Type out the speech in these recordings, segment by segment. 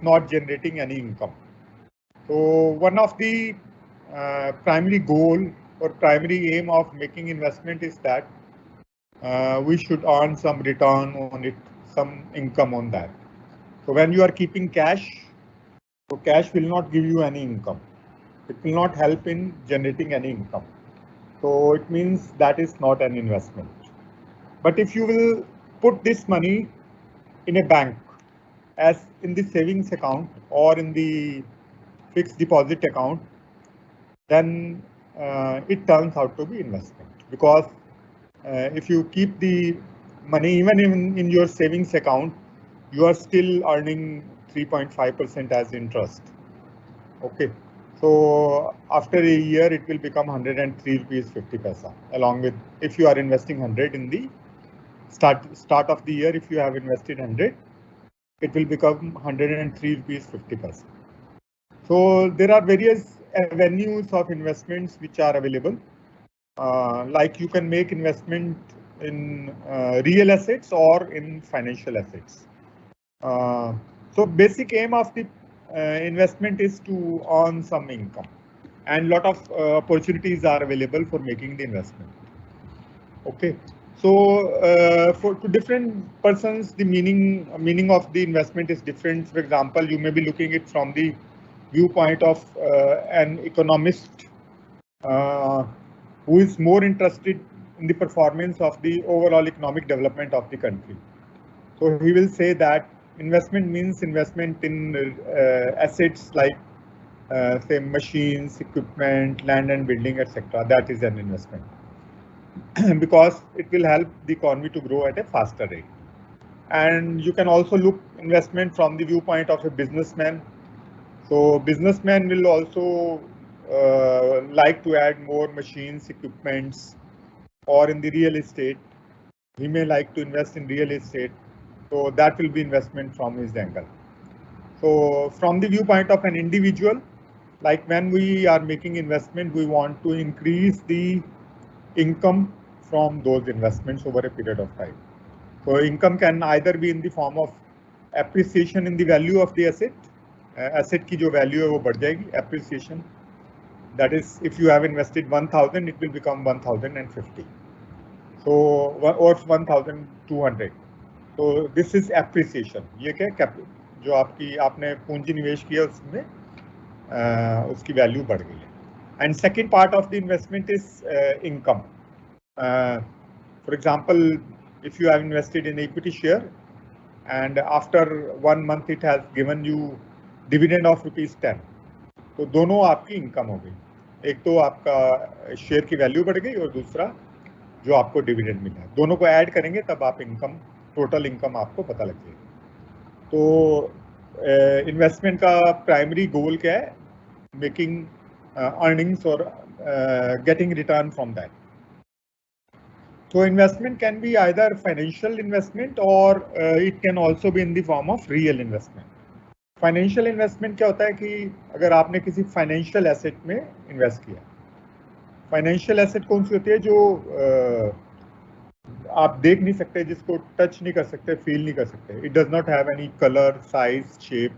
not generating any income. So one of the primary goal or primary aim of making investment is that we should earn some return on it, some income on that. So when you are keeping cash, so cash will not give you any income. It will not help in generating any income. So it means that is not an investment. But if you will put this money in a bank, as in the savings account or in the fixed deposit account, then it turns out to be investment. Because if you keep the money even in your savings account, you are still earning 3.5% as interest. Okay. So after a year, it will become 103 rupees 50 paisa. Along with, if you are investing 100 in the start of the year, if you have invested 100, it will become 103 rupees 50 paisa. So there are various avenues of investments which are available. Like you can make investment in real assets or in financial assets. So basic aim of the investment is to earn some income, and lot of opportunities are available for making the investment. Okay. So for to different persons, the meaning of the investment is different. For example, you may be looking it from the viewpoint of an economist who is more interested in the performance of the overall economic development of the country. So he will say that investment means investment in assets like say machines, equipment, land and building, etc. That is an investment because it will help the economy to grow at a faster rate. And you can also look investment from the viewpoint of a businessman. So businessman will also like to add more machines, equipments, or in the real estate. He may like to invest in real estate. So that will be investment from his angle. So from the viewpoint of an individual, like when we are making investment, we want to increase the income from those investments over a period of time. So income can either be in the form of appreciation in the value of the asset. Asset की जो value है वो बढ़ जाएगी, appreciation. That is, if you have invested 1,000, it will become 1,050. So or 1,200. So this is appreciation. ये क्या जो आपने पूंजी निवेश किया उसमें उसकी वैल्यू बढ़ गई है. And second part of the investment is income. For example, if you have invested in equity share and after 1 month it has given you dividend of ₹10, तो दोनों आपकी इनकम हो गई. एक तो आपका शेयर की वैल्यू बढ़ गई और दूसरा जो आपको डिविडेंड मिला. दोनों को ऐड करेंगे तब आप इनकम, टोटल इनकम आपको पता लग जाएगी. तो इन्वेस्टमेंट का प्राइमरी गोल क्या है? मेकिंग अर्निंग्स और getting return from that. So investment can be either financial investment or it can also be in the form of real investment. Financial investment क्या होता है कि अगर आपने किसी financial asset में invest किया. Financial asset कौन सी होती है? जो आप देख नहीं सकते, जिसको टच नहीं कर सकते, फील नहीं कर सकते. It does not have any color, size, shape.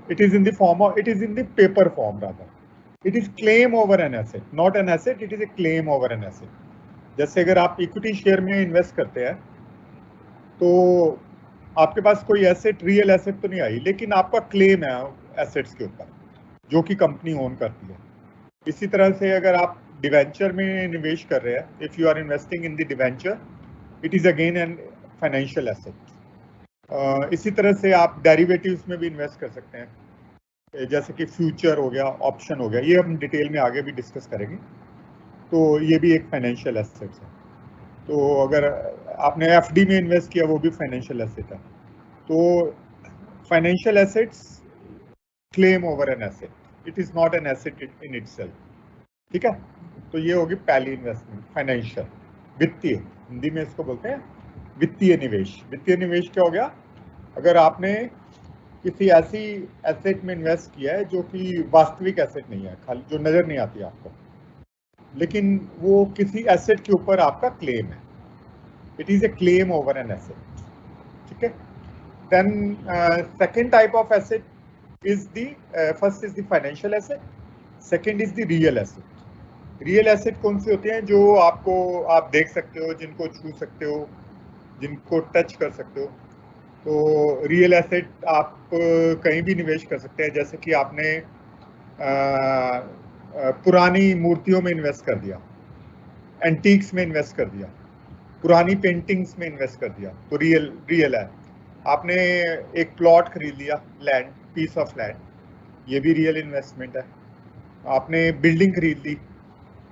It is in the form of, it is in the paper form rather. It is claim over an asset, not an asset. It is a claim over an asset. जैसे अगर आप equity share में invest करते हैं तो आपके पास कोई asset, real asset तो नहीं आई, लेकिन आपका क्लेम है एसेट्स के ऊपर जो कि कंपनी ओन करती है. इसी तरह से अगर आप डिवेंचर में निवेश कर रहे हैं, if you are investing in the debenture, it is again an financial asset. इसी तरह से आप डेरिवेटिव्स में भी इन्वेस्ट कर सकते हैं, जैसे कि फ्यूचर हो गया, ऑप्शन हो गया. ये हम डिटेल में आगे भी डिस्कस करेंगे. तो ये भी एक फाइनेंशियल एसेट्स है. तो अगर आपने एफडी में इन्वेस्ट किया, वो भी फाइनेंशियल एसेट है. तो financial assets claim over an asset. It is not an asset in itself. ठीक है. तो ये होगी पहली इन्वेस्टमेंट, फाइनेंशियल, वित्तीय. हिंदी में इसको बोलते हैं वित्तीय निवेश. वित्तीय निवेश क्या हो गया? अगर आपने किसी ऐसी एसेट में इन्वेस्ट किया है जो कि वास्तविक एसेट नहीं है, खाली जो नजर नहीं आती आपको, लेकिन वो किसी एसेट के ऊपर आपका क्लेम है. It is a claim over an asset. ठीक है. Then second type of asset is the first is the financial asset, second is the real asset. Real asset कौन से होते हैं जो आपको आप देख सकते हो, जिनको छू सकते हो, जिनको टच कर सकते हो. तो रियल एसेट आप कहीं भी निवेश कर सकते हैं. जैसे कि आपने पुरानी मूर्तियों में इन्वेस्ट कर दिया, एंटीक्स में इन्वेस्ट कर दिया, पुरानी पेंटिंग्स में इन्वेस्ट कर दिया, तो रियल है. आपने एक प्लॉट खरीद लिया, लैंड, पीस ऑफ लैंड, ये भी रियल इन्वेस्टमेंट है. आपने बिल्डिंग खरीद ली,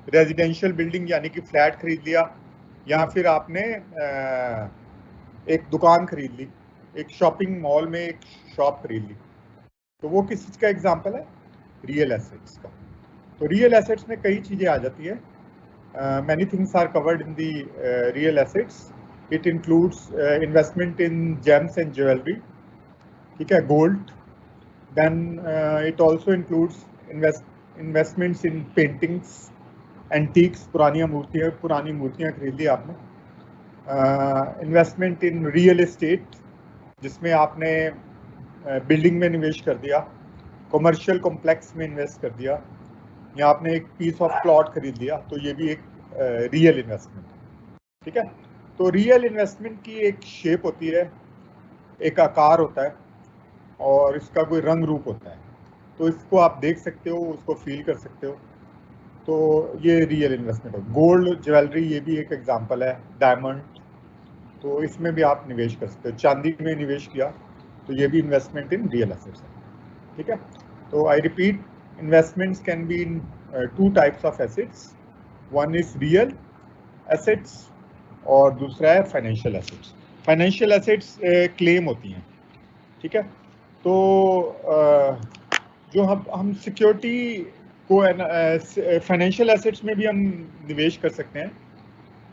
रेजिडेंशियल बिल्डिंग यानी कि फ्लैट खरीद लिया, या फिर आपने एक दुकान खरीद ली, एक शॉपिंग मॉल में एक शॉप खरीद ली, तो वो किस चीज़ का एग्जांपल है? रियल एसेट्स का. तो रियल एसेट्स में कई चीज़ें आ जाती है. Many things are covered in the real assets. It includes investment in gems and jewellery, ठीक है, gold. Then it also includes investments in paintings, antiques, पुरानी मूर्तियाँ खरीद ली आपने. इन्वेस्टमेंट इन रियल एस्टेट, जिसमें आपने बिल्डिंग में निवेश कर दिया, कमर्शियल कॉम्प्लेक्स में इन्वेस्ट कर दिया, या आपने एक पीस ऑफ प्लॉट खरीद लिया, तो ये भी एक रियल इन्वेस्टमेंट है. ठीक है. तो रियल इन्वेस्टमेंट की एक शेप होती है, एक आकार होता है, और इसका कोई रंग रूप होता है. तो इसको आप देख सकते हो, उसको फील कर सकते हो, तो ये रियल इन्वेस्टमेंट है. गोल्ड, ज्वेलरी, ये भी एक एग्जांपल है. डायमंड, तो इसमें भी आप निवेश कर सकते हो. चांदी में निवेश किया, तो ये भी इन्वेस्टमेंट इन रियल एसेट्स है. ठीक है. तो I repeat, investments can be in two types of assets. One is real assets और दूसरा है financial assets. Financial assets claim होती हैं. ठीक है. तो जो हम सिक्योरिटी को फाइनेंशियल एसेट्स में भी हम निवेश कर सकते हैं,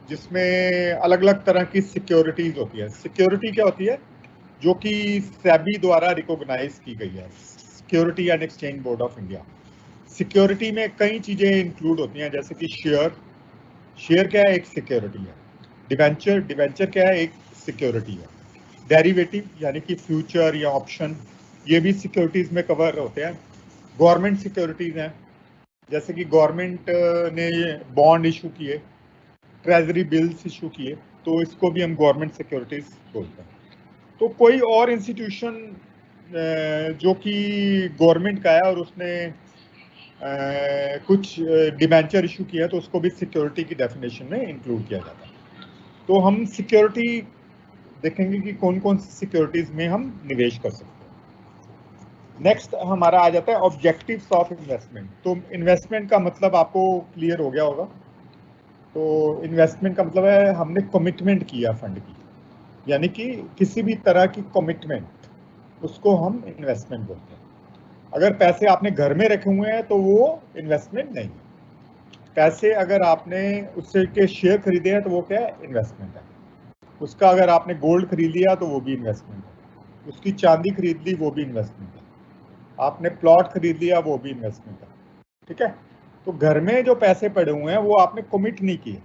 जिसमें अलग अलग तरह की सिक्योरिटीज होती है. सिक्योरिटी क्या होती है? जो कि सेबी द्वारा रिकॉग्नाइज की गई है, security and exchange board of India. Security में कई चीज़ें इंक्लूड होती हैं, जैसे कि शेयर क्या है? एक सिक्योरिटी है. डिवेंचर क्या है? एक सिक्योरिटी है. डेरिवेटिव यानी कि फ्यूचर या ऑप्शन, ये भी सिक्योरिटीज में कवर होते हैं. गवर्नमेंट सिक्योरिटीज हैं, जैसे कि गवर्नमेंट ने बॉन्ड इशू किए, ट्रेजरी बिल्स इशू किए, तो इसको भी हम गवर्नमेंट सिक्योरिटीज बोलते हैं. तो कोई और इंस्टीट्यूशन जो कि गवर्नमेंट का है और उसने कुछ डिबेंचर इशू किया है, तो उसको भी सिक्योरिटी की डेफिनेशन में इंक्लूड किया जाता है. तो हम सिक्योरिटी देखेंगे कि कौन कौन सी सिक्योरिटीज में हम निवेश कर सकते हैं. नेक्स्ट हमारा आ जाता है ऑब्जेक्टिव्स ऑफ इन्वेस्टमेंट. तो इन्वेस्टमेंट का मतलब आपको क्लियर हो गया होगा. तो इन्वेस्टमेंट का मतलब है हमने कमिटमेंट किया फंड की, यानी कि किसी भी तरह की कमिटमेंट, उसको हम इन्वेस्टमेंट बोलते हैं. अगर पैसे आपने घर में रखे हुए हैं तो वो इन्वेस्टमेंट नहीं है. पैसे अगर आपने उससे के शेयर खरीदे हैं तो वो क्या है? इन्वेस्टमेंट है. उसका अगर आपने गोल्ड खरीद लिया तो वो भी इन्वेस्टमेंट है. उसकी चांदी खरीद ली, वो भी इन्वेस्टमेंट है. आपने प्लॉट खरीद लिया, वो भी इन्वेस्टमेंट है. ठीक है. तो घर में जो पैसे पड़े हुए हैं वो आपने कमिट नहीं किए.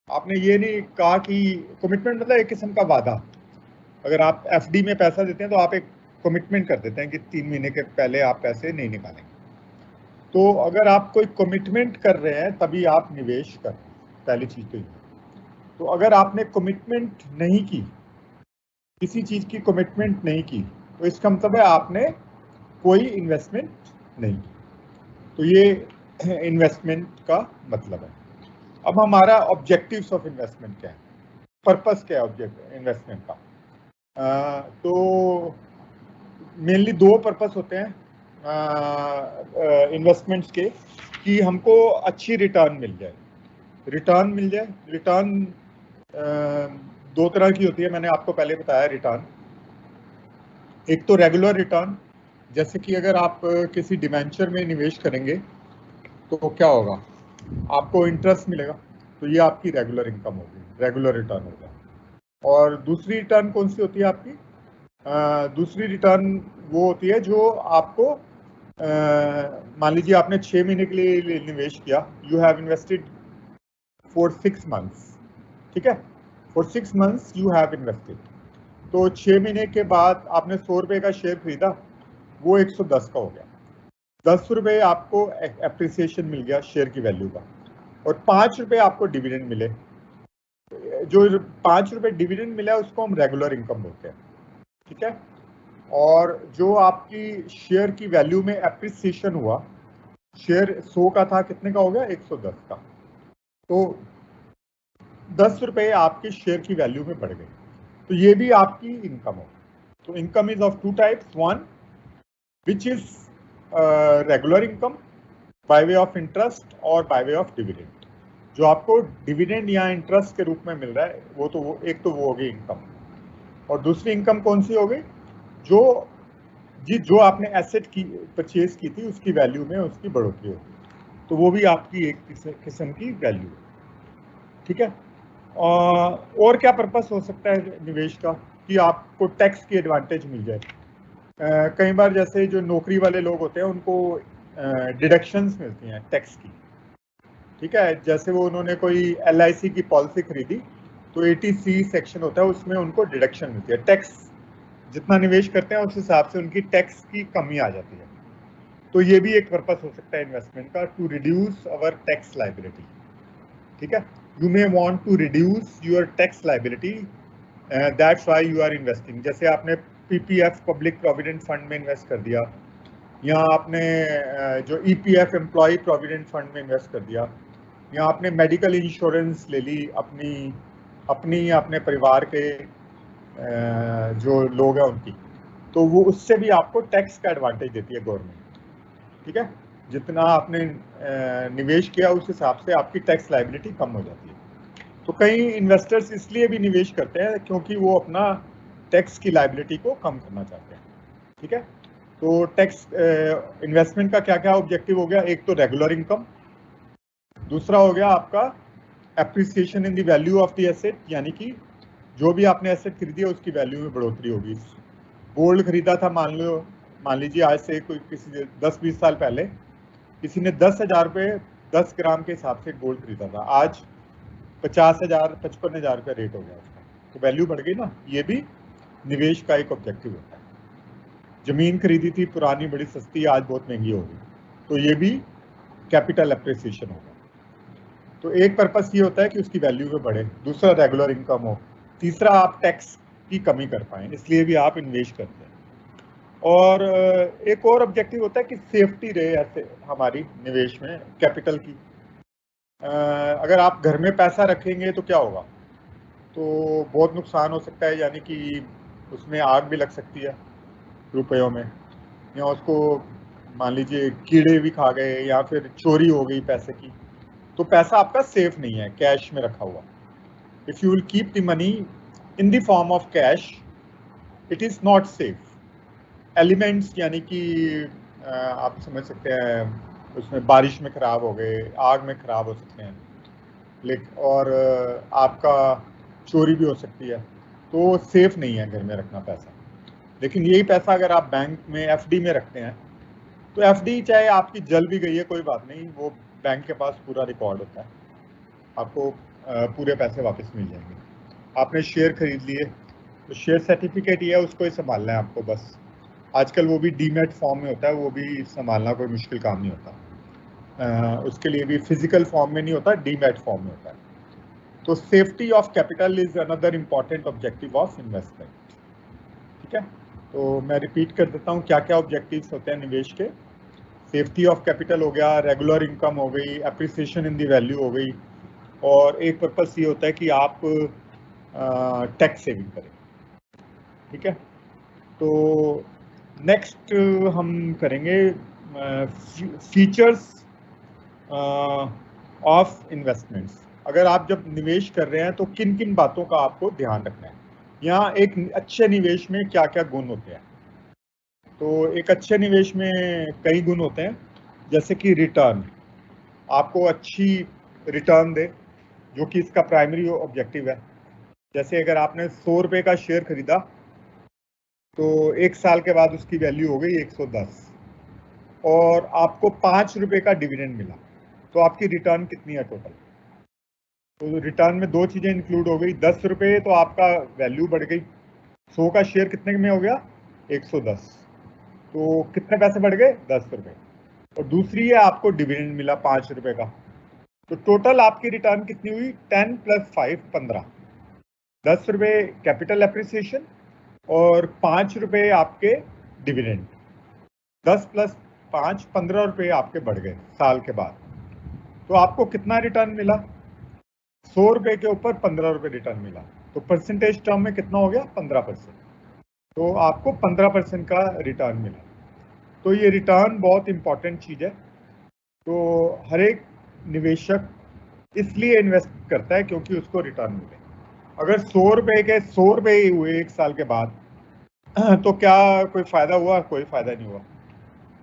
आपने ये नहीं कहा कि कमिटमेंट मतलब एक किस्म का वादा. अगर आप एफडी में पैसा देते हैं तो आप एक कमिटमेंट कर देते हैं कि 3 महीने के पहले आप पैसे नहीं निकालेंगे. तो अगर आप कोई कमिटमेंट कर रहे हैं तभी आप निवेश कर रहे हैं. पहली चीज तो ये. तो अगर आपने कमिटमेंट नहीं की, किसी चीज की कमिटमेंट नहीं की, तो इसका मतलब है आपने कोई इन्वेस्टमेंट नहीं की. तो ये इन्वेस्टमेंट का मतलब है. अब हमारा ऑब्जेक्टिव्स ऑफ इन्वेस्टमेंट क्या है, पर्पस क्या है इन्वेस्टमेंट का? तो मेनली 2 पर्पस होते हैं इन्वेस्टमेंट्स के, कि हमको अच्छी रिटर्न मिल जाए. रिटर्न 2 तरह की होती है, मैंने आपको पहले बताया रिटर्न. एक तो रेगुलर रिटर्न, जैसे कि अगर आप किसी डिबेंचर में निवेश करेंगे तो क्या होगा? आपको इंटरेस्ट मिलेगा, तो ये आपकी रेगुलर इनकम होगी, रेगुलर रिटर्न होगा. और दूसरी रिटर्न कौन सी होती है आपकी? दूसरी रिटर्न वो होती है जो आपको मान लीजिए आपने 6 महीने के लिए निवेश किया, you have invested for 6 months. ठीक है. For 6 months you have invested. तो 6 महीने के बाद आपने 100 रुपए का शेयर खरीदा, वो 110 का हो गया। 10 रुपए आपको एप्रिसिएशन मिल गया शेयर की वैल्यू का, और 5 रुपए आपको डिविडेंड मिले। जो 5 रुपए डिविडेंड मिला उसको हम रेगुलर इनकम बोलते हैं, ठीक है। और जो आपकी शेयर की वैल्यू में एप्रिसिएशन हुआ, शेयर 100 का था, कितने का हो गया, 110 का, तो 10 रुपए आपके शेयर की वैल्यू में बढ़ गए, तो ये भी आपकी इनकम हो। तो income is of two types, one which is regular income by way of interest और बाय वे ऑफ डिविडेंड। जो आपको डिविडेंड या इंटरेस्ट के रूप में मिल रहा है वो तो एक तो वो होगी इनकम, और दूसरी इनकम कौन सी हो गई, जो आपने एसेट की परचेज की थी उसकी वैल्यू में उसकी बढ़ोतरी होगी, तो वो भी आपकी एक किस्म की वैल्यू है, ठीक है। और क्या पर्पस हो सकता है निवेश का, कि आपको टैक्स की एडवांटेज मिल जाए। कई बार जैसे जो नौकरी वाले लोग होते हैं उनको डिडक्शंस मिलती हैं टैक्स की, ठीक है। जैसे वो उन्होंने कोई LIC की पॉलिसी खरीदी तो 80C सेक्शन होता है, उसमें उनको डिडक्शन मिलती है। टैक्स जितना निवेश करते हैं उस हिसाब से उनकी टैक्स की कमी आ जाती है। तो ये भी एक पर्पस हो सकता है इन्वेस्टमेंट का, to reduce our tax liability, ठीक है। You may want to reduce your tax liability, that's why you are investing. जैसे आपने PPF पब्लिक प्रोविडेंट फंड में इन्वेस्ट कर दिया, या आपने जो EPF एम्प्लॉय प्रोविडेंट फंड में इन्वेस्ट कर दिया, या आपने मेडिकल इंश्योरेंस ले ली अपनी या अपने परिवार के जो लोग हैं उनकी, तो वो उससे भी आपको टैक्स का एडवांटेज देती है गवर्नमेंट, ठीक है। जितना आपने निवेश किया उस हिसाब से आपकी टैक्स लायबिलिटी कम हो जाती है। तो कई इन्वेस्टर्स इसलिए भी निवेश करते हैं क्योंकि वो अपना टैक्स की लायबिलिटी को कम करना चाहते हैं, ठीक है। तो टैक्स इन्वेस्टमेंट का क्या क्या ऑब्जेक्टिव हो गया, एक तो रेगुलर इनकम, दूसरा हो गया आपका appreciation in the value of the asset, यानी कि जो भी आपने एसेट खरीदी है उसकी वैल्यू में बढ़ोतरी होगी। गोल्ड खरीदा था, मान लीजिए आज से कोई किसी 10-20 साल पहले किसी ने 10,000 रुपये 10 ग्राम के हिसाब से गोल्ड खरीदा था, आज 50,000 55,000 रुपये रेट हो गया उसका, तो वैल्यू बढ़ गई ना। ये भी निवेश का एक ऑब्जेक्टिव होता है। जमीन खरीदी थी पुरानी बड़ी सस्ती, आज बहुत महंगी हो गई, तो ये भी कैपिटल एप्रिसिएशन होगा। तो एक पर्पस ये होता है कि उसकी वैल्यू में बढ़े, दूसरा रेगुलर इनकम हो, तीसरा आप टैक्स की कमी कर पाएं, इसलिए भी आप इन्वेस्ट करते हैं। और एक और ऑब्जेक्टिव होता है कि सेफ्टी रहे ऐसे हमारी निवेश में कैपिटल की। अगर आप घर में पैसा रखेंगे तो क्या होगा, तो बहुत नुकसान हो सकता है, यानी कि उसमें आग भी लग सकती है रुपयों में, या उसको मान लीजिए कीड़े भी खा गए, या फिर चोरी हो गई पैसे की, तो पैसा आपका सेफ नहीं है कैश में रखा हुआ। If you will keep the money in the form of cash, it is not safe. Elements यानी कि आप समझ सकते हैं, उसमें बारिश में खराब हो गए, आग में खराब हो सकते हैं, लेकिन और आपका चोरी भी हो सकती है, तो सेफ नहीं है घर में रखना पैसा। लेकिन यही पैसा अगर आप बैंक में FD में रखते हैं, तो FD चाहे आपकी जल भी गई है कोई बात नहीं, वो बैंक के पास पूरा रिकॉर्ड होता है, आपको पूरे पैसे वापस मिल जाएंगे। आपने शेयर खरीद लिए तो शेयर सर्टिफिकेट ही है, उसको ही संभालना है आपको बस। आजकल वो भी डीमैट फॉर्म में होता है, वो भी संभालना कोई मुश्किल काम नहीं होता। उसके लिए भी फिजिकल फॉर्म में नहीं होता, डीमैट फॉर्म में होता है। तो safety of capital is another important objective of investment, ठीक है। तो मैं रिपीट कर देता हूँ क्या क्या ऑब्जेक्टिव्स होते हैं निवेश के। सेफ्टी ऑफ कैपिटल हो गया, रेगुलर इनकम हो गई, एप्रिसिएशन इन दी वैल्यू हो गई, और एक पर्पस ये होता है कि आप टैक्स सेविंग करें, ठीक है। तो नेक्स्ट हम करेंगे फीचर्स ऑफ इन्वेस्टमेंट्स। अगर आप जब निवेश कर रहे हैं तो किन किन बातों का आपको ध्यान रखना है, यहाँ एक अच्छे निवेश में क्या क्या गुण होते हैं। तो एक अच्छे निवेश में कई गुण होते हैं, जैसे कि रिटर्न, आपको अच्छी रिटर्न दे, जो कि इसका प्राइमरी ऑब्जेक्टिव है। जैसे अगर आपने 100 रुपये का शेयर खरीदा तो 1 साल के बाद उसकी वैल्यू हो गई 110, और आपको 5 रुपये का डिविडेंड मिला, तो आपकी रिटर्न कितनी है टोटल। तो रिटर्न में दो चीजें इंक्लूड हो गई, 10 रुपये तो आपका वैल्यू बढ़ गई, 100 का शेयर कितने में हो गया? 110। तो कितने पैसे बढ़ गए? 10 रुपए। और दूसरी है आपको डिविडेंड मिला 5 रुपए का। तो टोटल आपकी रिटर्न कितनी हुई? 10 + 5 15। 10 रुपए कैपिटल एप्रिसिएशन और 5 रुपए आपके डिविडेंड। 10 + 5 15 रुपए आपके बढ़ गए साल के बाद। तो आपको कितना रिटर्न मिला? 100 रुपए के ऊपर 15 रुपए रिटर्न मिला। तो परसेंटेज टर्म में कितना हो गया? 15%। तो आपको 15% का रिटर्न मिला। तो ये रिटर्न बहुत इंपॉर्टेंट चीज है। तो हर एक निवेशक इसलिए इन्वेस्ट करता है क्योंकि उसको रिटर्न मिले। अगर 100 रुपए के 100 रुपए ही हुए 1 साल के बाद तो क्या कोई फायदा हुआ? कोई फायदा नहीं हुआ।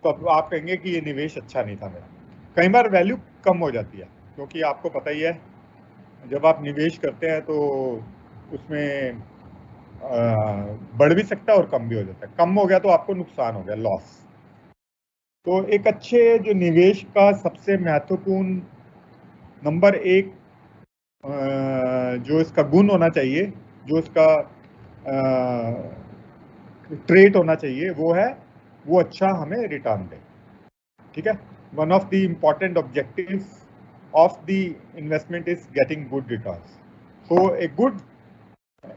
तो अब आप कहेंगे कि ये निवेश अच्छा नहीं था मेरा। कई बार वैल्यू कम हो जाती है, क्योंकि आपको पता ही है जब आप निवेश करते हैं तो उसमें बढ़ भी सकता है और कम भी हो जाता है। कम हो गया तो आपको नुकसान हो गया, लॉस। तो एक अच्छे जो निवेश का सबसे महत्वपूर्ण नंबर 1 जो इसका गुण होना चाहिए, जो इसका ट्रेट होना चाहिए, वो अच्छा हमें रिटर्न दे। ठीक है। One of the important objectives of the investment is getting good returns. So a good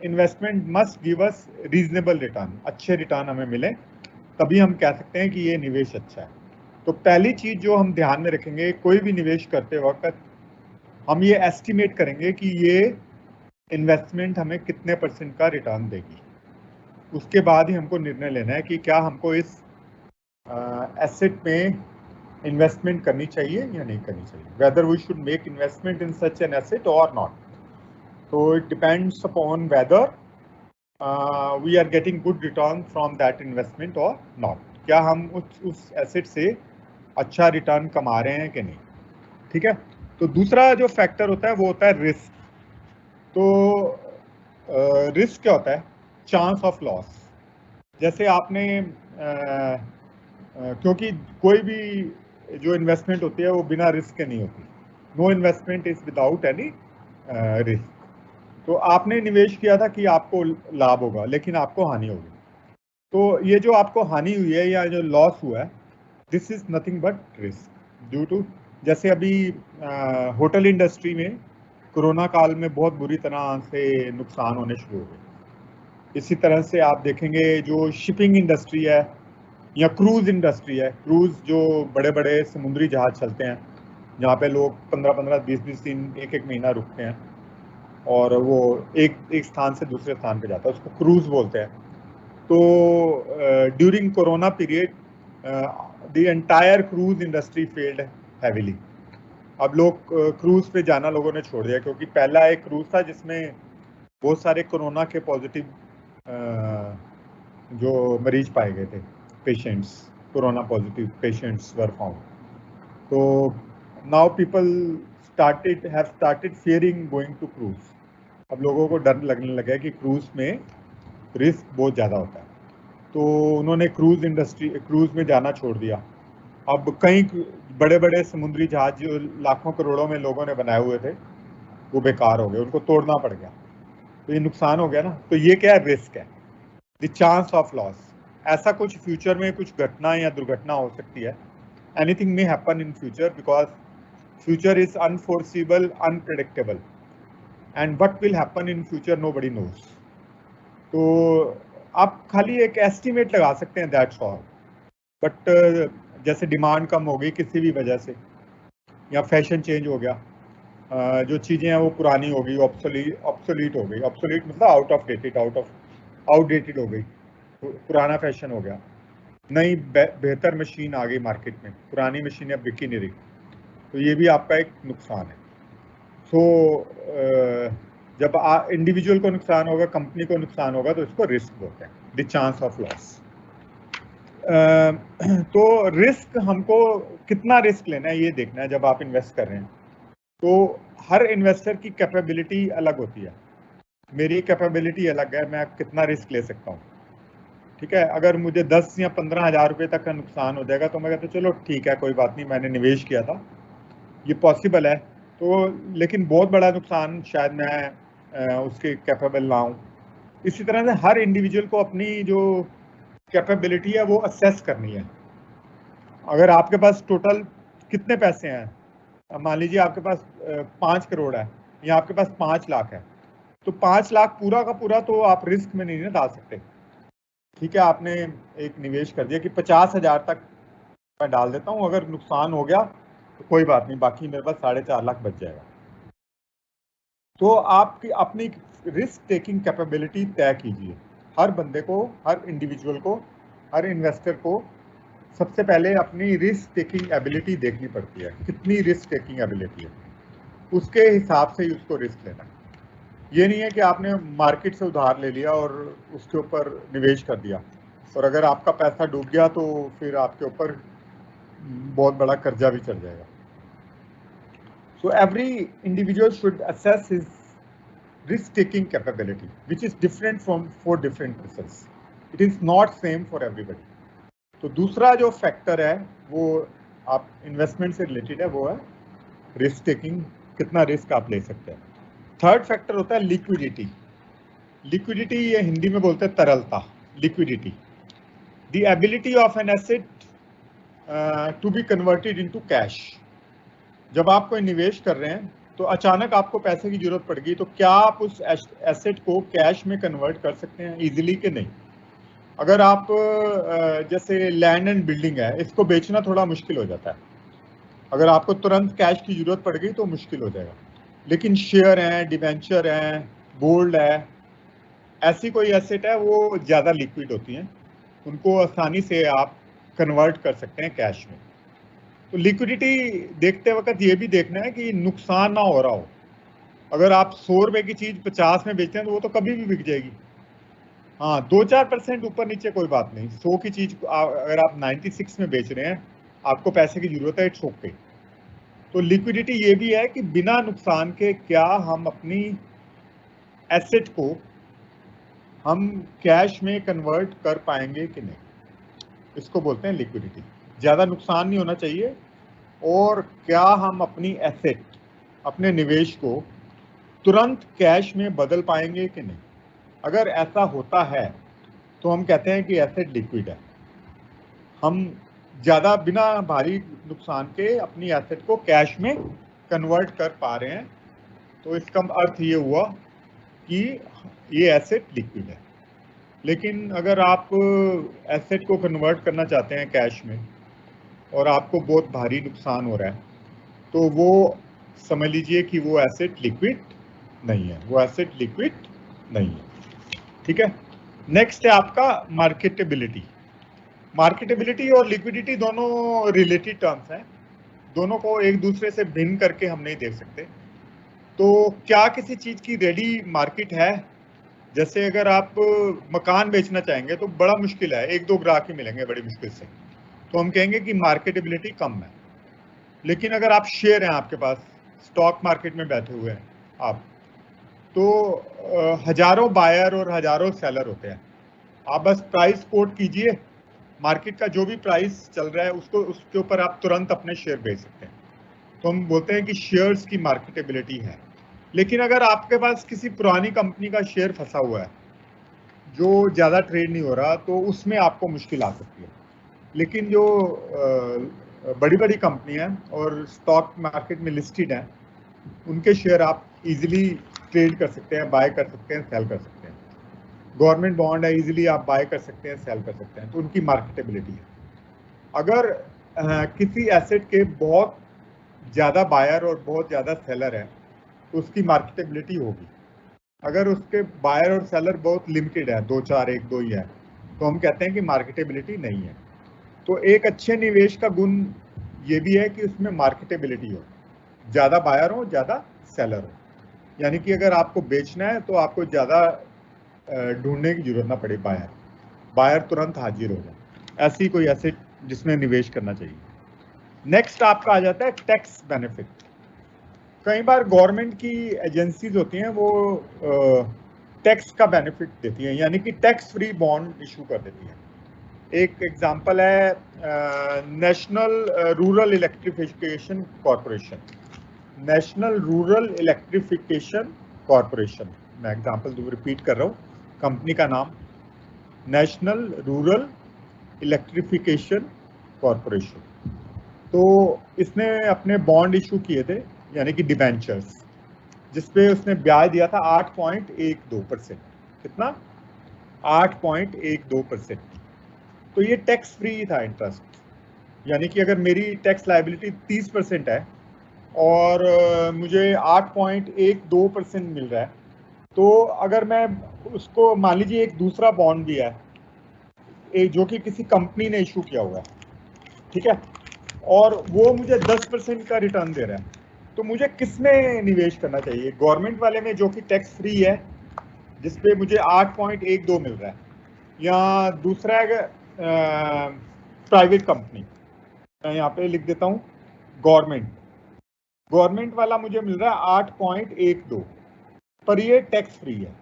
investment must give us reasonable return. अच्छे रिटर्न हमें मिले तभी हम कह सकते हैं कि ये निवेश अच्छा है। तो पहली चीज जो हम ध्यान में रखेंगे, कोई भी निवेश करते वक्त हम ये एस्टिमेट करेंगे कि ये इन्वेस्टमेंट हमें कितने % का रिटर्न देगी। उसके बाद ही हमको निर्णय लेना है कि क्या हमको इस एसेट में इन्वेस्टमेंट करनी चाहिए या नहीं करनी चाहिए, whether we should make investment in such an asset और नॉट। तो it depends upon whether we are getting good return from that investment और नॉट। क्या हम उस एसेट से अच्छा रिटर्न कमा रहे हैं कि नहीं। ठीक है। तो दूसरा जो फैक्टर होता है वो होता है रिस्क। तो रिस्क क्या होता है? Chance of loss. जैसे आपने क्योंकि कोई भी जो इन्वेस्टमेंट होती है वो बिना रिस्क के नहीं होती। No investment is without any risk. तो आपने निवेश किया था कि आपको लाभ होगा, लेकिन आपको हानि होगी। तो ये जो आपको हानि हुई है या जो लॉस हुआ है, this is nothing but risk due to, जैसे अभी होटल इंडस्ट्री में कोरोना काल में बहुत बुरी तरह से नुकसान होने शुरू हो गए। इसी तरह से आप देखेंगे जो शिपिंग इंडस्ट्री है या क्रूज इंडस्ट्री है, क्रूज जो बड़े बड़े समुद्री जहाज चलते हैं जहाँ पे लोग 15-15 20-20 दिन 1-1 महीना रुकते हैं और वो एक स्थान से दूसरे स्थान पे जाता है, उसको क्रूज बोलते हैं। तो during corona period the entire cruise industry failed heavily. अब लोग क्रूज पे जाना लोगों ने छोड़ दिया, क्योंकि पहला एक क्रूज था जिसमें बहुत सारे कोरोना के पॉजिटिव जो मरीज पाए गए थे, patients, corona positive patients were found. तो now people have started fearing going to cruise. अब लोगों को डर लगने लगा है कि क्रूज में रिस्क बहुत ज़्यादा होता है, तो उन्होंने क्रूज में जाना छोड़ दिया। अब कई बड़े बड़े समुद्री जहाज जो लाखों करोड़ों में लोगों ने बनाए हुए थे वो बेकार हो गए, उनको तोड़ना पड़ गया। तो ये नुकसान हो गया ना। तो ये क्या है? रिस्क है, द चांस ऑफ लॉस। ऐसा कुछ फ्यूचर में कुछ घटना या दुर्घटना हो सकती है। Anything may happen in future because future is unforeseeable, unpredictable, and what will happen in future nobody knows. तो आप खाली एक एस्टिमेट लगा सकते हैं, दैट्स ऑल। बट जैसे डिमांड कम हो गई किसी भी वजह से, या फैशन चेंज हो गया, जो चीज़ें हैं वो पुरानी हो गई, ऑब्सोलीट हो गई। ऑब्सोलीट मतलब आउटडेटेड हो गई, पुराना फैशन हो गया। नई बेहतर मशीन आ गई मार्केट में, पुरानी मशीन अब बिकी नहीं रही, तो ये भी आपका एक नुकसान है। सो जब इंडिविजुअल को नुकसान होगा, कंपनी को नुकसान होगा, तो इसको रिस्क बोलते हैं, द चांस ऑफ लॉस। तो रिस्क, हमको कितना रिस्क लेना है ये देखना है जब आप इन्वेस्ट कर रहे हैं। तो हर इन्वेस्टर की कैपेबिलिटी अलग होती है। मेरी कैपेबिलिटी अलग है, मैं कितना रिस्क ले सकता हूँ। ठीक है। अगर मुझे 10 या 15 हज़ार रुपये तक का नुकसान हो जाएगा तो मैं कहता हूँ चलो ठीक है, कोई बात नहीं, मैंने निवेश किया था, ये पॉसिबल है। तो लेकिन बहुत बड़ा नुकसान शायद मैं उसके कैपेबल ना हूँ। इसी तरह से हर इंडिविजुअल को अपनी जो कैपेबिलिटी है वो असेस करनी है। अगर आपके पास टोटल कितने पैसे हैं, मान लीजिए आपके पास 5 करोड़ है या आपके पास 5 लाख है, तो 5 लाख पूरा का पूरा तो आप रिस्क में नहीं ना डाल सकते। ठीक है, आपने एक निवेश कर दिया कि 50,000 तक मैं डाल देता हूं, अगर नुकसान हो गया तो कोई बात नहीं, बाकी मेरे पास 4.5 लाख बच जाएगा। तो आपकी अपनी रिस्क टेकिंग कैपेबिलिटी तय कीजिए। हर बंदे को, हर इंडिविजुअल को, हर इन्वेस्टर को सबसे पहले अपनी रिस्क टेकिंग एबिलिटी देखनी पड़ती है, कितनी रिस्क टेकिंग एबिलिटी है, उसके हिसाब से ही उसको रिस्क लेना है। ये नहीं है कि आपने मार्केट से उधार ले लिया और उसके ऊपर निवेश कर दिया और अगर आपका पैसा डूब गया तो फिर आपके ऊपर बहुत बड़ा कर्जा भी चढ़ जाएगा। So every individual should assess his risk-taking capability, which is different for different persons. It is not same for everybody. तो दूसरा जो फैक्टर है वो आप इन्वेस्टमेंट से रिलेटेड है, वो है रिस्क टेकिंग, कितना रिस्क आप ले सकते हैं। थर्ड फैक्टर होता है लिक्विडिटी। लिक्विडिटी ये हिंदी में बोलते हैं तरलता, liquidity, the ability of an asset to be converted into cash. जब आप कोई निवेश कर रहे हैं तो अचानक आपको पैसे की जरूरत पड़ गई, तो क्या आप उस एसेट को कैश में कन्वर्ट कर सकते हैं इजीली कि नहीं? अगर आप जैसे लैंड एंड बिल्डिंग है, इसको बेचना थोड़ा मुश्किल हो जाता है, अगर आपको तुरंत कैश की जरूरत पड़ गई तो मुश्किल हो जाएगा। लेकिन शेयर हैं, डिवेंचर हैं, गोल्ड है, ऐसी कोई एसेट है वो ज़्यादा लिक्विड होती हैं, उनको आसानी से आप कन्वर्ट कर सकते हैं कैश में। तो लिक्विडिटी देखते वक्त ये भी देखना है कि नुकसान ना हो रहा हो। अगर आप 100 रुपए की चीज़ 50 में बेचते हैं तो वो तो कभी भी बिक जाएगी। हाँ, 2-4% ऊपर नीचे कोई बात नहीं। 100 की चीज़ अगर आप 96 में बेच रहे हैं, आपको पैसे की जरूरत है, इट्स ओके। तो लिक्विडिटी ये भी है कि बिना नुकसान के क्या हम अपनी एसेट को हम कैश में कन्वर्ट कर पाएंगे कि नहीं, इसको बोलते हैं लिक्विडिटी। ज़्यादा नुकसान नहीं होना चाहिए, और क्या हम अपनी एसेट, अपने निवेश को तुरंत कैश में बदल पाएंगे कि नहीं। अगर ऐसा होता है तो हम कहते हैं कि एसेट लिक्विड है, हम ज़्यादा बिना भारी नुकसान के अपनी एसेट को कैश में कन्वर्ट कर पा रहे हैं, तो इसका अर्थ ये हुआ कि ये एसेट लिक्विड है। लेकिन अगर आप एसेट को कन्वर्ट करना चाहते हैं कैश में और आपको बहुत भारी नुकसान हो रहा है, तो वो समझ लीजिए कि वो एसेट लिक्विड नहीं है, वो एसेट लिक्विड नहीं है। ठीक है, नेक्स्ट है आपका मार्केटेबिलिटी। मार्केटेबिलिटी और लिक्विडिटी दोनों रिलेटेड टर्म्स हैं, दोनों को एक दूसरे से भिन्न करके हम नहीं देख सकते। तो क्या किसी चीज़ की रेडी मार्केट है? जैसे अगर आप मकान बेचना चाहेंगे तो बड़ा मुश्किल है, 1-2 ग्राहक ही मिलेंगे बड़ी मुश्किल से, तो हम कहेंगे कि मार्केटेबिलिटी कम है। लेकिन अगर आप शेयर हैं, आपके पास स्टॉक मार्केट में बैठे हुए हैं आप, तो हजारों बायर और हजारों सेलर होते हैं। आप बस प्राइस कोट कीजिए, मार्केट का जो भी प्राइस चल रहा है उसको, उसके ऊपर आप तुरंत अपने शेयर बेच सकते हैं। तो हम बोलते हैं कि शेयर्स की मार्केटेबिलिटी है। लेकिन अगर आपके पास किसी पुरानी कंपनी का शेयर फंसा हुआ है जो ज़्यादा ट्रेड नहीं हो रहा, तो उसमें आपको मुश्किल आ सकती है। लेकिन जो बड़ी बड़ी कंपनियां और स्टॉक मार्केट में लिस्टेड हैं, उनके शेयर आप इजीली ट्रेड कर सकते हैं, बाय कर सकते हैं, सेल कर सकते हैं। गवर्नमेंट बॉन्ड है, इजीली आप बाय कर सकते हैं, सेल कर सकते हैं, तो उनकी मार्केटेबिलिटी है। अगर किसी एसेट के बहुत ज़्यादा बायर और बहुत ज़्यादा सेलर है तो उसकी मार्केटेबिलिटी होगी। अगर उसके बायर और सेलर बहुत लिमिटेड है, 2-4, 1-2 ही है, तो हम कहते हैं कि मार्केटेबिलिटी नहीं है। तो एक अच्छे निवेश का गुण ये भी है कि उसमें मार्केटेबिलिटी हो, ज़्यादा बायर हो, ज़्यादा सेलर हो। यानी कि अगर आपको बेचना है तो आपको ज़्यादा ढूंढने की जरूरत ना पड़े, बायर तुरंत हाजिर हो जाए। ऐसी कोई एसेट जिसमें निवेश करना चाहिए। नेक्स्ट आपका आ जाता है टैक्स बेनिफिट। कई बार गवर्नमेंट की एजेंसीज होती हैं, वो टैक्स का बेनिफिट देती हैं, यानी कि टैक्स फ्री बॉन्ड इशू कर देती हैं। एक एग्जांपल है national rural electrification corporation. National rural electrification corporation, मैं एग्जांपल रिपीट कर रहा हूँ, कंपनी का नाम नेशनल रूरल इलेक्ट्रिफिकेशन कॉरपोरेशन। तो इसने अपने बॉन्ड इशू किए थे, यानी कि डिबेंचर्स, जिसपे उसने ब्याज दिया था 8.12%। कितना? 8.12%। तो ये टैक्स फ्री था इंटरेस्ट, यानी कि अगर मेरी टैक्स लायबिलिटी 30% है और मुझे 8.12% मिल रहा है, तो अगर मैं उसको, मान लीजिए एक दूसरा बॉन्ड भी है जो कि किसी कंपनी ने इशू किया हुआ है, ठीक है, और वो मुझे 10% का रिटर्न दे रहा है, तो मुझे किस में निवेश करना चाहिए? गवर्नमेंट वाले में जो कि टैक्स फ्री है, जिसपे मुझे 8.12 मिल रहा है, या दूसरा है प्राइवेट कंपनी, मैं यहाँ पे लिख देता हूँ गवर्नमेंट वाला मुझे मिल रहा है 8.12, पर ये टैक्स फ्री है।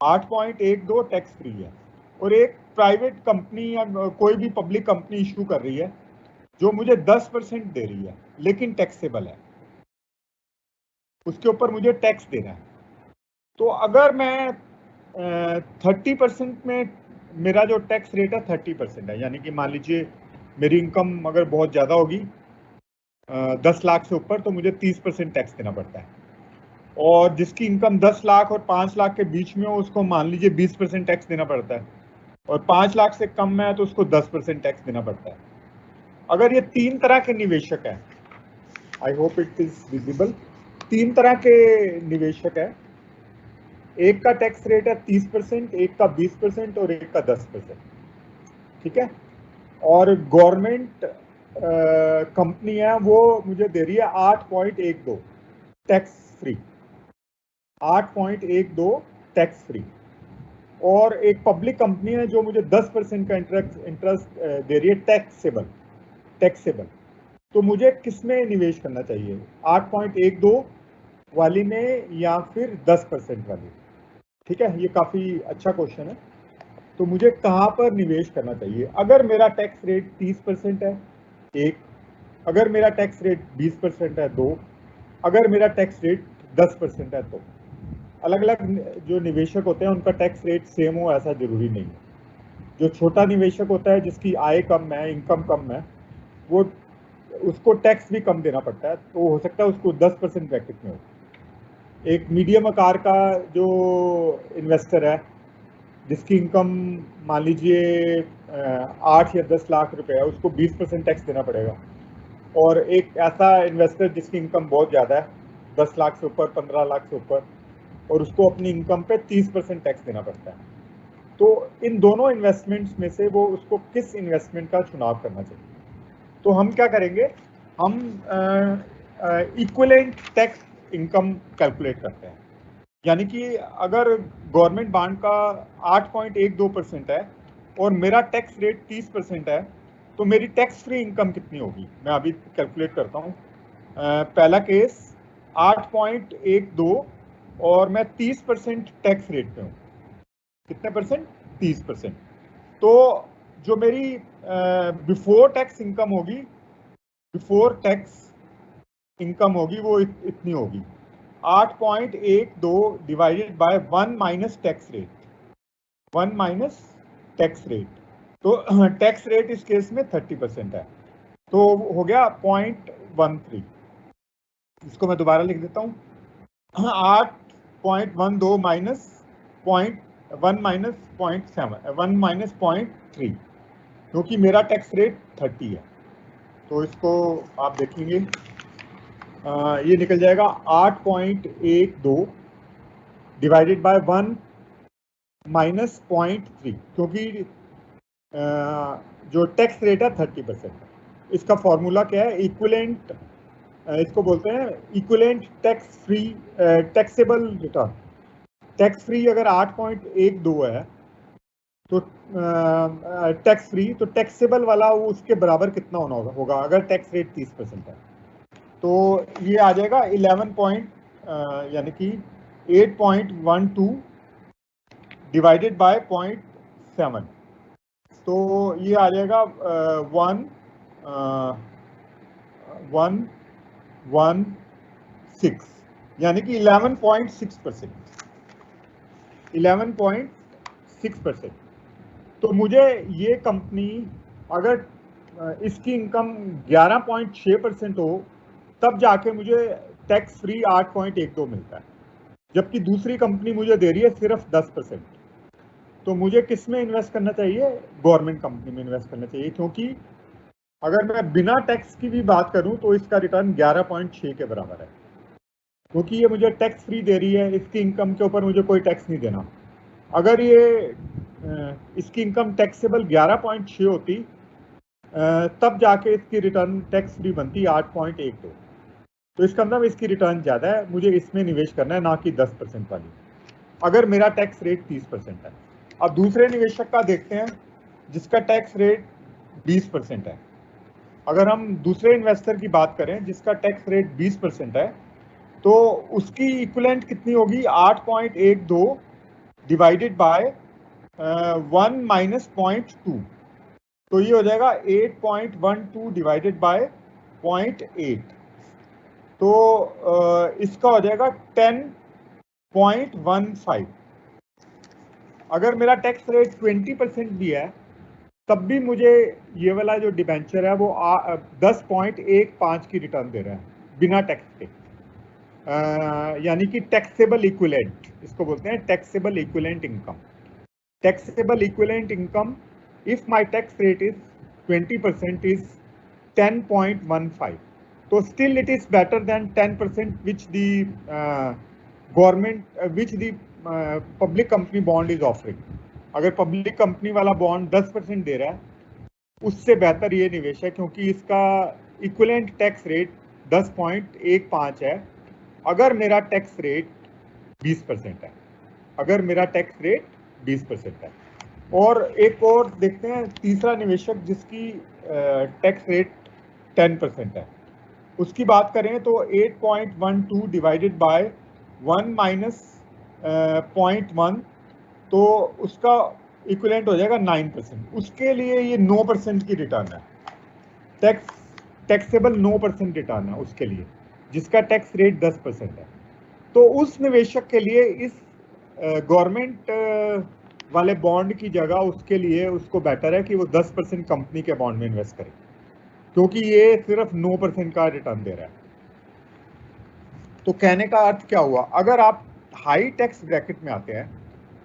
8.12 टैक्स फ्री है। और एक प्राइवेट कंपनी या कोई भी पब्लिक कंपनी इशू कर रही है जो मुझे 10% दे रही है, लेकिन टैक्सेबल है, उसके ऊपर मुझे टैक्स देना है। तो अगर मैं 30% में, मेरा जो टैक्स रेट है 30% है, यानी कि मान लीजिए मेरी इनकम अगर बहुत ज़्यादा होगी 10 लाख से ऊपर, तो मुझे 30% टैक्स देना पड़ता है। और जिसकी इनकम 10 लाख और 5 लाख के बीच में हो, उसको मान लीजिए 20% टैक्स देना पड़ता है, और 5 लाख से कम में है तो उसको 10% टैक्स देना पड़ता है। अगर ये 3 तरह के निवेशक हैं, I hope it is visible, 3 तरह के निवेशक है, एक का टैक्स रेट है 30%, एक का 20% और एक का 10%, ठीक है। और गवर्नमेंट कंपनी है, वो मुझे दे रही है 8.12 टैक्स फ्री, 8.12 टैक्स फ्री। और एक पब्लिक कंपनी है जो मुझे 10% का इंटरेस्ट दे रही है टैक्सेबल। तो मुझे किस में निवेश करना चाहिए? 8.12 वाली में या फिर 10% वाली? ठीक है, ये काफी अच्छा क्वेश्चन है। तो मुझे कहाँ पर निवेश करना चाहिए? अगर मेरा टैक्स रेट 30% है, एक, अगर मेरा टैक्स रेट 20% है, दो, अगर मेरा टैक्स रेट 10% है, तो अलग अलग जो निवेशक होते हैं उनका टैक्स रेट सेम हो ऐसा जरूरी नहीं है। जो छोटा निवेशक होता है, जिसकी आय कम है, इनकम कम है, वो उसको टैक्स भी कम देना पड़ता है, तो हो सकता है उसको 10% ब्रैकेट में हो। एक मीडियम आकार का जो इन्वेस्टर है, जिसकी इनकम मान लीजिए 8 या 10 लाख रुपए है, उसको 20% टैक्स देना पड़ेगा। और एक ऐसा इन्वेस्टर जिसकी इनकम बहुत ज़्यादा है, 10 लाख से ऊपर, 15 लाख से ऊपर, और उसको अपनी इनकम पे 30% टैक्स देना पड़ता है। तो इन दोनों इन्वेस्टमेंट्स में से वो उसको किस इन्वेस्टमेंट का चुनाव करना चाहिए? तो हम क्या करेंगे, हम इक्विवेलेंट टैक्स इनकम कैलकुलेट करते हैं। यानी कि अगर गवर्नमेंट बॉन्ड का 8.12% है और मेरा टैक्स रेट 30% है, तो मेरी टैक्स फ्री इनकम कितनी होगी? मैं अभी कैलकुलेट करता हूँ। पहला केस 8.12 और मैं 30% टैक्स रेट पे हूँ। कितने परसेंट? 30%। तो जो मेरी बिफोर टैक्स इनकम होगी, वो इतनी होगी, 8.12 divided by 1 minus tax rate, 1 minus tax rate. तो टैक्स रेट इस केस में 30% है, तो हो गया 0.13। इसको मैं दोबारा लिख देता हूँ, 8.12 माइनस 1 माइनस 0.3, क्योंकि मेरा टैक्स रेट 30 है। तो इसको आप देखेंगे, ये निकल जाएगा 8.12 डिवाइडेड बाय 1 माइनस 0.3, क्योंकि जो टैक्स रेट है 30%। इसका फॉर्मूला क्या है? इक्विवेलेंट, इसको बोलते हैं equivalent tax free taxable return. Tax free अगर 8.12 है तो टैक्स फ्री, तो टैक्सेबल वाला वो उसके बराबर कितना होना होगा अगर टैक्स रेट 30% है? तो ये आ जाएगा 11 यानी कि 8.12 डिवाइडेड बाय 0.7, तो ये आ जाएगा 116, यानी कि 11.6%। 11.6%। तो मुझे ये कंपनी अगर इसकी इनकम 11.6% हो तब जाके मुझे टैक्स फ्री 8.12 मिलता है, जबकि दूसरी कंपनी मुझे दे रही है सिर्फ 10%। तो मुझे किस में इन्वेस्ट करना चाहिए? गवर्नमेंट कंपनी में इन्वेस्ट करना चाहिए, क्योंकि अगर मैं बिना टैक्स की भी बात करूं तो इसका रिटर्न 11.6 के बराबर है, क्योंकि ये मुझे टैक्स फ्री दे रही है, इसकी इनकम के ऊपर मुझे कोई टैक्स नहीं देना। अगर ये इसकी इनकम टैक्सेबल 11.6 होती तब जाके इसकी रिटर्न टैक्स फ्री बनती 8.12। तो इसका मतलब इसकी रिटर्न ज़्यादा है, मुझे इसमें निवेश करना है, ना कि 10% वाली, अगर मेरा टैक्स रेट 30% है। अब दूसरे निवेशक का देखते हैं जिसका टैक्स रेट 20% है। अगर हम दूसरे इन्वेस्टर की बात करें जिसका टैक्स रेट 20% है, तो उसकी इक्विवेलेंट कितनी होगी? 8.12 डिवाइडेड बाय 1 माइनस 0.2, तो ये हो जाएगा 8.12 डिवाइडेड बाय 0.8, तो इसका हो जाएगा 10.15। अगर मेरा टैक्स रेट 20% भी है तब भी मुझे ये वाला जो डिबेंचर है वो 10.15 की रिटर्न दे रहा है बिना टैक्स के, यानी कि टैक्सेबल इक्विवेलेंट, इसको बोलते हैं taxable equivalent income. Taxable equivalent income if my tax rate is 20% is 10.15, तो still it is better than 10% which the government which the public company bond is offering. अगर पब्लिक कंपनी वाला bond 10% दे रहा है उससे बेहतर ये निवेश है, क्योंकि इसका इक्विवेलेंट टैक्स रेट 10.15 है अगर मेरा टैक्स रेट 20% है, अगर मेरा टैक्स रेट 20% है। और एक और देखते हैं तीसरा निवेशक जिसकी टैक्स रेट 10% है, उसकी बात करें तो 8.12 डिवाइडेड बाय 1 माइनस 0.1, तो उसका इक्विवेलेंट हो जाएगा 9%। उसके लिए ये 9% की रिटर्न है, टैक्सेबल 9% रिटर्न है उसके लिए, जिसका टैक्स रेट 10% है। तो उस निवेशक के लिए इस गवर्नमेंट वाले बॉन्ड की जगह उसके लिए उसको बेटर है कि वो 10% कंपनी के बॉन्ड में इन्वेस्ट करे, क्योंकि ये सिर्फ 9% का रिटर्न दे रहा है। तो कहने का अर्थ क्या हुआ? अगर आप हाई टैक्स ब्रैकेट में आते हैं,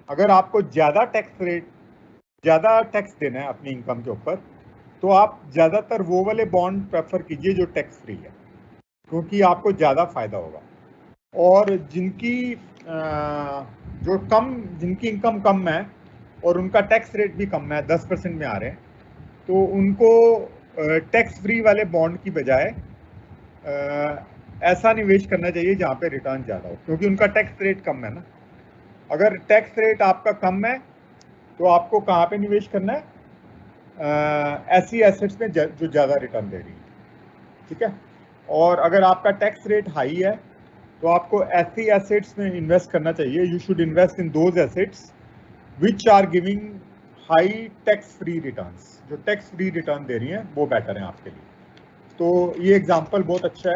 अगर आपको ज़्यादा टैक्स देना है अपनी इनकम के ऊपर, तो आप ज़्यादातर वो वाले बॉन्ड प्रेफर कीजिए जो टैक्स फ्री है, क्योंकि आपको ज़्यादा फायदा होगा। और जिनकी इनकम कम है और उनका टैक्स रेट भी कम है, 10% में आ रहे हैं, तो उनको टैक्स फ्री वाले बॉन्ड की बजाय ऐसा निवेश करना चाहिए जहाँ पे रिटर्न ज़्यादा हो, क्योंकि उनका टैक्स रेट कम है ना। अगर टैक्स रेट आपका कम है तो आपको कहाँ पे निवेश करना है? ऐसी एसेट्स में जो ज़्यादा रिटर्न दे रही है, ठीक है। और अगर आपका टैक्स रेट हाई है तो आपको ऐसी एसेट्स में इन्वेस्ट करना चाहिए। You should invest in those assets which are giving high tax free returns, जो टैक्स फ्री रिटर्न दे रही हैं वो बेटर है आपके लिए। तो ये एग्जांपल बहुत अच्छा है,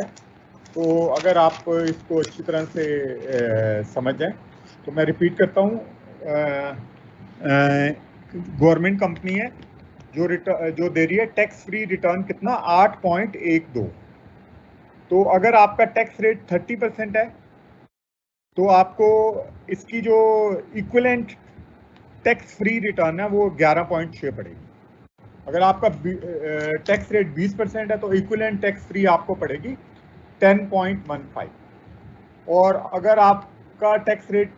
तो अगर आप इसको अच्छी तरह से समझ जाएं तो मैं रिपीट करता हूँ। गवर्नमेंट कंपनी है जो दे रही है टैक्स फ्री रिटर्न कितना? 8.12। तो अगर आपका टैक्स रेट 30% है तो आपको इसकी जो इक्विवेलेंट टैक्स फ्री रिटर्न है वो 11.6 पड़ेगी। अगर आपका टैक्स रेट 20% है तो इक्विवेलेंट टैक्स फ्री आपको पड़ेगी 10.15। और अगर आपका टैक्स रेट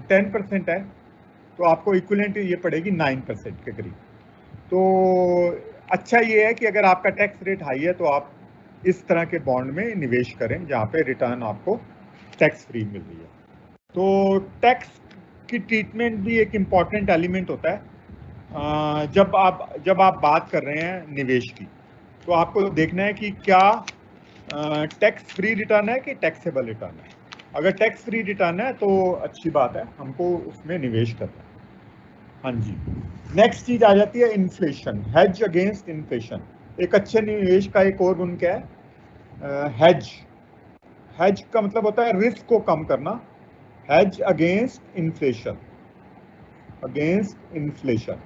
10% है तो आपको इक्विवेलेंट ये पड़ेगी 9% के करीब। तो अच्छा ये है कि अगर आपका टैक्स रेट हाई है तो आप इस तरह के बॉन्ड में निवेश करें जहाँ पे रिटर्न आपको टैक्स फ्री मिल रही है। तो टैक्स की ट्रीटमेंट भी एक इम्पॉर्टेंट एलिमेंट होता है। जब आप बात कर रहे हैं निवेश की, तो आपको देखना है कि क्या टैक्स फ्री रिटर्न है कि टैक्सेबल रिटर्न है। अगर टैक्स फ्री रिटर्न है तो अच्छी बात है, हमको उसमें निवेश करना है। हाँ जी, नेक्स्ट चीज आ जाती है इन्फ्लेशन, हेज अगेंस्ट इन्फ्लेशन। एक अच्छे निवेश का एक और गुण क्या है? हेज का मतलब होता है रिस्क को कम करना, hedge against inflation. Against inflation.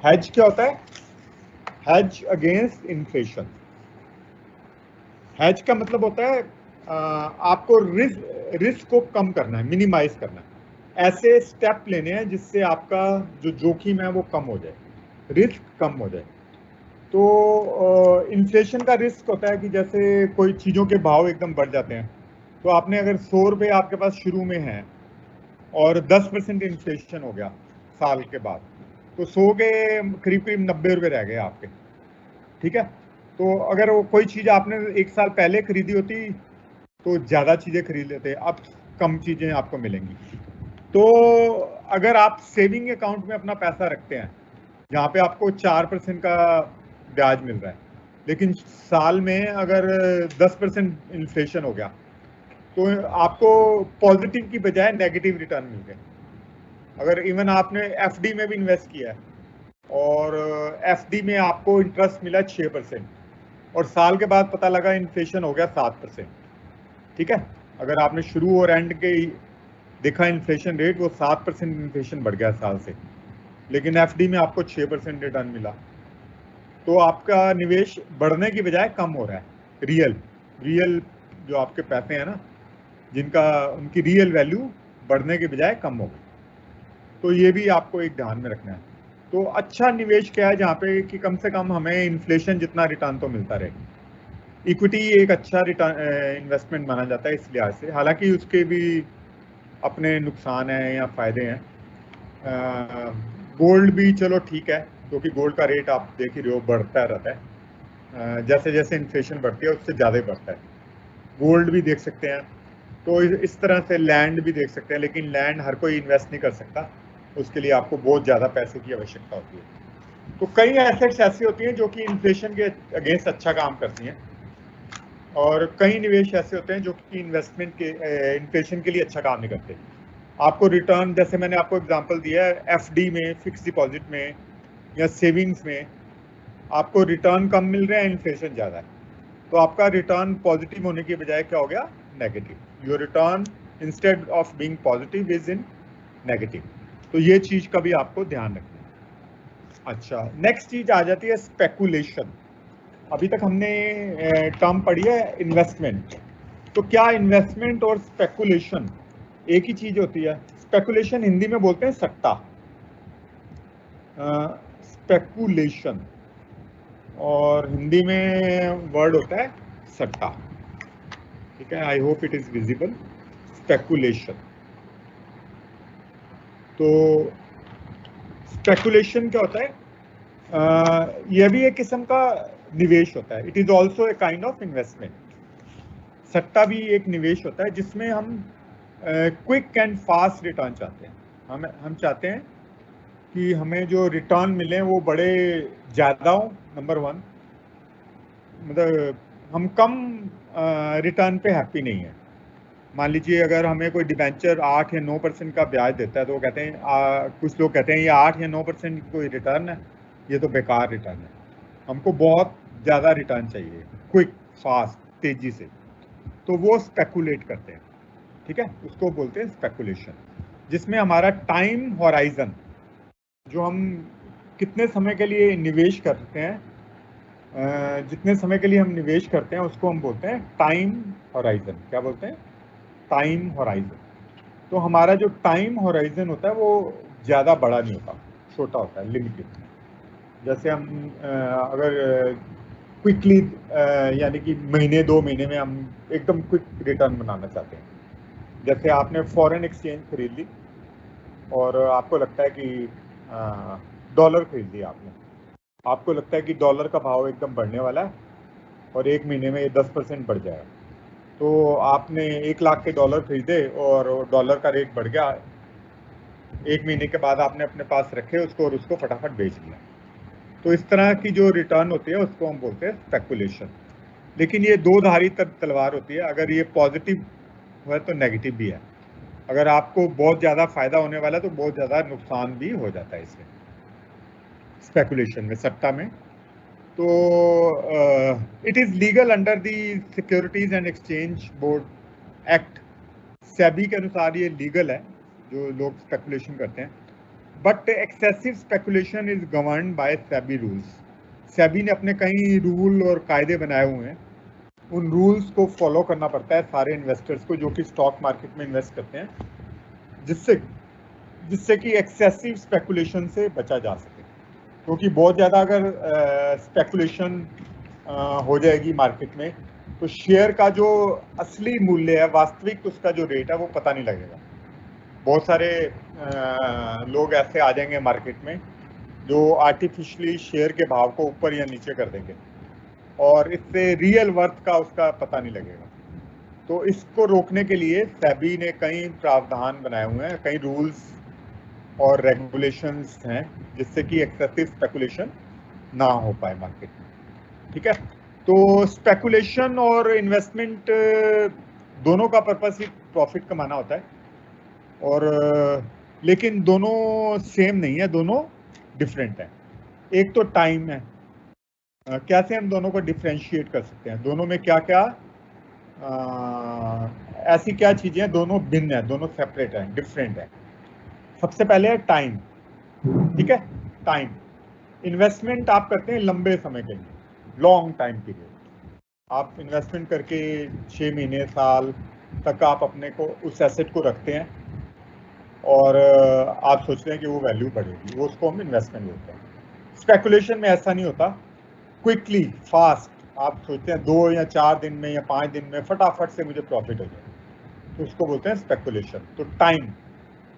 Hedge क्या होता है? Hedge against inflation. हेज का मतलब होता है आपको रिस्क को कम करना है, मिनिमाइज करना है। ऐसे स्टेप लेने हैं जिससे आपका जो जोखिम है वो कम हो जाए, रिस्क कम हो जाए। तो इन्फ्लेशन का रिस्क होता है कि जैसे कोई चीज़ों के भाव एकदम बढ़ जाते हैं, तो आपने अगर 100 रुपये आपके पास शुरू में है और 10% इन्फ्लेशन हो गया साल के बाद, तो 100 के करीब करीब 90 रुपये रह गए आपके। ठीक है, तो अगर वो कोई चीज़ आपने एक साल पहले खरीदी होती तो ज़्यादा चीज़ें खरीद लेते, अब कम चीज़ें आपको मिलेंगी। तो अगर आप सेविंग अकाउंट में अपना पैसा रखते हैं जहाँ पे आपको 4% का ब्याज मिल रहा है, लेकिन साल में अगर 10% इन्फ्लेशन हो गया तो आपको पॉजिटिव की बजाय नेगेटिव रिटर्न मिल गए। अगर इवन आपने एफडी में भी इन्वेस्ट किया है और एफडी में आपको इंटरेस्ट मिला 6% और साल के बाद पता लगा इन्फ्लेशन हो गया 7%। ठीक है, अगर आपने शुरू और एंड के देखा इन्फ्लेशन रेट, वो 7% इन्फ्लेशन बढ़ गया साल से, लेकिन एफडी में आपको 6% रिटर्न मिला, तो आपका निवेश बढ़ने की बजाय कम हो रहा है। रियल जो आपके पैसे हैं ना, जिनका उनकी रियल वैल्यू बढ़ने के बजाय कम हो गई। तो ये भी आपको एक ध्यान में रखना है। तो अच्छा निवेश क्या है? जहाँ पे कि कम से कम हमें इन्फ्लेशन जितना रिटर्न तो मिलता रहे। इक्विटी एक अच्छा रिटर्न इन्वेस्टमेंट माना जाता है इस लिहाज से, हालांकि उसके भी अपने नुकसान हैं या फायदे हैं। गोल्ड भी चलो ठीक है, क्योंकि गोल्ड का रेट आप देख ही रहे हो बढ़ता रहता है, जैसे जैसे इन्फ्लेशन बढ़ती है उससे ज़्यादा ही बढ़ता है। गोल्ड भी देख सकते हैं, तो इस तरह से लैंड भी देख सकते हैं, लेकिन लैंड हर कोई इन्वेस्ट नहीं कर सकता, उसके लिए आपको बहुत ज़्यादा पैसे की आवश्यकता होती है। तो कई एसेट्स ऐसी होती हैं जो कि इन्फ्लेशन के अगेंस्ट अच्छा काम करती हैं, और कई निवेश ऐसे होते हैं जो कि इन्वेस्टमेंट के इन्फ्लेशन के लिए अच्छा काम नहीं करते। आपको रिटर्न, जैसे मैंने आपको एग्जांपल दिया है, एफडी में, फिक्स डिपॉजिट में या सेविंग्स में आपको रिटर्न कम मिल रहा है, इन्फ्लेशन ज़्यादा है, तो आपका रिटर्न पॉजिटिव होने की बजाय क्या हो गया? Negative. Your return instead of being positive is in negative. तो ये चीज़ का भी आपको ध्यान रखना है। अच्छा, नेक्स्ट चीज़ आ जाती है स्पेकुलेशन। अभी तक हमने टर्म पढ़ी है इन्वेस्टमेंट, तो क्या इन्वेस्टमेंट और स्पेकुलेशन एक ही चीज होती है? स्पेकुलेशन हिंदी में बोलते हैं सट्टा, स्पेकुलेशन, और हिंदी में वर्ड होता है सट्टा। ठीक है, I hope it is visible. Speculation, तो स्पेकुलेशन क्या होता है? यह भी एक किस्म का निवेश होता है। It is also a kind of investment. सट्टा भी एक निवेश होता है जिसमें हम क्विक एंड फास्ट रिटर्न चाहते हैं। हम चाहते हैं कि हमें जो रिटर्न मिले वो बड़े ज़्यादा हो, नंबर वन। मतलब हम कम रिटर्न पे हैप्पी नहीं है। मान लीजिए अगर हमें कोई डिबेंचर 8 या 9% का ब्याज देता है, तो वो कहते हैं कुछ लोग कहते हैं ये 8 या 9% कोई रिटर्न है, ये तो बेकार रिटर्न है, हमको बहुत ज़्यादा रिटर्न चाहिए, क्विक, फास्ट, तेज़ी से। तो वो स्पेकुलेट करते हैं। ठीक है, उसको बोलते हैं स्पेकुलेशन, जिसमें हमारा टाइम हॉराइजन, जो हम कितने समय के लिए निवेश करते हैं, जितने समय के लिए हम निवेश करते हैं उसको हम बोलते हैं टाइम हॉराइजन। क्या बोलते हैं? Time horizon. तो हमारा जो टाइम हॉराइजन होता है वो ज़्यादा बड़ा नहीं होता, छोटा होता है, लिमिटेड। जैसे हम अगर क्विकली यानी कि महीने 2 महीने में हम एकदम क्विक रिटर्न बनाना चाहते हैं, जैसे आपने फॉरेन एक्सचेंज खरीद ली और आपको लगता है कि डॉलर खरीद लिया आपने, आपको लगता है कि डॉलर का भाव एकदम बढ़ने वाला है और 1 महीने में ये 10% बढ़ जाएगा, तो आपने 1 लाख के डॉलर खरीदे और डॉलर का रेट बढ़ गया, 1 महीने के बाद आपने अपने पास रखे उसको और उसको फटाफट बेच दिया। तो इस तरह की जो रिटर्न होती है उसको हम बोलते हैं स्पेकुलेशन। लेकिन ये दो धारी तलवार होती है, अगर ये पॉजिटिव है तो नेगेटिव भी है। अगर आपको बहुत ज़्यादा फायदा होने वाला है तो बहुत ज़्यादा नुकसान भी हो जाता है इससे, स्पेकुलेशन में, सट्टा में। तो it is legal under the securities and exchange board act. SEBI के अनुसार ये लीगल है जो लोग स्पेकुलेशन करते हैं, but excessive speculation is governed by SEBI rules. SEBI ने अपने कई रूल और कायदे बनाए हुए हैं, उन रूल्स को फॉलो करना पड़ता है सारे इन्वेस्टर्स को जो कि स्टॉक मार्केट में इन्वेस्ट करते हैं, जिससे कि एक्सेसिव स्पेकुलेशन से बचा जा सके। क्योंकि बहुत ज़्यादा अगर स्पेकुलेशन हो जाएगी मार्केट में तो शेयर का जो असली मूल्य है, वास्तविक उसका जो रेट है वो पता नहीं लगेगा। बहुत सारे लोग ऐसे आ जाएंगे मार्केट में जो आर्टिफिशियली शेयर के भाव को ऊपर या नीचे कर देंगे और इससे रियल वर्थ का उसका पता नहीं लगेगा। तो इसको रोकने के लिए सेबी ने कई प्रावधान बनाए हुए हैं, कई रूल्स और रेगुलेशंस हैं जिससे कि एक्सेसिव स्पेकुलेशन ना हो पाए मार्केट में। ठीक है, तो स्पेकुलेशन और इन्वेस्टमेंट दोनों का पर्पस ही प्रॉफिट कमाना होता है, और लेकिन दोनों सेम नहीं है, दोनों डिफरेंट है। एक तो टाइम है, कैसे हम दोनों को डिफ्रेंशिएट कर सकते हैं, दोनों में क्या क्या ऐसी क्या चीजें हैं, दोनों भिन्न है, दोनों सेपरेट है, डिफरेंट है। सबसे पहले है टाइम। ठीक है, टाइम इन्वेस्टमेंट आप करते हैं लंबे समय के लिए, लॉन्ग टाइम पीरियड। आप इन्वेस्टमेंट करके 6 महीने साल तक आप अपने को उस एसेट को रखते हैं और आप सोचते हैं कि वो वैल्यू बढ़ेगी, वो उसको हम इन्वेस्टमेंट बोलते हैं। स्पेकुलेशन में ऐसा नहीं होता, क्विकली फास्ट आप सोचते हैं 2 या 4 दिन में या 5 दिन में फटाफट से मुझे प्रॉफिट हो जाए, तो उसको बोलते हैं स्पेकुलेशन। तो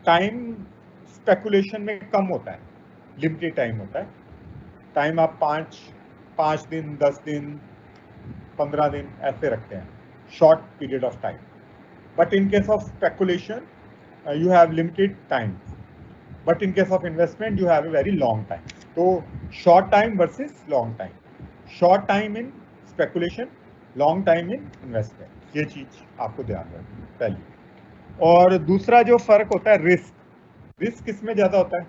टाइम स्पेकुलेशन में कम होता है, लिमिटेड टाइम होता है। टाइम आप 5 दिन, 10 दिन, 15 दिन ऐसे रखते हैं, short period of time. But in case of speculation you have limited time, but in case of investment you have a very long time. So short time versus long time, short time in speculation, long time in investment, ये चीज आपको ध्यान रखनी पहली। और दूसरा जो फर्क होता है रिस्क किसमें ज्यादा होता है,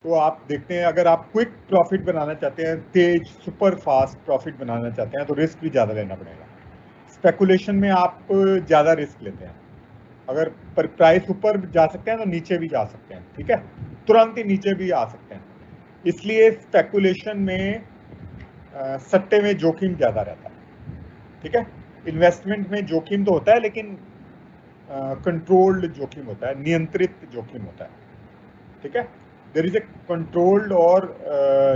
तो आप देखते हैं अगर आप क्विक प्रॉफिट बनाना चाहते हैं, तेज सुपर फास्ट प्रॉफिट बनाना चाहते हैं तो रिस्क भी ज्यादा लेना पड़ेगा। स्पेकुलेशन में आप ज्यादा रिस्क लेते हैं, अगर प्राइस ऊपर जा सकते हैं तो नीचे भी जा सकते हैं। ठीक है, तुरंत ही नीचे भी आ सकते हैं, इसलिए स्पेकुलेशन में सट्टे में जोखिम ज्यादा रहता है। ठीक है, इन्वेस्टमेंट में जोखिम तो होता है लेकिन कंट्रोल्ड जोखिम होता है, नियंत्रित जोखिम होता है। ठीक है, देयर इज ए कंट्रोल्ड और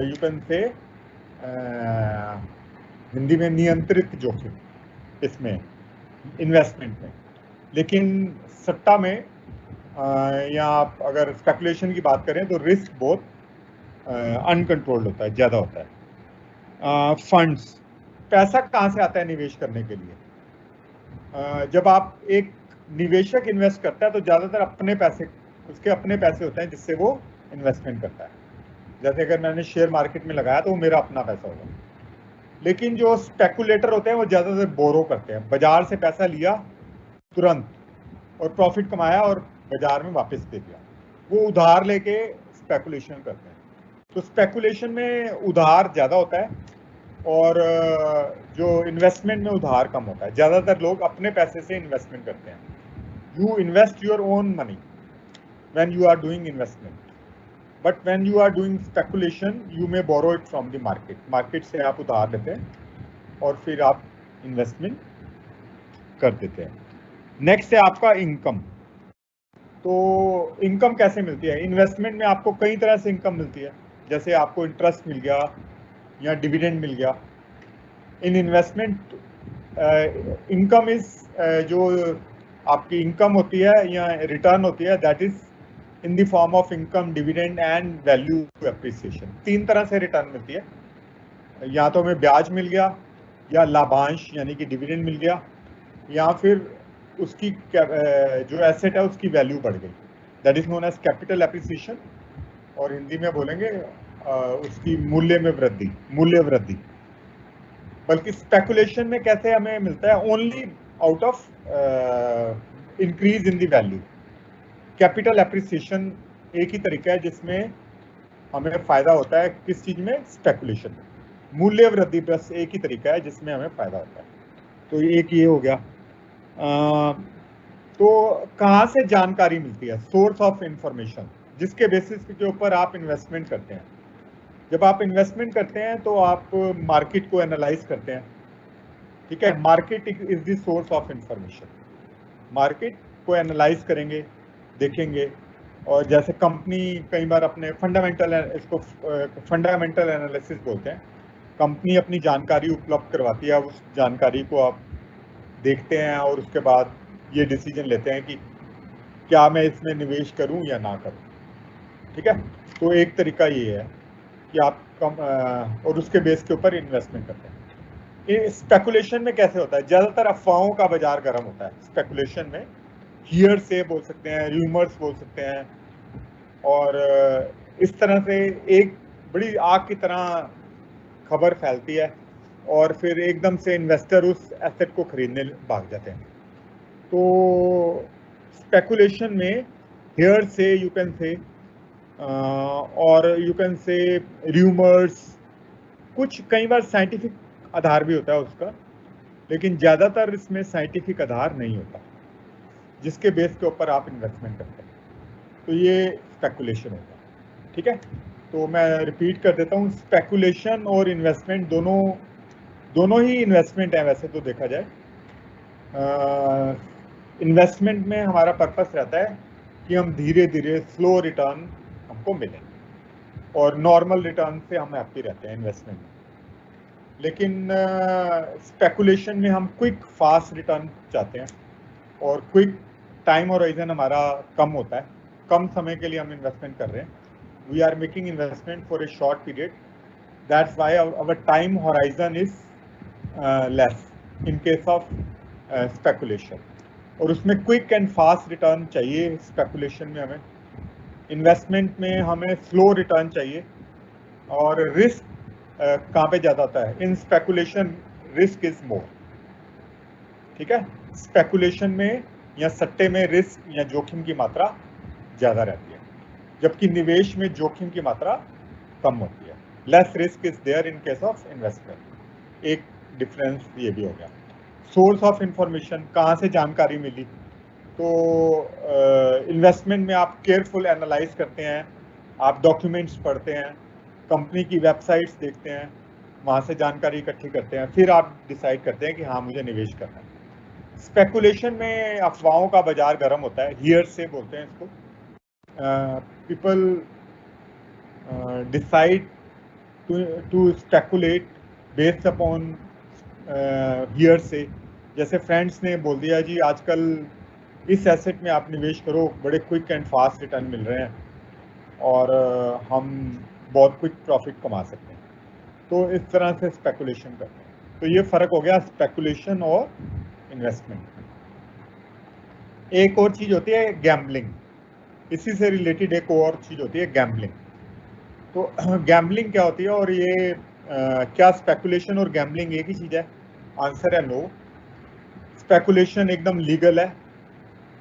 यू कैन से हिंदी में नियंत्रित जोखिम इसमें इन्वेस्टमेंट में। लेकिन सट्टा में या आप अगर स्पेकुलेशन की बात करें तो रिस्क बहुत अनकंट्रोल्ड होता है, ज़्यादा होता है। फंड्स, पैसा कहाँ से आता है निवेश करने के लिए? जब आप एक निवेशक इन्वेस्ट करता है तो ज़्यादातर अपने पैसे, उसके अपने पैसे होते हैं जिससे वो इन्वेस्टमेंट करता है। जैसे अगर मैंने शेयर मार्केट में लगाया तो वो मेरा अपना पैसा होगा। लेकिन जो स्पेकुलेटर होते हैं वो ज़्यादातर बोरो करते हैं, बाजार से पैसा लिया तुरंत और प्रॉफिट कमाया और बाजार में वापस दे दिया, वो उधार लेके स्पेकुलेशन करते हैं। तो स्पेकुलेशन में उधार ज़्यादा होता है और जो इन्वेस्टमेंट में उधार कम होता है। ज़्यादातर लोग अपने पैसे से इन्वेस्टमेंट करते हैं। You invest your own money when you are doing investment, but when you are doing speculation you may borrow it from the market से आप उधार लेते हैं और फिर आप इन्वेस्टमेंट कर देते हैं। नेक्स्ट है आपका इनकम। तो इनकम कैसे मिलती है? इन्वेस्टमेंट में आपको कई तरह से इनकम मिलती है, जैसे आपको इंटरेस्ट मिल गया या डिविडेंड मिल गया। इन इन्वेस्टमेंट इनकम इज जो आपकी इनकम होती है या रिटर्न होती है, that is in the form of income, dividend and value appreciation. 3 तरह से रिटर्न मिलती है, या तो हमें ब्याज मिल गया, या लाभांश यानी कि डिविडेंड मिल गया, या फिर उसकी जो एसेट है उसकी वैल्यू बढ़ गई, that is known as capital appreciation, और हिंदी में बोलेंगे उसकी मूल्य वृद्धि। बल्कि स्पेकुलेशन में कैसे हमें मिलता है? Only out of increase in the value. Capital appreciation एक ही तरीका है जिसमें हमें फायदा होता है, किस चीज में? स्पेकुलेशन में। मूल्य वृद्धि बस एक ही तरीका है जिसमें हमें फायदा होता है। तो एक ये हो गया। तो कहाँ से जानकारी मिलती है? सोर्स ऑफ इंफॉर्मेशन, जिसके बेसिस के ऊपर आप इन्वेस्टमेंट करते हैं। जब आप इन्वेस्टमेंट करते हैं तो आप मार्केट को एनालाइज करते हैं, ठीक है। Market is the source of information. Market को एनालाइज करेंगे, देखेंगे, और जैसे कंपनी कई बार अपने फंडामेंटल, इसको फंडामेंटल एनालिसिस बोलते हैं, कंपनी अपनी जानकारी उपलब्ध करवाती है, उस जानकारी को आप देखते हैं और उसके बाद ये डिसीजन लेते हैं कि क्या मैं इसमें निवेश करूं या ना करूं, ठीक है। तो एक तरीका ये है कि आप और उसके बेस के ऊपर इन्वेस्टमेंट करते हैं। ये स्पेकुलेशन में कैसे होता है? ज़्यादातर अफवाहों का बाजार गर्म होता है स्पेकुलेशन में। हियर से बोल सकते हैं, र्यूमर्स बोल सकते हैं, और इस तरह से एक बड़ी आग की तरह खबर फैलती है और फिर एकदम से इन्वेस्टर उस एसेट को खरीदने भाग जाते हैं। तो स्पेकुलेशन में हियर से यू कैन से, और यू कैन से र्यूमर्स, कुछ कई बार साइंटिफिक आधार भी होता है उसका, लेकिन ज़्यादातर इसमें साइंटिफिक आधार नहीं होता जिसके बेस के ऊपर आप इन्वेस्टमेंट करते हैं। तो ये स्पेकुलेशन होता है, ठीक है। तो मैं रिपीट कर देता हूँ, स्पेकुलेशन और इन्वेस्टमेंट दोनों ही इन्वेस्टमेंट है वैसे तो देखा जाए। इन्वेस्टमेंट में हमारा पर्पस रहता है कि हम धीरे धीरे स्लो रिटर्न हमको मिले, और नॉर्मल रिटर्न से हम हैप्पी रहते हैं इन्वेस्टमेंट में। लेकिन स्पेकुलेशन में हम क्विक फास्ट रिटर्न चाहते हैं, और क्विक टाइम होराइजन हमारा कम होता है, कम समय के लिए हम इन्वेस्टमेंट कर रहे हैं। We are making investment for a short period, that's why our time horizon is less in case of speculation. और उसमें क्विक एंड फास्ट रिटर्न चाहिए स्पेकुलेशन में हमें। इन्वेस्टमेंट में हमें स्लो रिटर्न चाहिए, और रिस्क कहाँ पे ज़्यादा होता है? इन स्पेकुलेशन रिस्क इज मोर, ठीक है। स्पेकुलेशन में या सट्टे में रिस्क या जोखिम की मात्रा ज़्यादा रहती है, जबकि निवेश में जोखिम की मात्रा कम होती है। Less risk is there in case of investment. एक डिफरेंस ये भी हो गया। सोर्स ऑफ इंफॉर्मेशन, कहाँ से जानकारी मिली? तो इन्वेस्टमेंट में आप केयरफुल एनालाइज करते हैं, आप डॉक्यूमेंट्स पढ़ते हैं, कंपनी की वेबसाइट्स देखते हैं, वहाँ से जानकारी इकट्ठी करते हैं, फिर आप डिसाइड करते हैं कि हाँ मुझे निवेश करना है। स्पेकुलेशन में अफवाहों का बाजार गर्म होता है, हियर से बोलते हैं इसको। People decide to speculate based upon hearsay. जैसे फ्रेंड्स ने बोल दिया जी आजकल इस एसेट में आप निवेश करो, बड़े क्विक एंड फास्ट रिटर्न मिल रहे हैं, और हम बहुत क्विक प्रॉफिट कमा सकते हैं, तो इस तरह से स्पेकुलेशन करते हैं। तो ये फ़र्क हो गया स्पेकुलेशन और इन्वेस्टमेंट। एक और चीज़ होती है गैम्बलिंग, इसी से रिलेटेड एक और चीज़ होती है गैम्बलिंग। तो गैम्बलिंग क्या होती है, और ये क्या स्पेकुलेशन और गैम्बलिंग एक ही चीज़ है? आंसर है नो। स्पेकुलेशन एकदम लीगल है,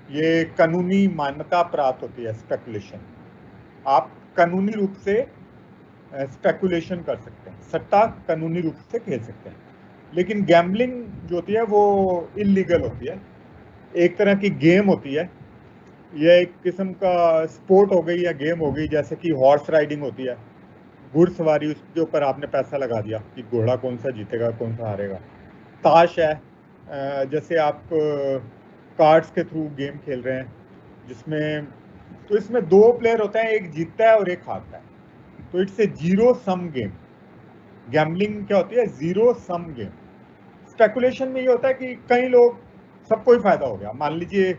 ये कानूनी मान्यता प्राप्त होती है स्पेकुलेशन। आप कानूनी रूप से स्पेकुलेशन कर सकते हैं, सट्टा कानूनी रूप से खेल सकते हैं। लेकिन गैम्बलिंग जो होती है वो इलीगल होती है, एक तरह की गेम होती है। यह एक किस्म का स्पोर्ट हो गई या गेम हो गई, जैसे कि हॉर्स राइडिंग होती है, घुड़सवारी, उसके ऊपर आपने पैसा लगा दिया कि घोड़ा कौन सा जीतेगा कौन सा हारेगा। ताश है, जैसे आप कार्ड्स के थ्रू गेम खेल रहे हैं, जिसमें तो इसमें दो प्लेयर होते हैं, एक जीतता है और एक हारता है, तो it's a zero sum game. Gambling क्या होती है? Zero sum game. स्पेकुलेशन में ये होता है कि कई लोग, सबको ही फायदा हो गया। मान लीजिए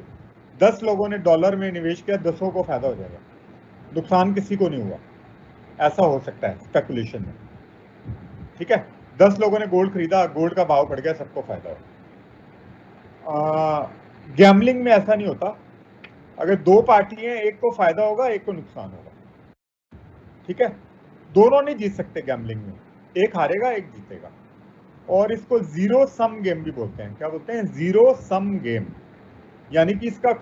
10 लोगों ने डॉलर में निवेश किया, 10 को फायदा हो जाएगा, नुकसान किसी को नहीं हुआ। ऐसा हो सकता है स्पेकुलेशन में, ठीक है। 10 लोगों ने गोल्ड खरीदा, गोल्ड का भाव बढ़ गया, सबको फायदा हो। गैम्बलिंग में ऐसा नहीं होता। अगर दो पार्टी हैं, एक को फायदा होगा, एक को नुकसान होगा, ठीक है। दोनों नहीं जीत सकते गैम्बलिंग में, एक हारेगा एक जीतेगा। और इसको जीरो सम गेम भी बोलते हैं। क्या बोलते हैं? जीरो सम गेम, यानी कि इसका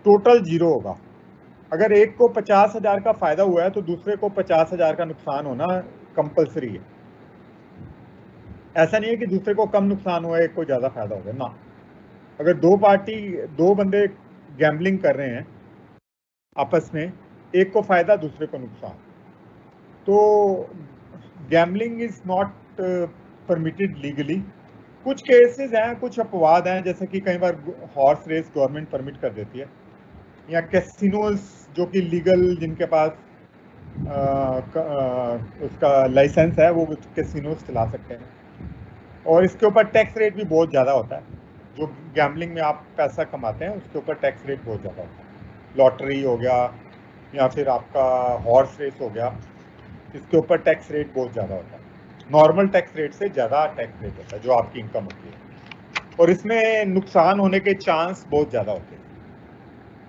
टोटल जीरो होगा। अगर एक को 50,000 का फायदा हुआ है तो दूसरे को 50,000 का नुकसान होना कंपलसरी है। ऐसा नहीं है कि दूसरे को कम नुकसान हुआ है, एक को ज्यादा फायदा हो गया ना। अगर दो बंदे गैम्बलिंग कर रहे हैं आपस में, एक को फायदा दूसरे को नुकसान। तो gambling is not permitted legally. कुछ केसेस हैं, कुछ अपवाद हैं, जैसे कि कई बार हॉर्स रेस गवर्नमेंट परमिट कर देती है, या कैसीनोज जो कि लीगल, जिनके पास उसका लाइसेंस है, वो कैसीनोज चला सकते हैं। और इसके ऊपर टैक्स रेट भी बहुत ज़्यादा होता है। जो गैम्बलिंग में आप पैसा कमाते हैं उसके ऊपर टैक्स रेट बहुत ज़्यादा होता है। लॉटरी हो गया या फिर आपका हॉर्स रेस हो गया, इसके ऊपर टैक्स रेट बहुत ज़्यादा होता है। नॉर्मल टैक्स रेट से ज़्यादा टैक्स रेट होता है जो आपकी इनकम होती है, और इसमें नुकसान होने के चांस बहुत ज़्यादा होते हैं।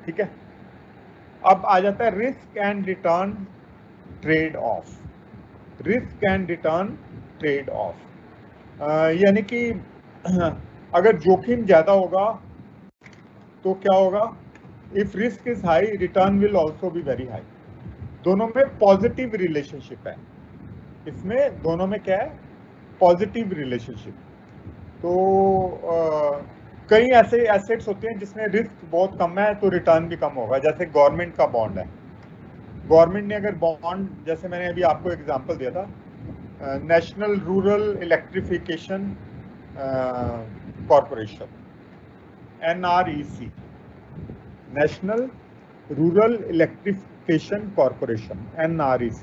ठीक है, अब आ जाता है risk and return trade off. Risk and return trade off यानी कि अगर जोखिम ज़्यादा होगा तो क्या होगा, if risk is high return will also be very high. दोनों में पॉजिटिव रिलेशनशिप है, इसमें दोनों में क्या है, पॉजिटिव रिलेशनशिप। तो कई ऐसे एसेट्स होते हैं जिसमें रिस्क बहुत कम है तो रिटर्न भी कम होगा। जैसे गवर्नमेंट का बॉन्ड है, गवर्नमेंट ने अगर बॉन्ड, जैसे मैंने अभी आपको एग्जांपल दिया था, national rural electrification corporation, NREC, national rural electrification corporation, NREC।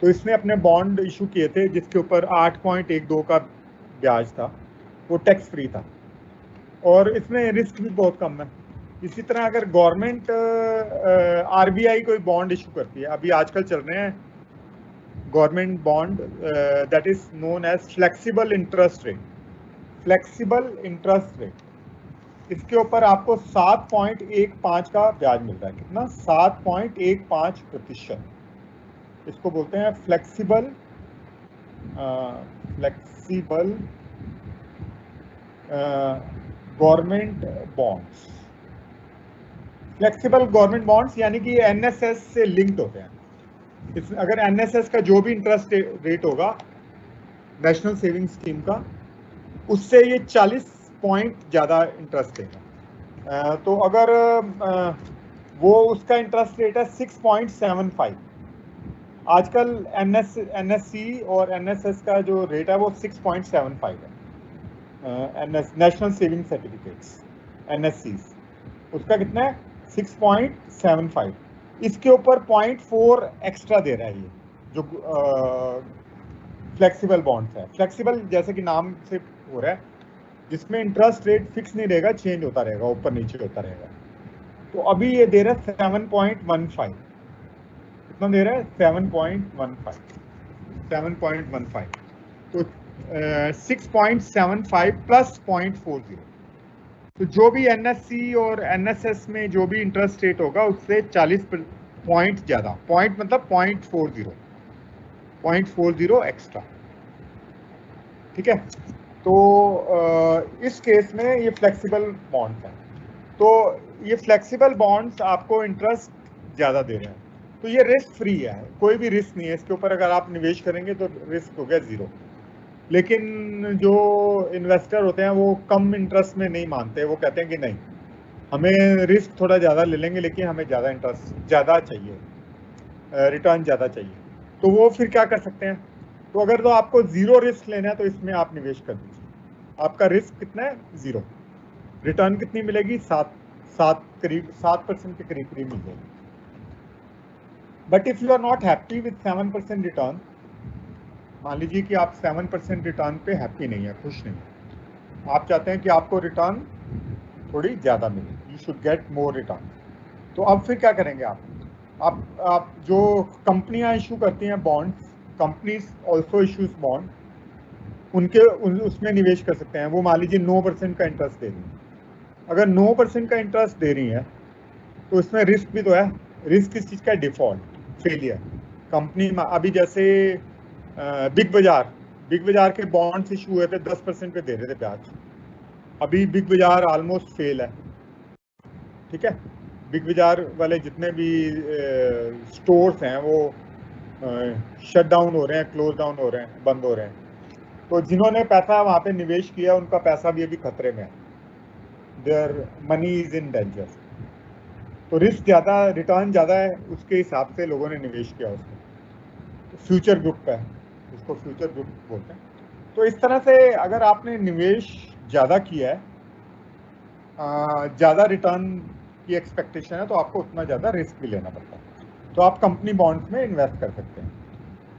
तो इसने अपने बॉन्ड इशू किए थे जिसके ऊपर 8.12 का ब्याज था, वो टैक्स फ्री था, और इसमें रिस्क भी बहुत कम है। इसी तरह अगर गवर्नमेंट RBI कोई बॉन्ड इशू करती है, अभी आजकल चल रहे हैं government bond that is known as flexible interest rate. Flexible interest rate, इसके ऊपर आपको 7.15 का ब्याज मिल रहा है। कितना? 7.15%। इसको बोलते हैं flexible government bonds. Flexible government bonds यानी कि NSS से लिंक्ड होते हैं। अगर NSS का जो भी इंटरेस्ट रेट होगा नेशनल सेविंग स्कीम का, उससे ये 40 पॉइंट ज़्यादा इंटरेस्ट देगा। तो अगर वो उसका इंटरेस्ट रेट है 6.75, आजकल NSC और NSS का जो रेट है वो 6.75 है। नेशनल सेविंग सर्टिफिकेट्स NSCs, उसका कितना है? 6.75। इसके ऊपर 0.4 एक्स्ट्रा दे रहा है ये जो फ्लेक्सिबल बॉन्ड्स है। फ्लेक्सिबल जैसे कि नाम से हो रहा है, जिसमें इंटरेस्ट रेट फिक्स नहीं रहेगा, चेंज होता रहेगा, ऊपर नीचे होता रहेगा। तो अभी ये दे रहा है 7.15। कितना दे रहा है? 7.15। तो 6.75 प्लस 0.40। तो जो भी NSC और NSS में जो भी इंटरेस्ट रेट होगा उससे 40 पॉइंट ज़्यादा, पॉइंट मतलब 0.40 एक्स्ट्रा। ठीक है, तो इस केस में ये फ्लेक्सिबल बॉन्ड्स हैं। तो ये फ्लेक्सिबल बॉन्ड्स आपको इंटरेस्ट ज़्यादा दे रहे हैं, तो ये रिस्क फ्री है, कोई भी रिस्क नहीं है इसके ऊपर। अगर आप निवेश करेंगे तो रिस्क हो गया 0। लेकिन जो इन्वेस्टर होते हैं वो कम इंटरेस्ट में नहीं मानते, वो कहते हैं कि नहीं, हमें रिस्क थोड़ा ज़्यादा ले लेंगे लेकिन हमें ज़्यादा इंटरेस्ट ज़्यादा चाहिए, रिटर्न ज़्यादा चाहिए। तो वो फिर क्या कर सकते हैं? तो अगर तो आपको 0 रिस्क लेना है तो इसमें आप निवेश कर दीजिए। आपका रिस्क कितना है? 0। रिटर्न कितनी मिलेगी? 7% के करीब मिल जाएगी। But if you are not happy with 7% return, मान लीजिए कि आप 7% रिटर्न पे हैप्पी नहीं है, खुश नहीं है, आप चाहते हैं कि आपको रिटर्न थोड़ी ज़्यादा मिले, you should get more return. तो अब फिर क्या करेंगे आप जो कंपनियां इशू करती हैं bonds, companies also issues bond, उसमें निवेश कर सकते हैं। वो मान लीजिए 9% का इंटरेस्ट दे रही है। अगर 9% का इंटरेस्ट दे रही है तो इसमें रिस्क भी तो है। रिस्क किस चीज़ का? Default, failure. कंपनी अभी जैसे बिग बाजार के बॉन्ड्स इशू हुए थे, 10% पे दे रहे थे ब्याज। अभी बिग बाजार ऑलमोस्ट फेल है। ठीक है, बिग बाजार वाले जितने भी स्टोर्स हैं वो शट डाउन हो रहे हैं, क्लोज डाउन हो रहे हैं, बंद हो रहे हैं। तो जिन्होंने पैसा वहाँ पे निवेश किया उनका पैसा भी अभी खतरे में है, their money is in danger. तो रिस्क ज़्यादा, रिटर्न ज़्यादा है, उसके हिसाब से लोगों ने निवेश किया उसमें। तो फ्यूचर ग्रुप है, उसको फ्यूचर ग्रुप बोलते हैं। तो इस तरह से अगर आपने निवेश ज़्यादा किया है, ज़्यादा रिटर्न की एक्सपेक्टेशन है, तो आपको उतना ज़्यादा रिस्क भी लेना पड़ता है। तो आप कंपनी बॉन्ड्स में इन्वेस्ट कर सकते हैं।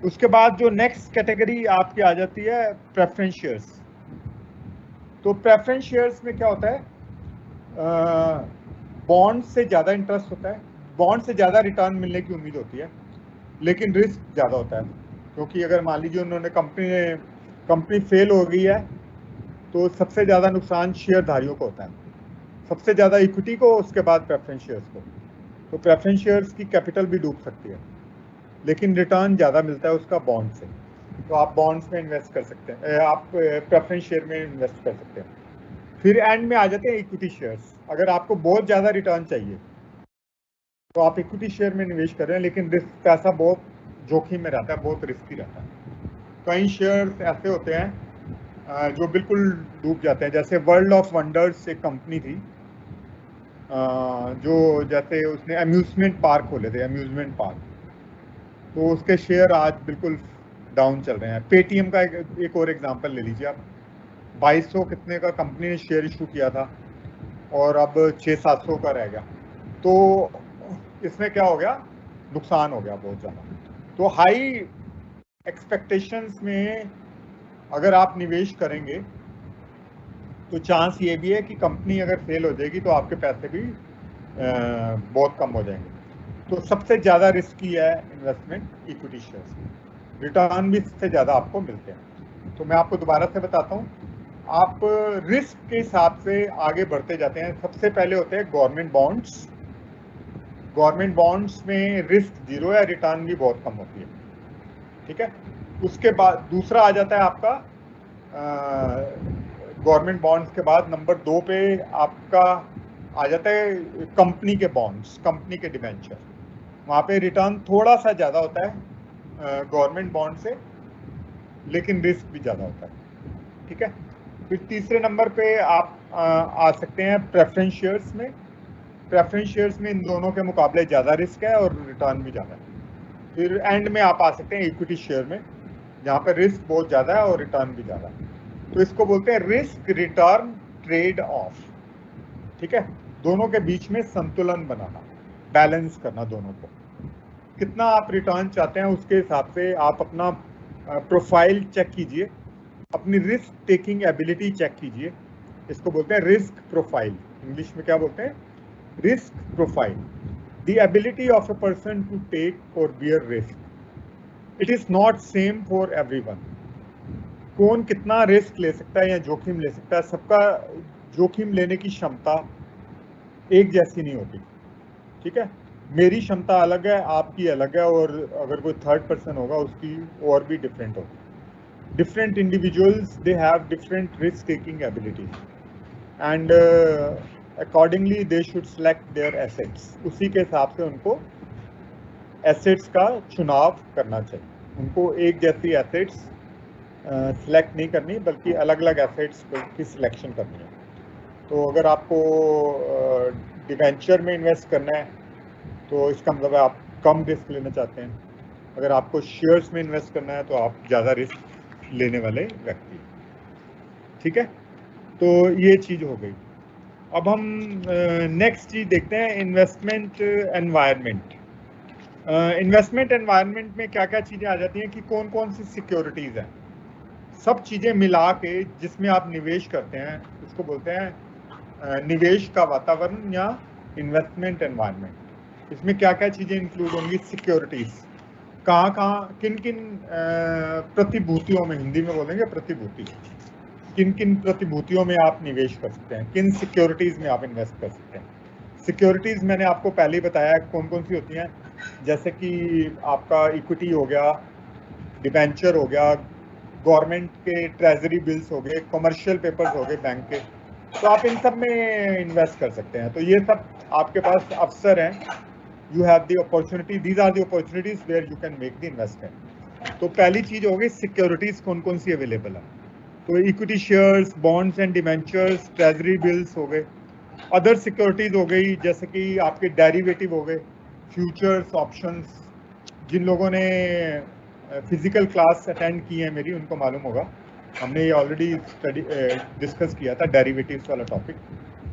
उसके बाद जो नेक्स्ट कैटेगरी आपकी आ जाती है प्रेफरेंस शेयर्स। तो प्रेफरेंस शेयर्स में क्या होता है, बॉन्ड से ज़्यादा इंटरेस्ट होता है, बॉन्ड से ज़्यादा रिटर्न मिलने की उम्मीद होती है, लेकिन रिस्क ज़्यादा होता है। क्योंकि अगर मान लीजिए उन्होंने कंपनी फेल हो गई है, तो सबसे ज़्यादा नुकसान शेयरधारियों को होता है, सबसे ज़्यादा इक्विटी को, उसके बाद प्रेफरेंस शेयर्स को। तो प्रेफरेंस शेयर्स की कैपिटल भी डूब सकती है, लेकिन रिटर्न ज़्यादा मिलता है उसका बॉन्ड से। तो आप बॉन्ड्स में इन्वेस्ट कर सकते हैं, आप प्रेफरेंस शेयर में इन्वेस्ट कर सकते हैं। फिर एंड में आ जाते हैं इक्विटी शेयर्स। अगर आपको बहुत ज़्यादा रिटर्न चाहिए तो आप इक्विटी शेयर में निवेश कर रहे हैं, लेकिन रिस्क, पैसा बहुत जोखिम में रहता है, बहुत रिस्की रहता है। कई शेयर्स ऐसे होते हैं जो बिल्कुल डूब जाते हैं। जैसे वर्ल्ड ऑफ वंडर्स एक कंपनी थी, जो जैसे उसने अम्यूजमेंट पार्क खोले थे, अम्यूजमेंट पार्क, तो उसके शेयर आज बिल्कुल डाउन चल रहे हैं। पेटीएम का एक और एग्जांपल ले लीजिए आप, 2200 कितने का कंपनी ने शेयर इशू किया था और अब 600-700 का रह गया। तो इसमें क्या हो गया, नुकसान हो गया बहुत ज़्यादा। तो हाई एक्सपेक्टेशंस में अगर आप निवेश करेंगे तो चांस ये भी है कि कंपनी अगर फेल हो जाएगी तो आपके पैसे भी बहुत कम हो जाएंगे। तो सबसे ज़्यादा रिस्की है इन्वेस्टमेंट इक्विटी शेयर्स, रिटर्न भी इससे ज़्यादा आपको मिलते हैं। तो मैं आपको दोबारा से बताता हूँ, आप रिस्क के हिसाब से आगे बढ़ते जाते हैं। सबसे पहले होते हैं गवर्नमेंट बॉन्ड्स। गवर्नमेंट बॉन्ड्स में रिस्क जीरो है, रिटर्न भी बहुत कम होती है, ठीक है। उसके बाद दूसरा आ जाता है आपका गवर्नमेंट बॉन्ड्स के बाद नंबर 2 पे आपका आ जाता है कंपनी के बॉन्ड्स, कंपनी के डिबेंचर। वहाँ पे रिटर्न थोड़ा सा ज़्यादा होता है गवर्नमेंट बॉन्ड से, लेकिन रिस्क भी ज़्यादा होता है, ठीक है। फिर तीसरे नंबर पे आप आ सकते हैं प्रेफरेंस शेयर्स में। प्रेफरेंस शेयर्स में इन दोनों के मुकाबले ज़्यादा रिस्क है और रिटर्न भी ज़्यादा है। फिर एंड में आप आ सकते हैं इक्विटी शेयर में, जहाँ पर रिस्क बहुत ज़्यादा है और रिटर्न भी ज़्यादा है। तो इसको बोलते हैं रिस्क रिटर्न ट्रेड ऑफ, ठीक है। दोनों के बीच में संतुलन बनाना, बैलेंस करना दोनों को। कितना आप रिटर्न चाहते हैं उसके हिसाब से आप अपना प्रोफाइल चेक कीजिए, अपनी रिस्क टेकिंग एबिलिटी चेक कीजिए। इसको बोलते हैं रिस्क प्रोफाइल, इंग्लिश में क्या बोलते हैं, risk profile. The ability of a person to take और bear risk, it is not same for everyone. कौन कितना रिस्क ले सकता है या जोखिम ले सकता है, सबका जोखिम लेने की क्षमता एक जैसी नहीं होती, ठीक है। मेरी क्षमता अलग है, आपकी अलग है, और अगर कोई थर्ड पर्सन होगा उसकी और भी डिफरेंट होगी। Different individuals they have different risk taking abilities and accordingly they should select their assets. उसी के हिसाब से उनको एसेट्स का चुनाव करना चाहिए। उनको एक जैसी एसेट्स सिलेक्ट नहीं करनी, बल्कि अलग अलग एसेट्स की सिलेक्शन करनी है। तो अगर आपको डिवेंचर में इन्वेस्ट करना है तो इसका मतलब है आप कम रिस्क लेना चाहते हैं। अगर आपको शेयर्स में इन्वेस्ट करना है तो आप ज़्यादा रिस्क लेने वाले व्यक्ति, ठीक है। तो ये चीज़ हो गई। अब हम नेक्स्ट चीज़ देखते हैं, इन्वेस्टमेंट एनवायरनमेंट। इन्वेस्टमेंट एनवायरनमेंट में क्या क्या चीज़ें आ जाती हैं कि कौन कौन सी सिक्योरिटीज़ हैं, सब चीज़ें मिला के जिसमें आप निवेश करते हैं उसको बोलते हैं निवेश का वातावरण या इन्वेस्टमेंट एनवायरनमेंट। इसमें क्या क्या चीज़ें इंक्लूड होंगी, सिक्योरिटीज़, कहाँ कहाँ किन किन प्रतिभूतियों में, हिंदी में बोलेंगे प्रतिभूति, किन किन प्रतिभूतियों में आप निवेश कर सकते हैं, किन सिक्योरिटीज़ में आप इन्वेस्ट कर सकते हैं। सिक्योरिटीज़ मैंने आपको पहले ही बताया कौन कौन सी होती हैं, जैसे कि आपका इक्विटी हो गया, डिबेंचर हो गया, गवर्नमेंट के ट्रेजरी बिल्स हो गए, कमर्शियल पेपर्स हो गए बैंक के। तो आप इन सब में इन्वेस्ट कर सकते हैं। तो ये सब आपके पास अवसर हैं, you have the opportunity, these are the opportunities where you can make the investment. तो पहली चीज़ होगी सिक्योरिटीज़ कौन कौन सी अवेलेबल है। तो equity shares, bonds and debentures, treasury bills हो गए, अदर सिक्योरिटीज हो गई, जैसे कि आपके डेरिवेटिव हो गए, फ्यूचर्स, ऑप्शंस। जिन लोगों ने फिजिकल क्लास अटेंड की है मेरी, उनको मालूम होगा, हमने ये ऑलरेडी स्टडी डिस्कस किया था डेरिवेटिव्स वाला टॉपिक।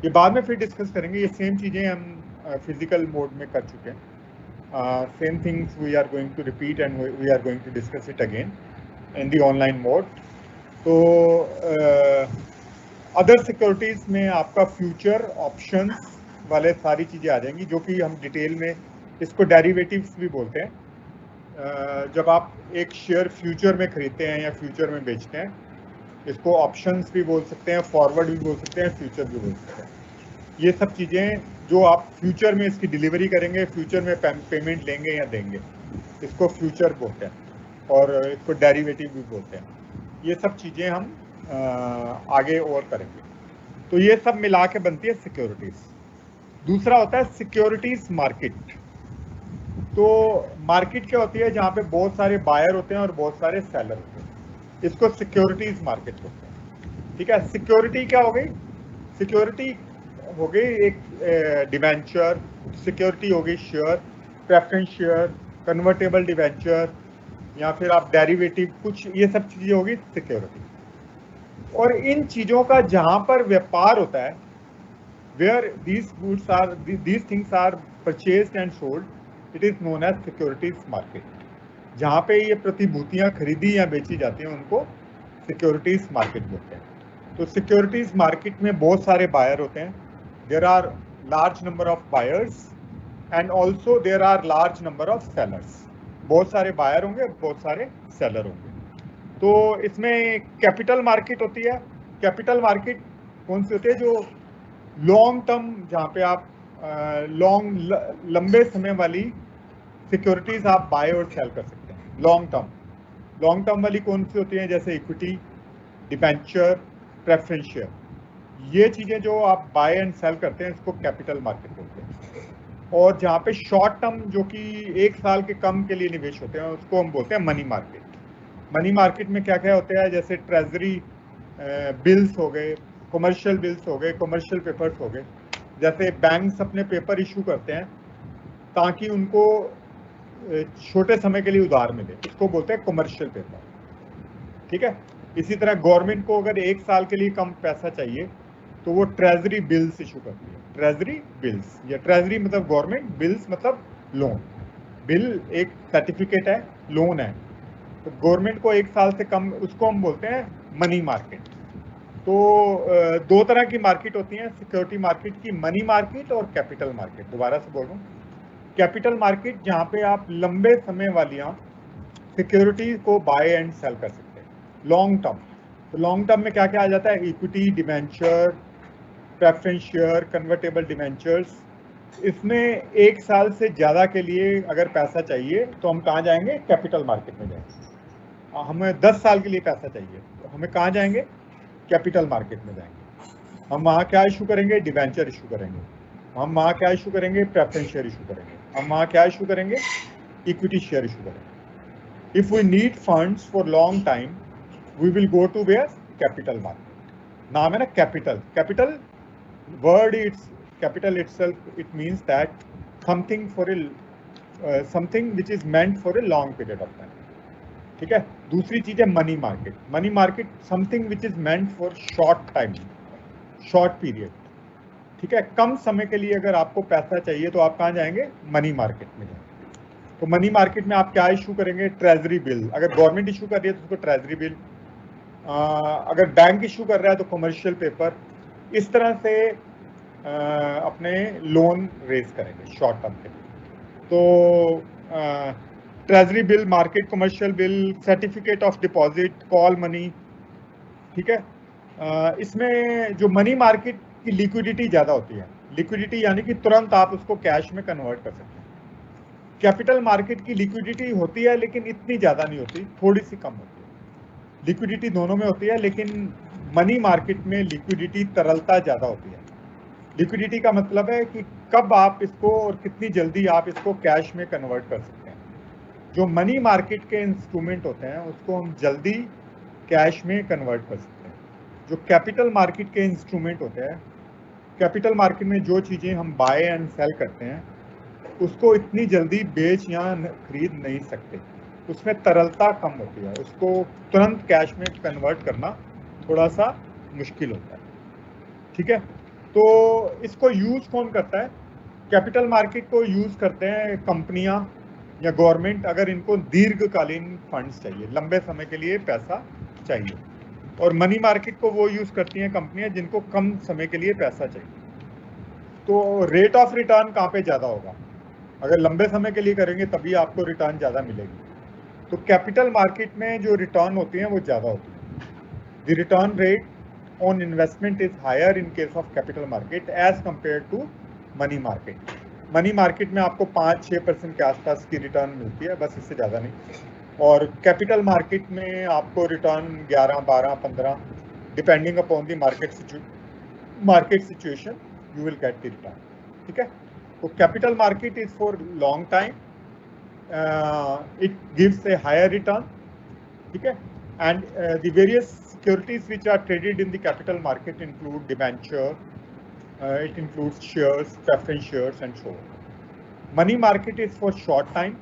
ये बाद में फिर डिस्कस करेंगे, ये सेम चीज़ें हम फिजिकल मोड में कर चुके हैं। Same things we are going to repeat and we are going to discuss it again in the online mode. तो अदर सिक्योरिटीज में आपका फ्यूचर, ऑप्शंस वाले सारी चीज़ें आ जाएंगी, जो कि हम डिटेल में इसको डेरिवेटिव्स भी बोलते हैं। जब आप एक शेयर फ्यूचर में खरीदते हैं या फ्यूचर में बेचते हैं, इसको ऑप्शंस भी बोल सकते हैं, फॉरवर्ड भी बोल सकते हैं, फ्यूचर भी बोल सकते हैं। ये सब चीज़ें जो आप फ्यूचर में इसकी डिलीवरी करेंगे, फ्यूचर में पेमेंट लेंगे या देंगे, इसको फ्यूचर बोलते हैं, और इसको डेरिवेटिव भी बोलते हैं। ये सब चीज़ें हम आगे और करेंगे। तो ये सब मिला के बनती है सिक्योरिटीज। दूसरा होता है सिक्योरिटीज मार्केट। तो मार्केट क्या होती है? जहाँ पे बहुत सारे बायर होते हैं और बहुत सारे सेलर होते हैं, इसको सिक्योरिटीज मार्केट बोलते हैं। ठीक है, सिक्योरिटी क्या हो गई? सिक्योरिटी हो गई एक डिवेंचर, सिक्योरिटी हो गई share, preference share, convertible debenture, या फिर आप डेरिवेटिव, कुछ ये सब चीजें होगी सिक्योरिटी। और इन चीजों का जहां पर व्यापार होता है, where these goods are, these things are purchased and sold, it is known as securities market. जहां पे ये प्रतिभूतियां खरीदी या बेची जाती हैं, उनको सिक्योरिटीज मार्केट बोलते हैं। तो सिक्योरिटीज मार्केट में बहुत सारे बायर होते हैं, there are large number of buyers and also there are large number of sellers. बहुत सारे बायर होंगे, बहुत सारे सेलर होंगे। तो इसमें कैपिटल मार्केट होती है। कैपिटल मार्केट कौन सी होती है? जो लॉन्ग टर्म, जहाँ पे आप लंबे समय वाली सिक्योरिटीज आप बाय और सेल कर सकते हैं। लॉन्ग टर्म वाली कौन सी होती हैं? जैसे इक्विटी, डिबेंचर, प्रेफरेंस शेयर। ये चीजें जो आप बाय एंड सेल करते हैं, इसको कैपिटल मार्केट बोलते हैं। और जहाँ पे शॉर्ट टर्म, जो कि 1 साल के कम के लिए निवेश होते हैं, उसको हम बोलते हैं मनी मार्केट। मनी मार्केट में क्या क्या होता है? जैसे ट्रेजरी बिल्स हो गए, कमर्शियल बिल्स हो गए, कमर्शियल पेपर्स हो गए। जैसे बैंक्स अपने पेपर इशू करते हैं ताकि उनको छोटे समय के लिए उधार मिले, इसको बोलते हैं कमर्शियल पेपर। ठीक है, इसी तरह गवर्नमेंट को अगर 1 साल के लिए कम पैसा चाहिए, तो वो ट्रेजरी बिल्स इशू करती है। ट्रेजरी बिल्स, या ट्रेजरी मतलब गवर्नमेंट, बिल्स मतलब लोन। बिल एक सर्टिफिकेट है, लोन है, तो गवर्नमेंट को 1 साल से कम, उसको हम बोलते हैं मनी मार्केट। तो 2 तरह की मार्केट होती हैं सिक्योरिटी मार्केट की, मनी मार्केट और कैपिटल मार्केट। दोबारा से बोल रहा हूँ, कैपिटल मार्केट जहाँ पे आप लंबे समय वालियाँ सिक्योरिटी को बाय एंड सेल कर सकते हैं, लॉन्ग टर्म। तो लॉन्ग टर्म में क्या क्या आ जाता है? Equity, debenture, preference share, convertible debentures. इसमें 1 साल से ज़्यादा के लिए अगर पैसा चाहिए, तो हम कहाँ जाएंगे? कैपिटल मार्केट में जाएंगे। हमें 10 साल के लिए पैसा चाहिए, तो हमें कहाँ जाएंगे? कैपिटल मार्केट में जाएंगे। हम वहाँ क्या इशू करेंगे? डिवेंचर इशू करेंगे। हम वहाँ क्या इशू करेंगे? प्रेफरेंस शेयर इशू करेंगे। हम वहाँ क्या इशू करेंगे? इक्विटी शेयर इशू करेंगे। If we need funds for long time, we will go to where? Capital market. नाम है ना capital. Capital word, it's capital itself, it means that something for a something which is meant for a long period of time. ठीक है। दूसरी चीज है money market. Money market something which is meant for short time, short period. ठीक है, कम समय के लिए अगर आपको पैसा चाहिए, तो आप कहाँ जाएंगे? मनी मार्केट में जाएंगे। तो मनी मार्केट में आप क्या इशू करेंगे? Treasury bill. अगर गवर्नमेंट इशू कर रही है तो उसको ट्रेजरी बिल, अगर बैंक इशू कर रहा है तो कमर्शियल पेपर। इस तरह से अपने लोन रेज करेंगे शॉर्ट टर्म के लिए। तो treasury bill, market, commercial bill, certificate of deposit, call money. ठीक है, इसमें जो मनी मार्केट की लिक्विडिटी ज़्यादा होती है, लिक्विडिटी यानी कि तुरंत आप उसको कैश में कन्वर्ट कर सकते हैं। कैपिटल मार्केट की लिक्विडिटी होती है, लेकिन इतनी ज़्यादा नहीं होती, थोड़ी सी कम होती है। लिक्विडिटी दोनों में होती है, लेकिन मनी मार्केट में लिक्विडिटी, तरलता ज़्यादा होती है। लिक्विडिटी का मतलब है कि कब आप इसको और कितनी जल्दी आप इसको कैश में कन्वर्ट कर सकते हैं। जो मनी मार्केट के इंस्ट्रूमेंट होते हैं, उसको हम जल्दी कैश में कन्वर्ट कर सकते हैं। जो कैपिटल मार्केट के इंस्ट्रूमेंट होते हैं, कैपिटल मार्केट में जो चीज़ें हम बाय एंड सेल करते हैं उसको इतनी जल्दी बेच या खरीद नहीं सकते, उसमें तरलता कम होती है, उसको तुरंत कैश में कन्वर्ट करना थोड़ा सा मुश्किल होता है। ठीक है, तो इसको यूज़ कौन करता है? कैपिटल मार्केट को यूज़ करते हैं कंपनियां या गवर्नमेंट, अगर इनको दीर्घकालीन फंड्स चाहिए, लंबे समय के लिए पैसा चाहिए। और मनी मार्केट को वो यूज़ करती हैं कंपनियां जिनको कम समय के लिए पैसा चाहिए। तो रेट ऑफ रिटर्न कहाँ पे ज़्यादा होगा? अगर लंबे समय के लिए करेंगे तभी आपको रिटर्न ज़्यादा मिलेगी। तो कैपिटल मार्केट में जो रिटर्न होती हैं वो ज़्यादा होती है। The return rate on investment is higher in case of capital market as compare to money market. Money market में आपको 5-6% के आसपास की रिटर्न मिलती है, बस इससे ज़्यादा नहीं। और कैपिटल मार्केट में आपको return 11, 12, 15 depending upon the market situation you will get the return. ठीक है, तो capital market is for long time, it gives a higher return. ठीक है, and the various securities which are traded in the capital market include debenture, it includes shares, preference shares and so on. Money market is for short time.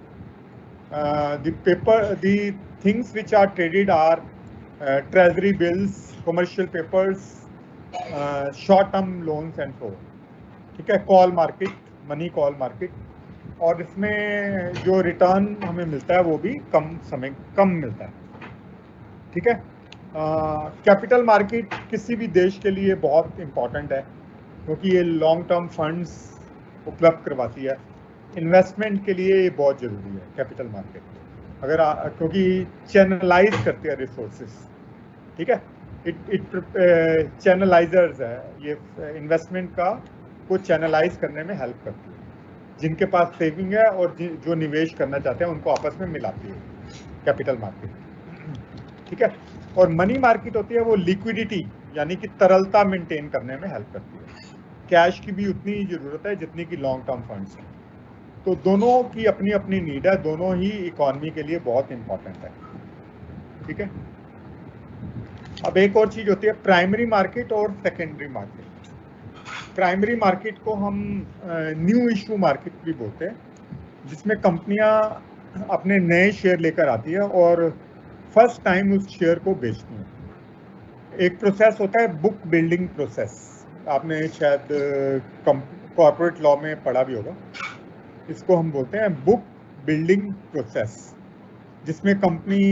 The things which are traded are treasury bills, commercial papers, short term loans and so on. ठीक है, call market, money call market, और इसमें जो return हमें मिलता है वो भी कम मिलता है। ठीक है, कैपिटल मार्केट किसी भी देश के लिए बहुत इम्पॉर्टेंट है क्योंकि ये लॉन्ग टर्म फंड्स उपलब्ध करवाती है। इन्वेस्टमेंट के लिए ये बहुत ज़रूरी है कैपिटल मार्केट, अगर क्योंकि चैनलाइज करती है रिसोर्सेज। ठीक है, इट चैनलाइजर्स है, ये इन्वेस्टमेंट का को चैनलाइज करने में हेल्प करती है। जिनके पास सेविंग है और जो निवेश करना चाहते हैं उनको आपस में मिलाती है कैपिटल मार्केट। ठीक है, और मनी मार्केट होती है वो लिक्विडिटी यानी कि तरलता मेंटेन करने में हेल्प करती है। कैश की भी उतनी ही जरूरत है जितनी की लॉन्ग टर्म फंड्स हैं। तो दोनों की अपनी अपनी नीड है, दोनों ही इकोनॉमी के लिए बहुत इंपॉर्टेंट है। ठीक है, अब एक और चीज होती है प्राइमरी मार्केट और सेकेंडरी मार्केट। प्राइमरी मार्केट को हम न्यू इशू मार्केट भी बोलते हैं, जिसमें कंपनियां अपने नए शेयर लेकर आती है और फर्स्ट टाइम उस शेयर को बेचती हैं। एक प्रोसेस होता है बुक बिल्डिंग प्रोसेस, आपने शायद कॉर्पोरेट लॉ में पढ़ा भी होगा। इसको हम बोलते हैं बुक बिल्डिंग प्रोसेस, जिसमें कंपनी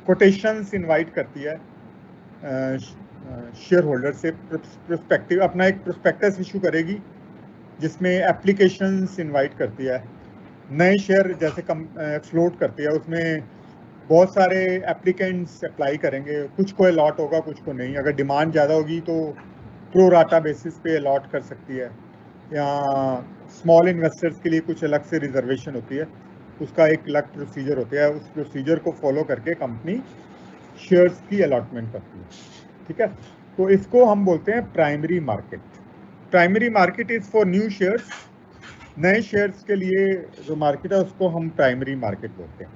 कोटेशंस इनवाइट करती है शेयर होल्डर से, प्रोस्पेक्टिव अपना एक प्रोस्पेक्टस इशू करेगी जिसमें एप्लीकेशंस इनवाइट करती है, नए शेयर जैसे फ्लोट करती है, उसमें बहुत सारे एप्लीकेंट्स अप्लाई करेंगे, कुछ को अलॉट होगा कुछ को नहीं। अगर डिमांड ज़्यादा होगी तो प्रो राटा बेसिस पे अलॉट कर सकती है, या स्मॉल इन्वेस्टर्स के लिए कुछ अलग से रिजर्वेशन होती है, उसका एक अलग प्रोसीजर होता है। उस प्रोसीजर को फॉलो करके कंपनी शेयर्स की अलॉटमेंट करती है। ठीक है, तो इसको हम बोलते हैं primary market. Primary market is for new shares, नए शेयर्स के लिए जो मार्केट है उसको हम प्राइमरी मार्केट बोलते हैं।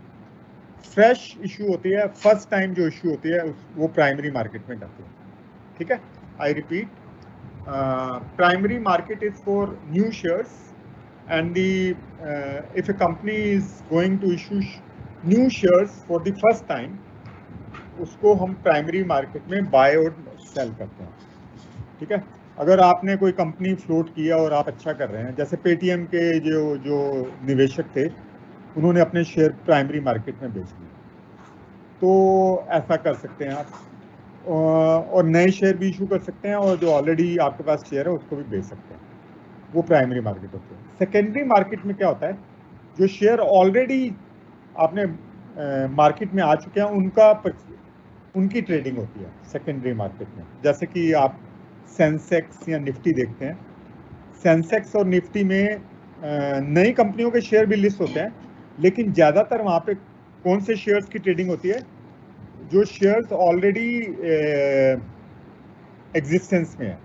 फ्रेश इशू होती है, फर्स्ट टाइम जो इशू होती है वो प्राइमरी मार्केट में जाती है। ठीक है, I repeat, primary market is for new shares and if a company is going to issue new shares for the first time, उसको हम प्राइमरी मार्केट में बाय और सेल करते हैं। ठीक है, अगर आपने कोई कंपनी फ्लोट किया और आप अच्छा कर रहे हैं, जैसे पेटीएम के जो निवेशक थे उन्होंने अपने शेयर प्राइमरी मार्केट में बेच दिए, तो ऐसा कर सकते हैं आप, और नए शेयर भी इशू कर सकते हैं, और जो ऑलरेडी आपके पास शेयर है उसको भी बेच सकते हैं। वो प्राइमरी मार्केट होती है। सेकेंडरी मार्केट में क्या होता है, जो शेयर ऑलरेडी आपने मार्केट में आ चुके हैं उनकी ट्रेडिंग होती है सेकेंडरी मार्केट में। जैसे कि आप सेंसेक्स या निफ्टी देखते हैं, सेंसेक्स और निफ्टी में नई कंपनियों के शेयर भी लिस्ट होते हैं, लेकिन ज़्यादातर वहाँ पे कौन से शेयर्स की ट्रेडिंग होती है, जो शेयर्स ऑलरेडी एग्जिस्टेंस में है।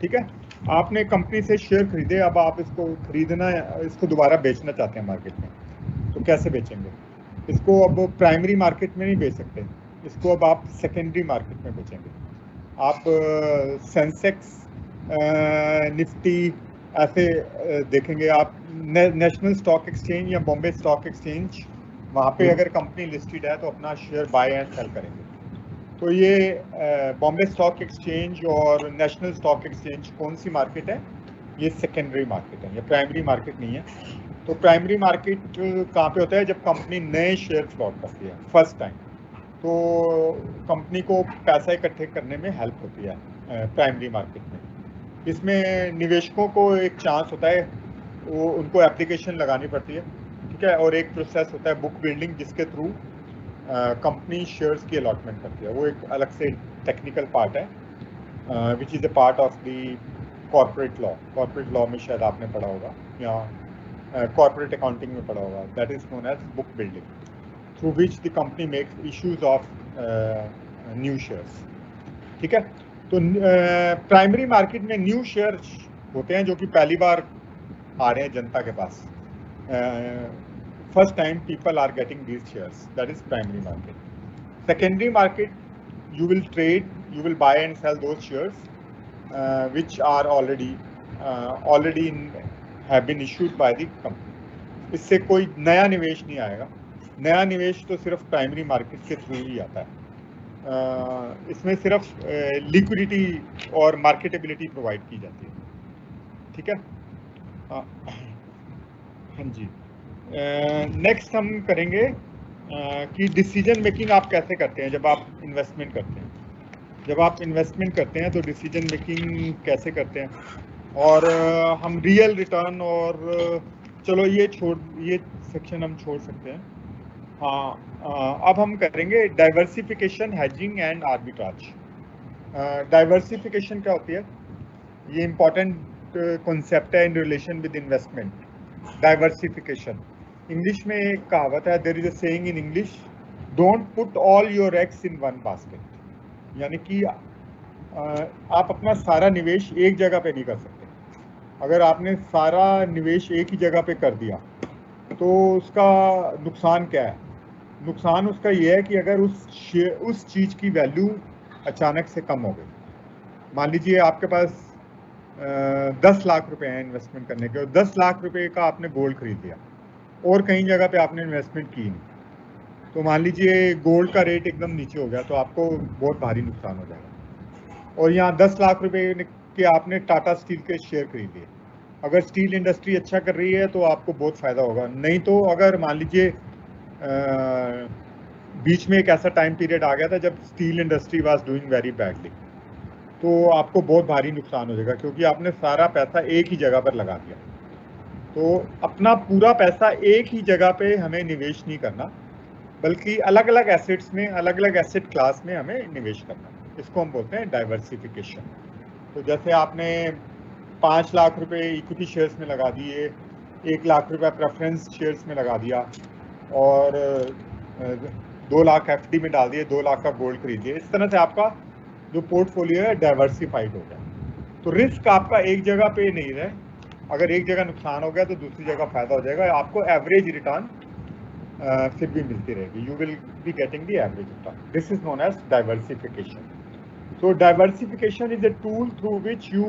ठीक है, आपने कंपनी से शेयर खरीदे, अब आप इसको दोबारा बेचना चाहते हैं मार्केट में, तो कैसे बेचेंगे? इसको अब प्राइमरी मार्केट में नहीं बेच सकते, इसको अब आप सेकेंडरी मार्केट में बेचेंगे। आप सेंसेक्स निफ्टी, ऐसे देखेंगे आप नेशनल स्टॉक एक्सचेंज या बॉम्बे स्टॉक एक्सचेंज, वहाँ पे अगर कंपनी लिस्टेड है तो अपना शेयर बाय एंड सेल करेंगे। तो ये बॉम्बे स्टॉक एक्सचेंज और नेशनल स्टॉक एक्सचेंज कौन सी मार्केट है? ये सेकेंडरी मार्केट है, ये प्राइमरी मार्केट नहीं है। तो प्राइमरी मार्केट कहाँ पे होता है? जब कंपनी नए शेयर फ्लोट करती है फर्स्ट टाइम, तो कंपनी को पैसा इकट्ठे करने में हेल्प होती है प्राइमरी मार्केट में। इसमें निवेशकों को एक चांस होता है, वो उनको एप्लीकेशन लगानी पड़ती है, ठीक है, और एक प्रोसेस होता है बुक बिल्डिंग, जिसके थ्रू कंपनी शेयर्स की अलॉटमेंट करती है। वो एक अलग से टेक्निकल पार्ट है which is a part of the corporate law. Corporate law में शायद आपने पढ़ा होगा या कॉर्पोरेट अकाउंटिंग में पढ़ा होगा, that is known as book building, through which the company makes issues of new shares, ठीक है। तो प्राइमरी मार्केट में न्यू शेयर होते हैं जो कि पहली बार आ रहे हैं जनता के पास, first time people are getting these shares, that is primary market. Secondary market, you will trade, you will buy and sell those shares which are already have been issued by the company। इससे कोई नया निवेश नहीं आएगा, नया निवेश तो सिर्फ प्राइमरी मार्केट के थ्रू ही आता है। इसमें सिर्फ लिक्विडिटी और मार्केटेबिलिटी प्रोवाइड की जाती है, ठीक है। हाँ जी, नेक्स्ट हम करेंगे कि डिसीजन मेकिंग आप कैसे करते हैं जब आप इन्वेस्टमेंट करते हैं। जब आप इन्वेस्टमेंट करते हैं तो डिसीजन मेकिंग कैसे करते हैं, और हम रियल रिटर्न और चलो ये सेक्शन हम छोड़ सकते हैं। हाँ, अब हम करेंगे diversification, hedging and arbitrage. Diversification क्या होती है? ये इंपॉर्टेंट कॉन्सेप्ट है in relation with investment. Diversification, English में एक कहावत है, there is a saying in English, don't put all your eggs in one basket. यानी कि आप अपना सारा निवेश एक जगह पे नहीं कर सकते। अगर आपने सारा निवेश एक ही जगह पे कर दिया तो उसका नुकसान क्या है? नुकसान उसका ये है कि अगर उस चीज़ की वैल्यू अचानक से कम हो गई। मान लीजिए आपके पास 10 लाख रुपए हैं इन्वेस्टमेंट करने के, और 10 लाख रुपए का आपने गोल्ड खरीद लिया और कहीं जगह पे आपने इन्वेस्टमेंट की नहीं, तो मान लीजिए गोल्ड का रेट एकदम नीचे हो गया तो आपको बहुत भारी नुकसान हो जाएगा। और यहाँ 10 लाख रुपए के आपने टाटा स्टील के शेयर खरीद लिए। अगर स्टील इंडस्ट्री अच्छा कर रही है तो आपको बहुत फ़ायदा होगा, नहीं तो अगर मान लीजिए बीच में एक ऐसा टाइम पीरियड आ गया था जब steel industry was doing very badly, तो आपको बहुत भारी नुकसान हो जाएगा, क्योंकि आपने सारा पैसा एक ही जगह पर लगा दिया। तो अपना पूरा पैसा एक ही जगह पे हमें निवेश नहीं करना, बल्कि अलग अलग एसेट्स में, अलग अलग एसेट क्लास में हमें निवेश करना। इसको हम बोलते हैं डाइवर्सिफिकेशन। तो जैसे आपने 5 लाख रुपए इक्विटी शेयर्स में लगा दिए, 1 लाख रुपए प्रेफरेंस शेयर्स में लगा दिया, और 2 लाख एफडी में डाल दिए, 2 लाख का गोल्ड खरीद दिए। इस तरह से आपका जो पोर्टफोलियो है डाइवर्सिफाइड हो गया। तो रिस्क आपका एक जगह पे नहीं रहे, अगर एक जगह नुकसान हो गया तो दूसरी जगह फायदा हो जाएगा, आपको एवरेज रिटर्न फिर भी मिलती रहेगी। You will be getting the average return. This is known as diversification. So diversification is a tool through which you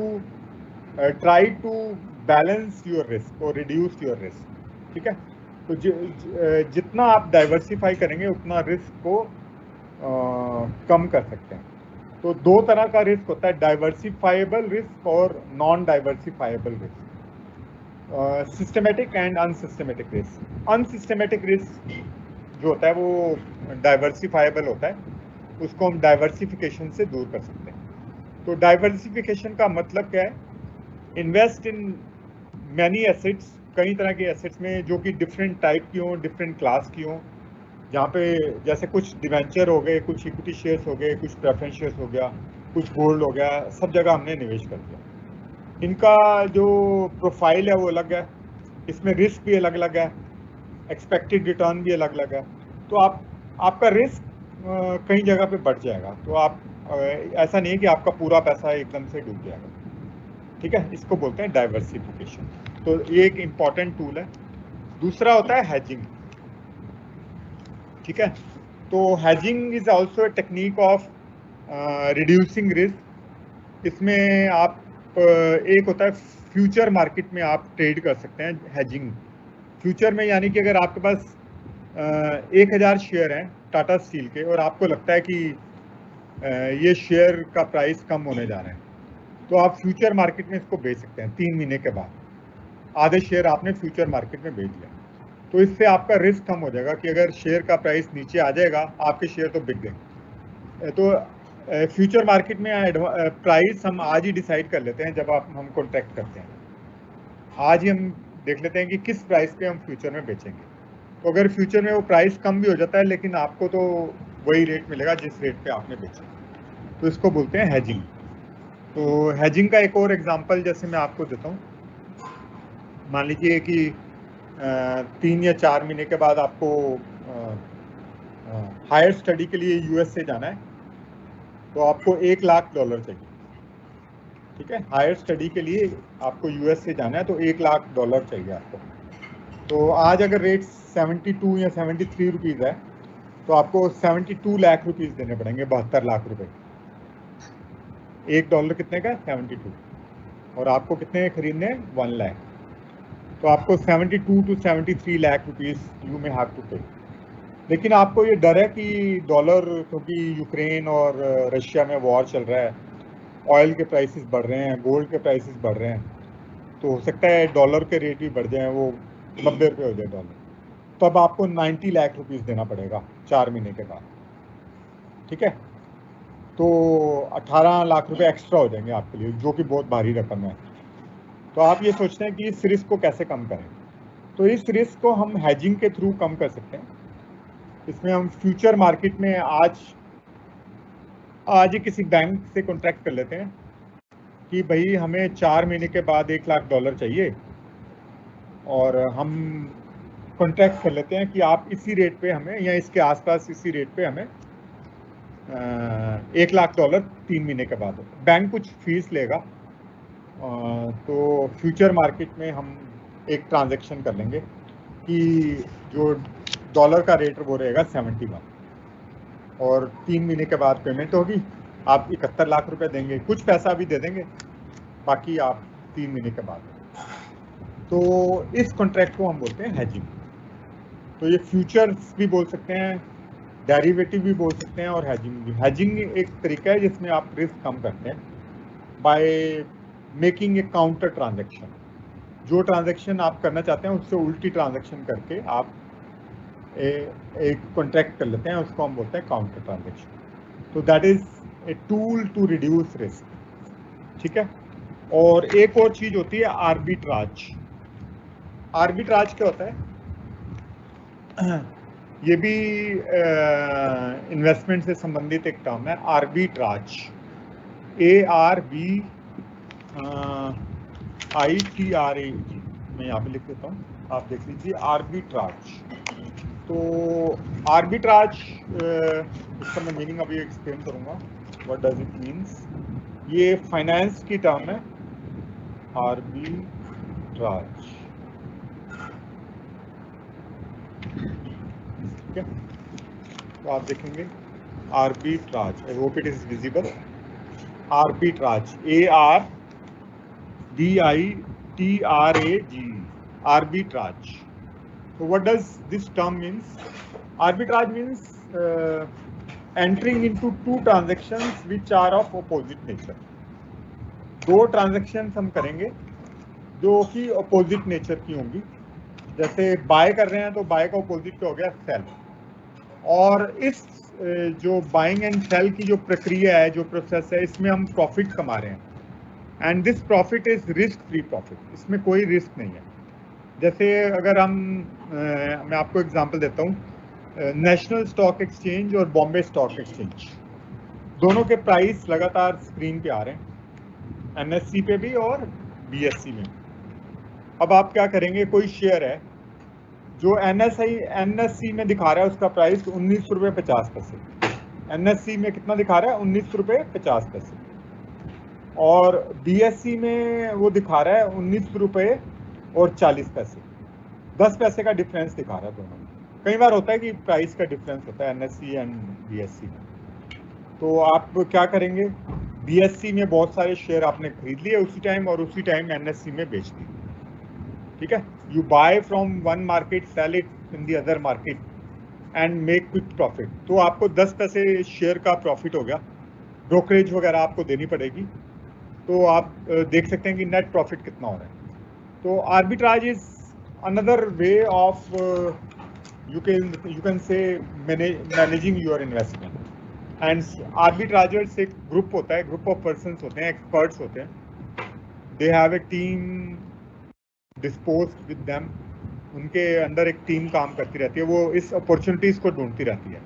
try to balance your risk or reduce your risk, ठीक है। तो जितना आप diversify करेंगे उतना रिस्क को कम कर सकते हैं। तो दो तरह का रिस्क होता है, डाइवर्सिफाइबल रिस्क और non diversifiable risk, systematic and unsystematic risk. Unsystematic risk जो होता है वो डाइवर्सिफाइबल होता है, उसको हम डाइवर्सिफिकेशन से दूर कर सकते हैं। तो डाइवर्सिफिकेशन का मतलब क्या है? इन्वेस्ट इन मैनी एसेट्स, कई तरह के एसेट्स में जो कि डिफरेंट टाइप की हों, डिफरेंट क्लास की हों, जहाँ पे जैसे कुछ डिवेंचर हो गए, कुछ इक्विटी शेयर्स हो गए, कुछ प्रेफरेंस शेयर्स हो गया, कुछ गोल्ड हो गया, सब जगह हमने निवेश कर दिया। इनका जो प्रोफाइल है वो अलग है, इसमें रिस्क भी अलग अलग है, एक्सपेक्टेड रिटर्न भी अलग अलग है। तो आपका रिस्क कई जगह पे बढ़ जाएगा। तो आप ऐसा नहीं है कि आपका पूरा पैसा एकदम से डूब जाएगा, ठीक है। इसको बोलते हैं डाइवर्सिफिकेशन। तो ये एक इम्पॉर्टेंट टूल है। दूसरा होता है हेजिंग, ठीक है। तो hedging is also a technique of reducing risk. इसमें आप एक होता है फ्यूचर मार्केट में आप ट्रेड कर सकते हैं हेजिंग। फ्यूचर में यानी कि अगर आपके पास 1000 शेयर हैं टाटा स्टील के और आपको लगता है कि ये शेयर का प्राइस कम होने जा रहा है, तो आप फ्यूचर मार्केट में इसको बेच सकते हैं। 3 महीने के बाद आधे शेयर आपने फ्यूचर मार्केट में बेच दिया, तो इससे आपका रिस्क कम हो जाएगा कि अगर शेयर का प्राइस नीचे आ जाएगा आपके शेयर तो बिक गए। तो फ्यूचर मार्केट में प्राइस हम आज ही डिसाइड कर लेते हैं जब हम कॉन्ट्रैक्ट करते हैं। आज ही हम देख लेते हैं कि किस प्राइस पे हम फ्यूचर में बेचेंगे। तो अगर फ्यूचर में वो प्राइस कम भी हो जाता है लेकिन आपको तो वही रेट मिलेगा जिस रेट पे आपने बेचा, तो इसको बोलते हैं हेजिंग। तो हेजिंग का एक और एग्जांपल जैसे मैं आपको देता हूँ, मान लीजिए कि 3 या 4 महीने के बाद आपको हायर स्टडी के लिए यूएस से जाना है, तो आपको $1 लाख चाहिए। ठीक है, हायर स्टडी के लिए आपको यूएस से जाना है तो $1 लाख चाहिए आपको। तो आज अगर रेट 72 या 73 रुपीज़ है तो आपको 72 लाख रुपीज़ देने पड़ेंगे, 72 लाख रुपए। $1 कितने का? 72। और आपको कितने खरीदने हैं? 1 लाख। तो आपको 72 to 73 लाख रुपीज़ यू में हैव टू पे। लेकिन आपको ये डर है कि डॉलर, क्योंकि यूक्रेन और रशिया में वॉर चल रहा है, ऑयल के प्राइसेस बढ़ रहे हैं, गोल्ड के प्राइसेस बढ़ रहे हैं, तो हो सकता है डॉलर के रेट भी बढ़ जाए, वो 90 रुपये हो जाए डॉलर। तब आपको 90 लाख रुपीज़ देना पड़ेगा 4 महीने के बाद। ठीक है, तो 18 लाख रुपए एक्स्ट्रा हो जाएंगे आपके लिए, जो कि बहुत भारी रकम है। तो आप ये सोचते हैं कि इस रिस्क को कैसे कम करें, तो इस रिस्क को हम हेजिंग के थ्रू कम कर सकते हैं। इसमें हम फ्यूचर मार्केट में आज ही किसी बैंक से कॉन्ट्रैक्ट कर लेते हैं कि भाई हमें 4 महीने के बाद $1 लाख चाहिए, और हम कॉन्ट्रैक्ट कर लेते हैं कि आप इसी रेट पे हमें, या इसके आसपास इसी रेट पे हमें $1 लाख 3 महीने के बाद। बैंक कुछ फीस लेगा, तो फ्यूचर मार्केट में हम एक ट्रांजैक्शन कर लेंगे कि जो डॉलर का रेट वो रहेगा 71, और 3 महीने के बाद पेमेंट होगी। आप 71 लाख रुपए देंगे, कुछ पैसा भी दे देंगे, बाकी आप 3 महीने के बाद। तो इस कॉन्ट्रैक्ट को हम बोलते हैं हेजिंग। तो ये फ्यूचर्स भी बोल सकते हैं, डेरिवेटिव भी बोल सकते हैं, और हेजिंग भी। हेजिंग एक तरीका है जिसमें आप रिस्क कम करते हैं by making a counter transaction. जो ट्रांजैक्शन आप करना चाहते हैं उससे उल्टी ट्रांजैक्शन करके आप एक कॉन्ट्रैक्ट कर लेते हैं, उसको हम बोलते हैं काउंटर ट्रांजैक्शन। तो that is a tool to reduce risk. ठीक है, और एक और चीज होती है आर्बिट्राज। आर्बिट्राज क्या होता है? ये भी इन्वेस्टमेंट से संबंधित एक टर्म है, आर्बिट्राज। ARBITRAG, मैं यहाँ पे लिख देता हूँ, आप देख लीजिए, आर्बिट्राज। तो आर्बिट्राज, इसका मैं मीनिंग अभी एक्सप्लेन करूँगा, व्हाट डज इट मीन्स। ये फाइनेंस की टर्म है, आर्बिट्राज। ठीक है, तो आप देखेंगे arbitrage, I hope it is visible. Arbitrage, ARBITRAG, arbitrage. So what does this term means? Arbitrage means entering into two transactions which are of opposite nature. दो transactions हम करेंगे जो कि अपोजिट नेचर की होंगी। जैसे बाय कर रहे हैं तो बाय का अपोजिट क्या हो गया? सेल। और इस जो बाइंग एंड सेल की जो प्रक्रिया है, जो प्रोसेस है, इसमें हम प्रॉफिट कमा रहे हैं, and this profit is risk free profit. इसमें कोई रिस्क नहीं है। जैसे अगर मैं आपको एग्जांपल देता हूँ, नेशनल स्टॉक एक्सचेंज और बॉम्बे स्टॉक एक्सचेंज, दोनों के प्राइस लगातार स्क्रीन पे आ रहे हैं, NSE पे भी और BSE में। अब आप क्या करेंगे, कोई शेयर है जो NSE में दिखा रहा है उसका प्राइस 19 रुपये 50 पैसे, NSE में कितना दिखा रहा है? 19 रुपये 50 पैसे, और BSE में वो दिखा रहा है 19 रुपये और 40 पैसे। 10 पैसे का डिफरेंस दिखा रहा है दोनों में। कई बार होता है कि प्राइस का डिफरेंस होता है NSE एंड BSE में। तो आप क्या करेंगे, BSE में बहुत सारे शेयर आपने खरीद लिए उसी टाइम और उसी टाइम NSE में बेच दिए, ठीक है। You buy from one market, sell it in the other market and make quick profit. तो आपको 10 पैसे शेयर का प्रॉफिट हो गया, ब्रोकरेज वगैरह आपको देनी पड़ेगी, तो आप देख सकते हैं कि नेट प्रॉफिट कितना हो रहा है। तो arbitrage is another way of you can say managing your investment. And arbitrageurs एक ग्रुप होता है, ग्रुप ऑफ पर्सन्स होते हैं, एक्सपर्ट्स होते हैं, they have a team disposed with them, उनके अंदर एक टीम काम करती रहती है, वो इस अपॉर्चुनिटीज को ढूंढती रहती है,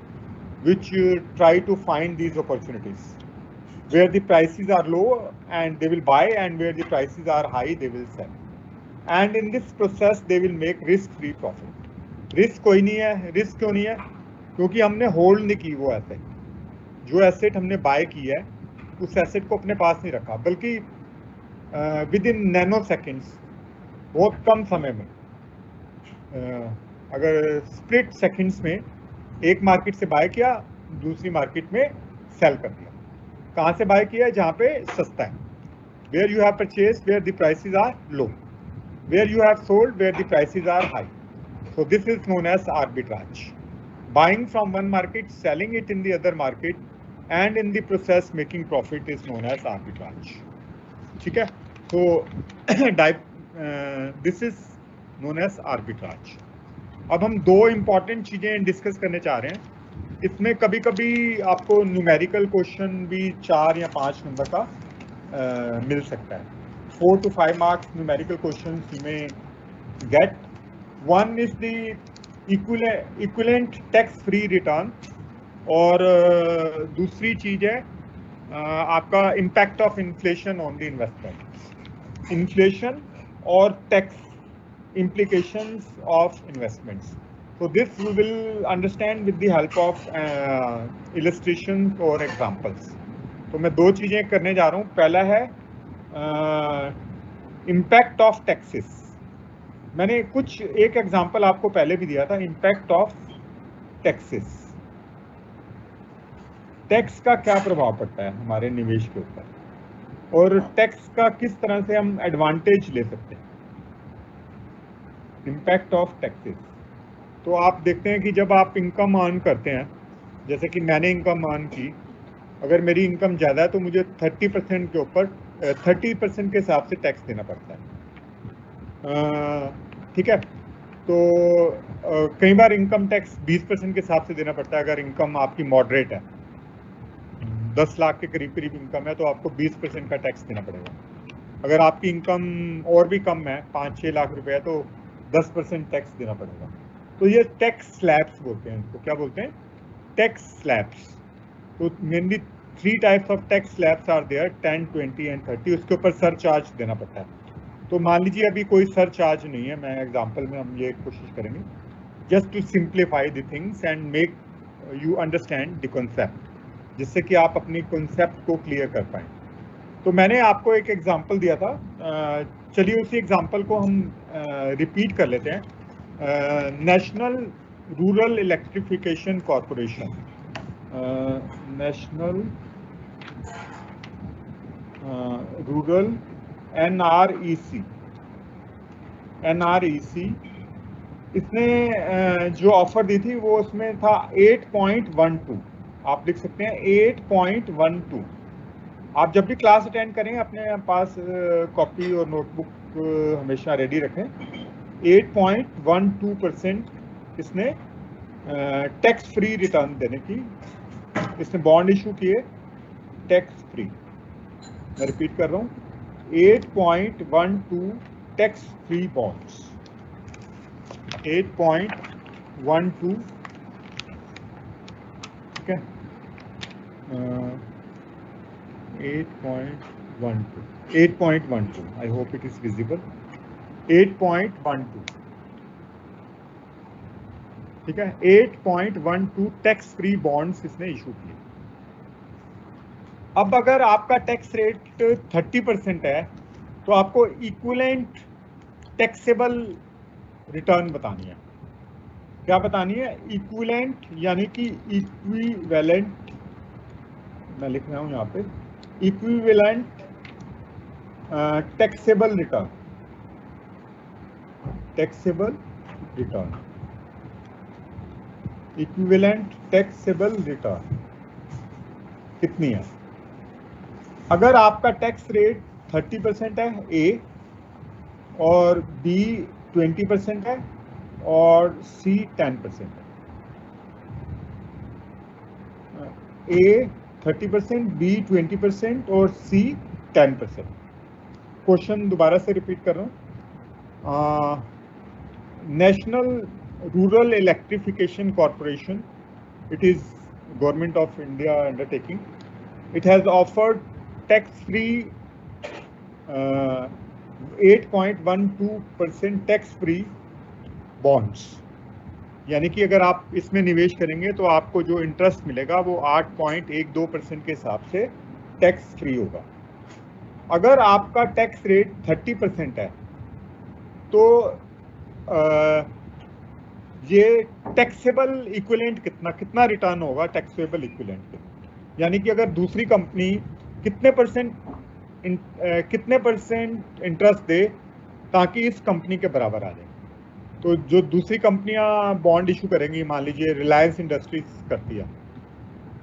which try to find these opportunities where the prices are low and they will buy, and where the prices are high they will sell, and in this process they will make risk free profit. Risk कोई नहीं है, risk क्यों नहीं है? क्योंकि हमने hold नहीं की वो एसेट, जो एसेट हमने बाय की है उस एसेट को अपने पास नहीं रखा, बल्कि विद इन नैनो सेकेंड्स, बहुत कम समय में, अगर स्प्लिट सेकेंड्स में एक मार्केट से बाय किया, दूसरी मार्केट में सेल कर दिया। कहाँ से बाय किया? जहाँ पे सस्ता है, where you have purchase where the prices are low, where you have sold where the prices are high. So this is known as arbitrage. Buying from one market, selling it in the other market, and in the process making profit is known as arbitrage. ठीक है? So this is known as arbitrage. अब हम दो important चीजें discuss करने चाह रहे हैं। इसमें कभी कभी आपको न्यूमेरिकल क्वेश्चन भी 4 या 5 नंबर का मिल सकता है। 4 to 5 marks numerical questions you may get. One is the equivalent tax free return, और दूसरी चीज है आपका impact of inflation on the investment, inflation और tax implications of investments. So this we will understand with the help of illustrations or examples. तो मैं दो चीजें करने जा रहा हूँ। पहला है impact of taxes। मैंने कुछ एक एग्जांपल आपको पहले भी दिया था, इम्पैक्ट ऑफ टैक्सेस। टैक्स का क्या प्रभाव पड़ता है हमारे निवेश के ऊपर, और टैक्स का किस तरह से हम एडवांटेज ले सकते हैं। Impact of taxes. तो आप देखते हैं कि जब आप इनकम अर्न करते हैं, जैसे कि मैंने इनकम अर्न की, अगर मेरी इनकम ज़्यादा है तो मुझे 30% के ऊपर 30% के हिसाब से टैक्स देना पड़ता है, ठीक है। तो कई बार इनकम टैक्स 20% के हिसाब से देना पड़ता है। अगर इनकम आपकी मॉडरेट है, 10 लाख के करीब करीब इनकम है, तो आपको 20% का टैक्स देना पड़ेगा। अगर आपकी इनकम और भी कम है, 5-6 लाख रुपए है, तो 10% टैक्स देना पड़ेगा। तो ये टैक्स स्लैब्स बोलते हैं, इसको क्या बोलते हैं? Tax slabs. तो mainly 3 types of tax slabs are there, 10, 20 and 30। उसके ऊपर सरचार्ज देना पड़ता है। तो मान लीजिए अभी कोई सरचार्ज नहीं है, मैं एग्जांपल में हम ये कोशिश करेंगे just to simplify the things and make you understand the concept, जिससे कि आप अपनी कॉन्सेप्ट को क्लियर कर पाएँ। तो मैंने आपको एक एग्जांपल दिया था, चलिए उसी एग्जांपल को हम रिपीट कर लेते हैं। National rural electrification corporation, national rural NREC, इसने जो ऑफर दी थी वो उसमें था 8.12। आप लिख सकते हैं 8.12। आप जब भी क्लास अटेंड करें अपने पास कॉपी और नोटबुक हमेशा रेडी रखें। 8.12% इसने टैक्स फ्री रिटर्न देने की, इसने बॉन्ड इशू किए टैक्स फ्री। मैं रिपीट कर रहा हूँ, 8.12 टैक्स फ्री बॉन्ड्स, 8.12, ठीक है, 8.12, I hope it is visible, 8.12, ठीक है, 8.12 टैक्स फ्री बॉन्ड्स इसने इशू किए। अब अगर आपका टैक्स रेट 30% है, तो आपको इक्विवेलेंट टैक्सेबल रिटर्न बतानी है। क्या बतानी है? इक्विवेलेंट, यानी कि इक्विवेलेंट, मैं लिख रहा हूं यहाँ पे, equivalent taxable return, taxable return, equivalent taxable return कितनी है? अगर आपका टैक्स रेट 30% है ए, और बी 20% है, और सी 10% है। ए 30%, बी 20% और सी 10%। क्वेश्चन दोबारा से रिपीट कर रहा हूँ। National rural electrification corporation, it is government of India undertaking, it has offered tax-free 8.12% tax-free bonds, यानी कि अगर आप इसमें निवेश करेंगे तो आपको जो इंटरेस्ट मिलेगा वो 8.12% के हिसाब से टैक्स फ्री होगा। अगर आपका टैक्स रेट 30% है तो ये टैक्सेबल इक्विवेलेंट कितना रिटर्न होगा टैक्सेबल इक्विवेलेंट के, यानी कि अगर दूसरी कंपनी कितने परसेंट इंटरेस्ट दे ताकि इस कंपनी के बराबर आ जाए। तो जो दूसरी कंपनियां बॉन्ड इशू करेंगी, मान लीजिए रिलायंस इंडस्ट्रीज करती है,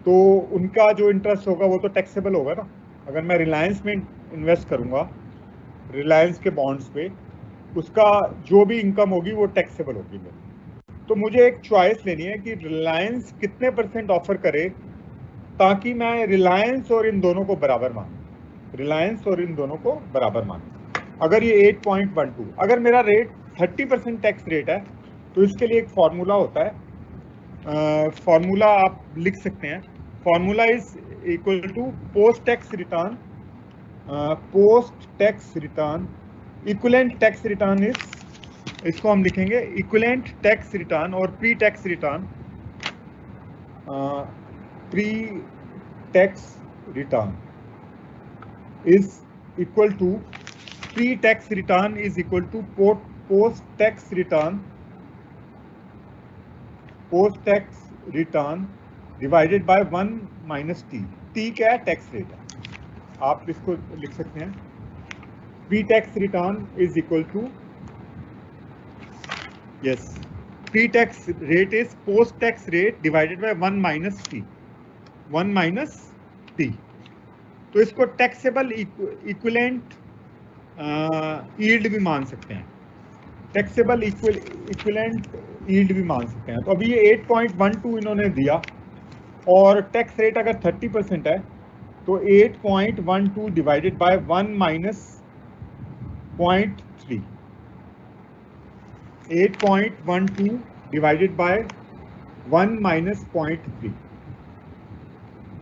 तो उनका जो इंटरेस्ट होगा वो तो टैक्सेबल होगा ना। अगर मैं रिलायंस में इन्वेस्ट करूंगा, रिलायंस के बॉन्ड्स पे, उसका जो भी इनकम होगी वो टैक्सेबल होगी मेरी। तो मुझे एक चॉइस लेनी है कि रिलायंस कितने परसेंट ऑफर करे ताकि मैं रिलायंस और इन दोनों को बराबर मानूं, रिलायंस और इन दोनों को बराबर मानूं। अगर ये 8.12, अगर मेरा रेट 30% टैक्स रेट है तो इसके लिए एक फॉर्मूला होता है, फॉर्मूला आप लिख सकते हैं। Formula is equal to post tax return, post tax return, equivalent tax return is, इसको हम लिखेंगे इक्विवेलेंट टैक्स रिटर्न, और pre tax return, pre tax return is equal to, pre tax return is equal to post tax return, post tax return divided by 1 minus T. T क्या है? Tax rate है, आप इसको लिख सकते हैं। Pre tax return is equal to, yes, pre-tax rate is post-tax rate divided by 1 minus t, 1 minus t। तो इसको टैक्सेबल इक्विवेलेंट यील्ड भी मान सकते हैं, टैक्सेबल इक्विवेलेंट यील्ड भी मान सकते हैं। तो अभी ये 8.12 इन्होंने दिया, और टैक्स रेट अगर 30% है तो 8.12 divided by 1 minus 0.3, 8.12 divided by 1 minus 0.3,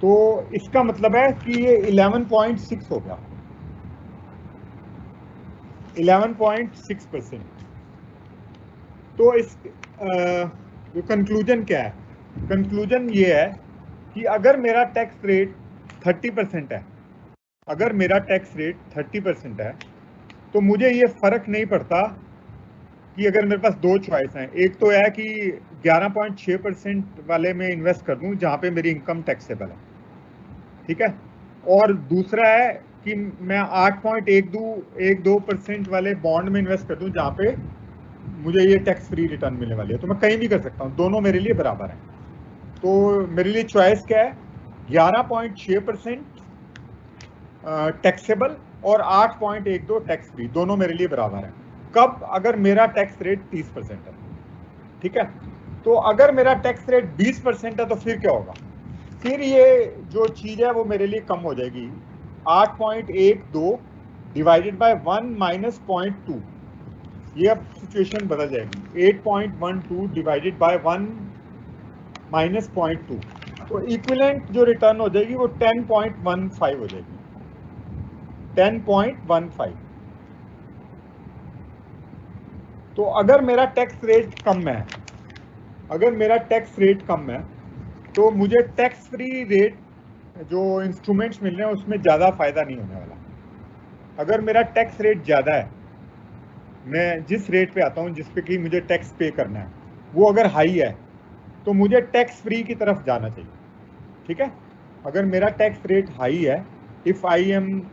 तो इसका मतलब है कि ये 11.6 हो गया, 11.6%। तो इस जो कंक्लूजन क्या है? कंक्लूजन ये है कि अगर मेरा टैक्स रेट 30% है, अगर मेरा टैक्स रेट 30% है तो मुझे ये फर्क नहीं पड़ता कि अगर मेरे पास दो चॉइस हैं। एक तो है कि 11.6% वाले में इन्वेस्ट कर दूं जहां पे मेरी इनकम टैक्सेबल है, ठीक है, और दूसरा है कि मैं 8.12% वाले बॉन्ड में इन्वेस्ट कर दूं जहां पे मुझे ये टैक्स फ्री रिटर्न मिलने वाली है। तो मैं कहीं भी कर सकता हूं, दोनों मेरे लिए बराबर हैं। तो मेरे लिए चॉइस क्या है? 11.6% टैक्सेबल और 8.12 टैक्स फ्री, दोनों मेरे लिए बराबर हैं। कब? अगर मेरा टैक्स रेट 30% है, ठीक है। तो अगर मेरा टैक्स रेट 20% है तो फिर क्या होगा? फिर ये जो चीज है वो मेरे लिए कम हो जाएगी, 8.12 डिवाइडेड बाय 1 माइनस 0.2, ये अब सिचुएशन बदल जाएगी, 8.12 डिवाइडेड बाय 1 माइनस 0.2, तो इक्विवेलेंट जो रिटर्न हो जाएगी वो 10.15 हो जाएगी, 10.15। तो अगर मेरा टैक्स रेट कम है, अगर मेरा टैक्स रेट कम है तो मुझे टैक्स फ्री रेट जो इंस्ट्रूमेंट्स मिल रहे हैं उसमें ज़्यादा फायदा नहीं होने वाला। अगर मेरा टैक्स रेट ज़्यादा है, मैं जिस रेट पे आता हूँ जिस पे कि मुझे टैक्स पे करना है, वो अगर हाई है तो मुझे टैक्स फ्री की तरफ जाना चाहिए, ठीक है। अगर मेरा टैक्स रेट हाई है if I am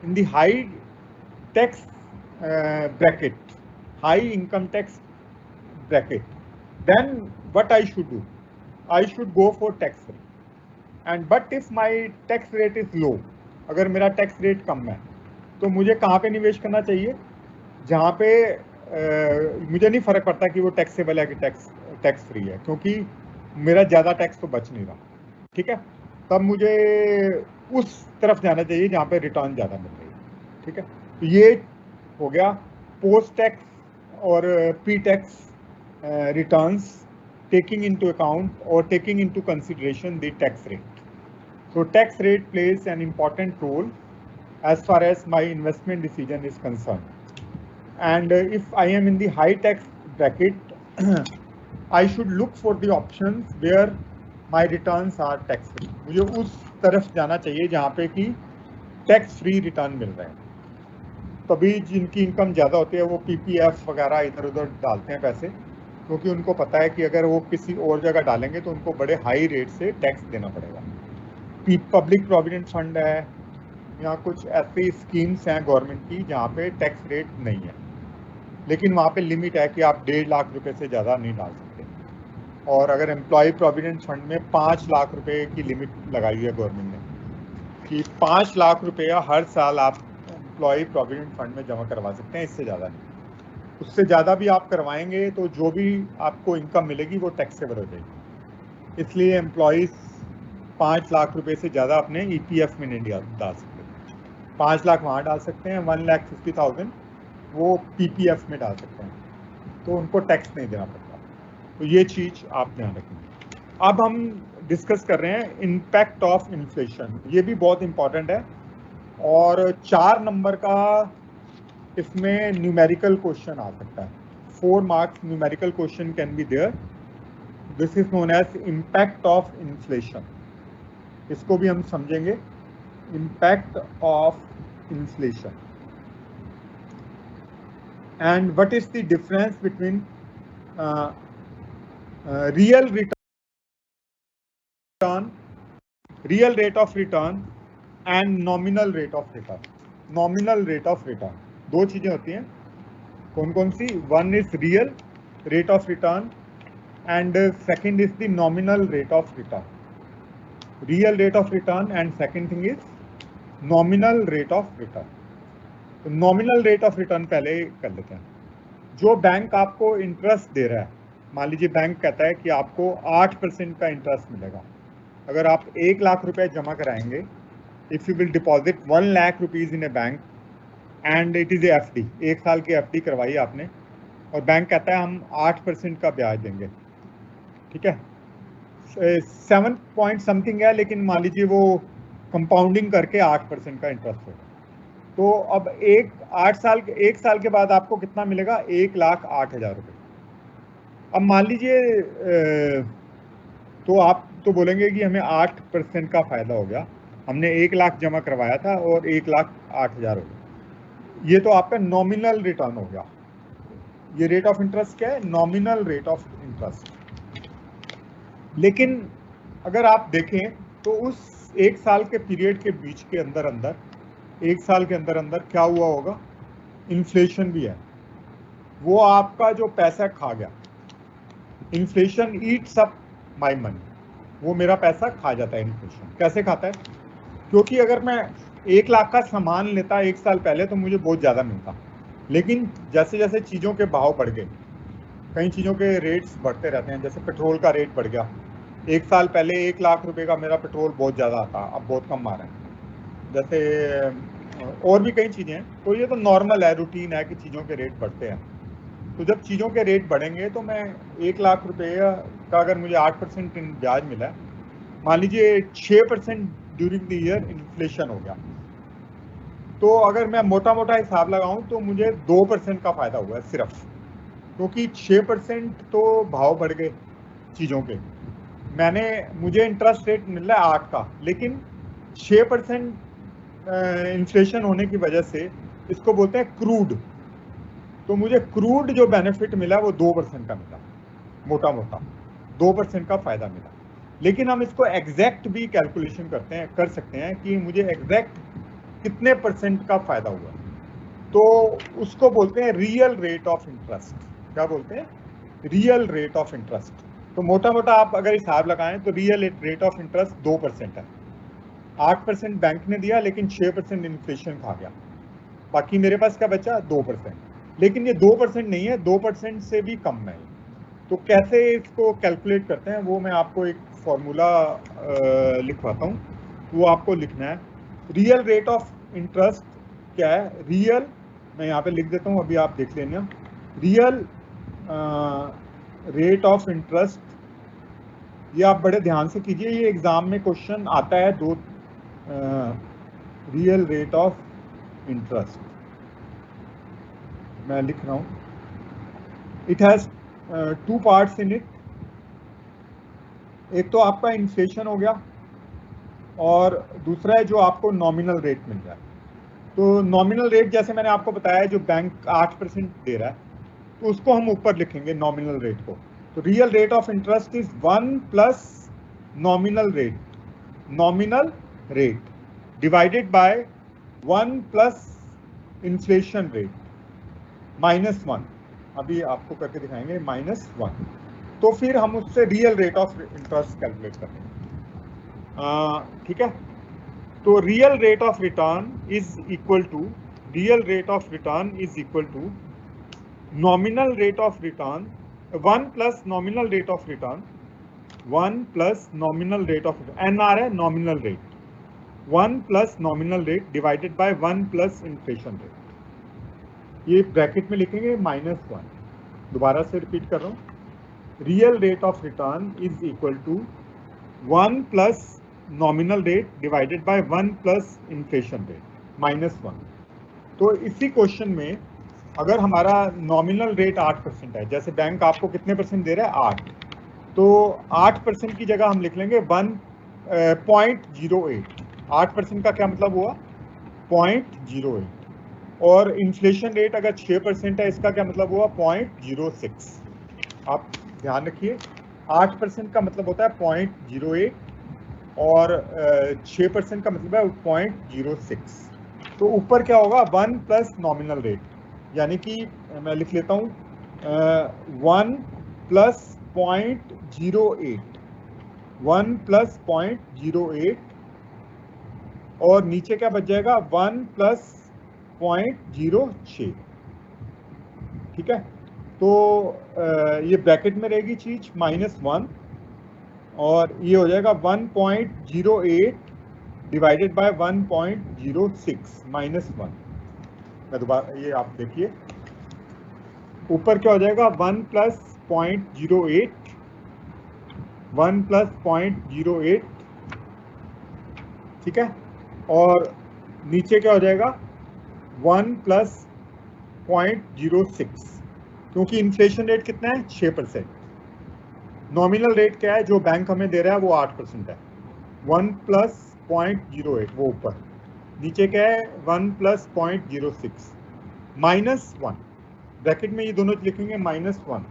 in the high tax bracket, high income tax bracket, then what I should do? I should go for tax free. And but if my tax rate is low, अगर मेरा tax rate कम है, तो मुझे कहाँ पे निवेश करना चाहिए? जहाँ पे मुझे नहीं फर्क पड़ता कि वो टैक्सेबल है कि टैक्स फ्री है, क्योंकि मेरा ज़्यादा टैक्स तो बच नहीं रहा, ठीक है? तब मुझे उस तरफ जाना चाहिए जहाँ पे रिटर्न ज़्यादा मिल रही है, ठीक है? तो ये हो गया पोस्ट टैक्स और pre tax returns, taking into account or taking into consideration the tax rate. So tax rate plays an important role as far as my investment decision is concerned. And if I am in the high tax bracket, I should look for the options where my returns are tax free. मुझे उस तरफ जाना चाहिए जहाँ पे कि tax free return मिल रहे हैं। तभी जिनकी इनकम ज़्यादा होती है वो PPF वगैरह इधर उधर डालते हैं पैसे, क्योंकि उनको पता है कि अगर वो किसी और जगह डालेंगे तो उनको बड़े हाई रेट से टैक्स देना पड़ेगा। पब्लिक प्रोविडेंट फंड है या कुछ ऐसी स्कीम्स हैं गवर्नमेंट की जहाँ पे टैक्स रेट नहीं है, लेकिन वहाँ पे लिमिट है कि आप 1.5 लाख रुपए से ज़्यादा नहीं डाल सकते। और अगर एम्प्लॉय प्रोविडेंट फंड में 5 लाख रुपए की लिमिट लगाई है गवर्नमेंट ने कि 5 लाख रुपया हर साल आप एम्प्लॉय प्रोविडेंट फंड में जमा करवा सकते हैं, इससे ज़्यादा नहीं। उससे ज़्यादा भी आप करवाएंगे तो जो भी आपको इनकम मिलेगी वो टैक्सेबल हो जाएगी। इसलिए एम्प्लॉयज़ 5 लाख रुपए से ज़्यादा अपने EPF में नहीं डाल सकते। 5 लाख वहाँ डाल सकते हैं, 1,50,000 वो PPF में डाल सकते हैं, तो उनको टैक्स नहीं देना पड़ता। तो ये चीज़ आप ध्यान रखेंगे। अब हम डिस्कस कर रहे हैं इम्पैक्ट ऑफ इन्फ्लेशन, ये भी बहुत इम्पॉर्टेंट है और 4 नंबर का इसमें न्यूमेरिकल क्वेश्चन आ सकता है। 4 marks numerical question can be there. This is known as impact of inflation. इसको भी हम समझेंगे, impact of inflation and what is the difference between real rate of return and nominal rate of return. Nominal rate of return दो चीजें होती हैं, कौन कौन सी? One is real rate of return and second is the nominal rate of return. Real rate of return and second thing is nominal rate of return. तो nominal rate of return पहले कर लेते हैं। जो बैंक आपको interest दे रहा है, मान लीजिए बैंक कहता है कि आपको 8% का इंटरेस्ट मिलेगा। अगर आप 1 लाख रुपए जमा कराएंगे, if you will deposit 1 lakh rupees in A bank and it is FD, 1 साल की FD करवाई आपने और बैंक कहता है हम 8% का ब्याज देंगे, ठीक है? 7 पॉइंट समथिंग है, लेकिन मान लीजिए वो कंपाउंडिंग करके 8% का इंटरेस्ट होगा। तो अब 1 साल के बाद आपको कितना मिलेगा? 1,08,000 रुपये। अब मान लीजिए तो आप तो बोलेंगे कि हमें 8% का फायदा हो गया, हमने 1 लाख जमा करवाया था और 1,08,000 हो गया। ये तो आपका नॉमिनल रिटर्न हो गया। ये रेट ऑफ इंटरेस्ट क्या है? Nominal rate of interest. लेकिन अगर आप देखें तो उस 1 साल के पीरियड के बीच के अंदर 1 साल के अंदर क्या हुआ होगा? इन्फ्लेशन भी है, वो आपका जो पैसा खा गया। Inflation eats up my money, वो मेरा पैसा खा जाता है। इन्फ्लेशन कैसे खाता है? क्योंकि अगर मैं 1 लाख का सामान लेता 1 साल पहले तो मुझे बहुत ज़्यादा मिलता, लेकिन जैसे जैसे चीज़ों के भाव बढ़ गए, कई चीज़ों के रेट्स बढ़ते रहते हैं। जैसे पेट्रोल का रेट बढ़ गया, 1 साल पहले 1 लाख रुपए का मेरा पेट्रोल बहुत ज़्यादा आता, अब बहुत कम आ रहा है। जैसे और भी कई चीज़ें हैं, तो ये तो नॉर्मल है, रूटीन है कि चीज़ों के रेट बढ़ते हैं। तो जब चीज़ों के रेट बढ़ेंगे तो मैं 1 लाख रुपये का अगर मुझे 8% ब्याज मिला है, मान लीजिए 6% ड्यूरिंग द ईयर इन्फ्लेशन हो गया, तो अगर मैं मोटा मोटा हिसाब लगाऊं तो मुझे 2% का फायदा हुआ है सिर्फ, क्योंकि 6% तो भाव बढ़ गए चीज़ों के। मुझे इंटरेस्ट रेट मिल रहा है 8 का, लेकिन 6% इन्फ्लेशन होने की वजह से इसको बोलते हैं क्रूड। तो मुझे क्रूड जो बेनिफिट मिला वो 2% का मिला, मोटा मोटा 2% का फायदा मिला। लेकिन हम इसको एग्जैक्ट भी कैलकुलेशन कर सकते हैं कि मुझे एग्जैक्ट कितने % का फायदा हुआ, तो उसको बोलते हैं रियल रेट ऑफ इंटरेस्ट। क्या बोलते हैं? Real rate of interest. तो मोटा मोटा आप अगर हिसाब लगाएं तो रियल रेट ऑफ इंटरेस्ट 2% है। 8% बैंक ने दिया, लेकिन 6% इन्फ्लेशन खा गया, बाकी मेरे पास क्या बचा? 2%। लेकिन ये 2% नहीं है, 2% से भी कम है। तो कैसे इसको कैलकुलेट करते हैं, वो मैं आपको एक फॉर्मूला लिखवाता हूँ, वो आपको लिखना है। रियल रेट ऑफ इंटरेस्ट क्या है? रियल, मैं यहाँ पे लिख देता हूँ, अभी आप देख लेना। रियल रेट ऑफ इंटरेस्ट, ये आप बड़े ध्यान से कीजिए, ये एग्जाम में क्वेश्चन आता है। दो रियल रेट ऑफ इंटरेस्ट मैं लिख रहा हूँ। It has 2 parts in it. एक तो आपका इन्फ्लेशन हो गया, और दूसरा है जो आपको नॉमिनल रेट मिल रहा है। तो नॉमिनल रेट जैसे मैंने आपको बताया, जो बैंक 8% दे रहा है, तो उसको हम ऊपर लिखेंगे नॉमिनल रेट को। तो real rate of interest is 1 plus nominal rate divided by 1 plus inflation rate -1। अभी आपको करके दिखाएंगे -1। तो फिर हम उससे real rate of interest calculate करेंगे। ठीक है। तो real rate of return is equal to nominal rate of return 1 plus nominal rate of return, 1 plus nominal rate of N R है nominal rate, 1 plus nominal rate divided by 1 plus inflation rate. ये bracket में लिखेंगे -1। दोबारा से repeat कर रहा हूँ, real rate of return is equal to 1 plus nominal rate divided by 1 plus inflation rate -1। तो इसी क्वेश्चन में अगर हमारा नॉमिनल रेट 8% है, जैसे बैंक आपको कितने % दे रहा है? 8, तो 8% की जगह हम लिख लेंगे 1.08। 8% का क्या मतलब हुआ? 0.08। और इन्फ्लेशन रेट अगर 6% है, इसका क्या मतलब हुआ? 0.06। आप ध्यान रखिए, 8% का मतलब होता है 0.08, और 6% का मतलब है 0.06। तो ऊपर क्या होगा? 1 प्लस नॉमिनल रेट, यानी कि मैं लिख लेता हूँ 1 प्लस 0.08, 1 प्लस 0.08, और नीचे क्या बच जाएगा? 1 प्लस 0.06। ठीक है। तो ये ब्रैकेट में रहेगी चीज -1, और ये हो जाएगा 1.08 डिवाइडेड बाय 1.06 -1। मैं दोबारा, ये आप देखिए, ऊपर क्या हो जाएगा? 1 प्लस 0.08, 1 प्लस 0.08, ठीक है। और नीचे क्या हो जाएगा? 1 प्लस 0.06, क्योंकि इन्फ्लेशन रेट कितना है? 6%। नॉमिनल रेट क्या है जो बैंक हमें दे रहा है? वो 8% है। 1 प्लस 0.08 वो ऊपर, नीचे क्या है? 1 प्लस 0.06 -1। ब्रैकेट में ये दोनों लिखेंगे -1।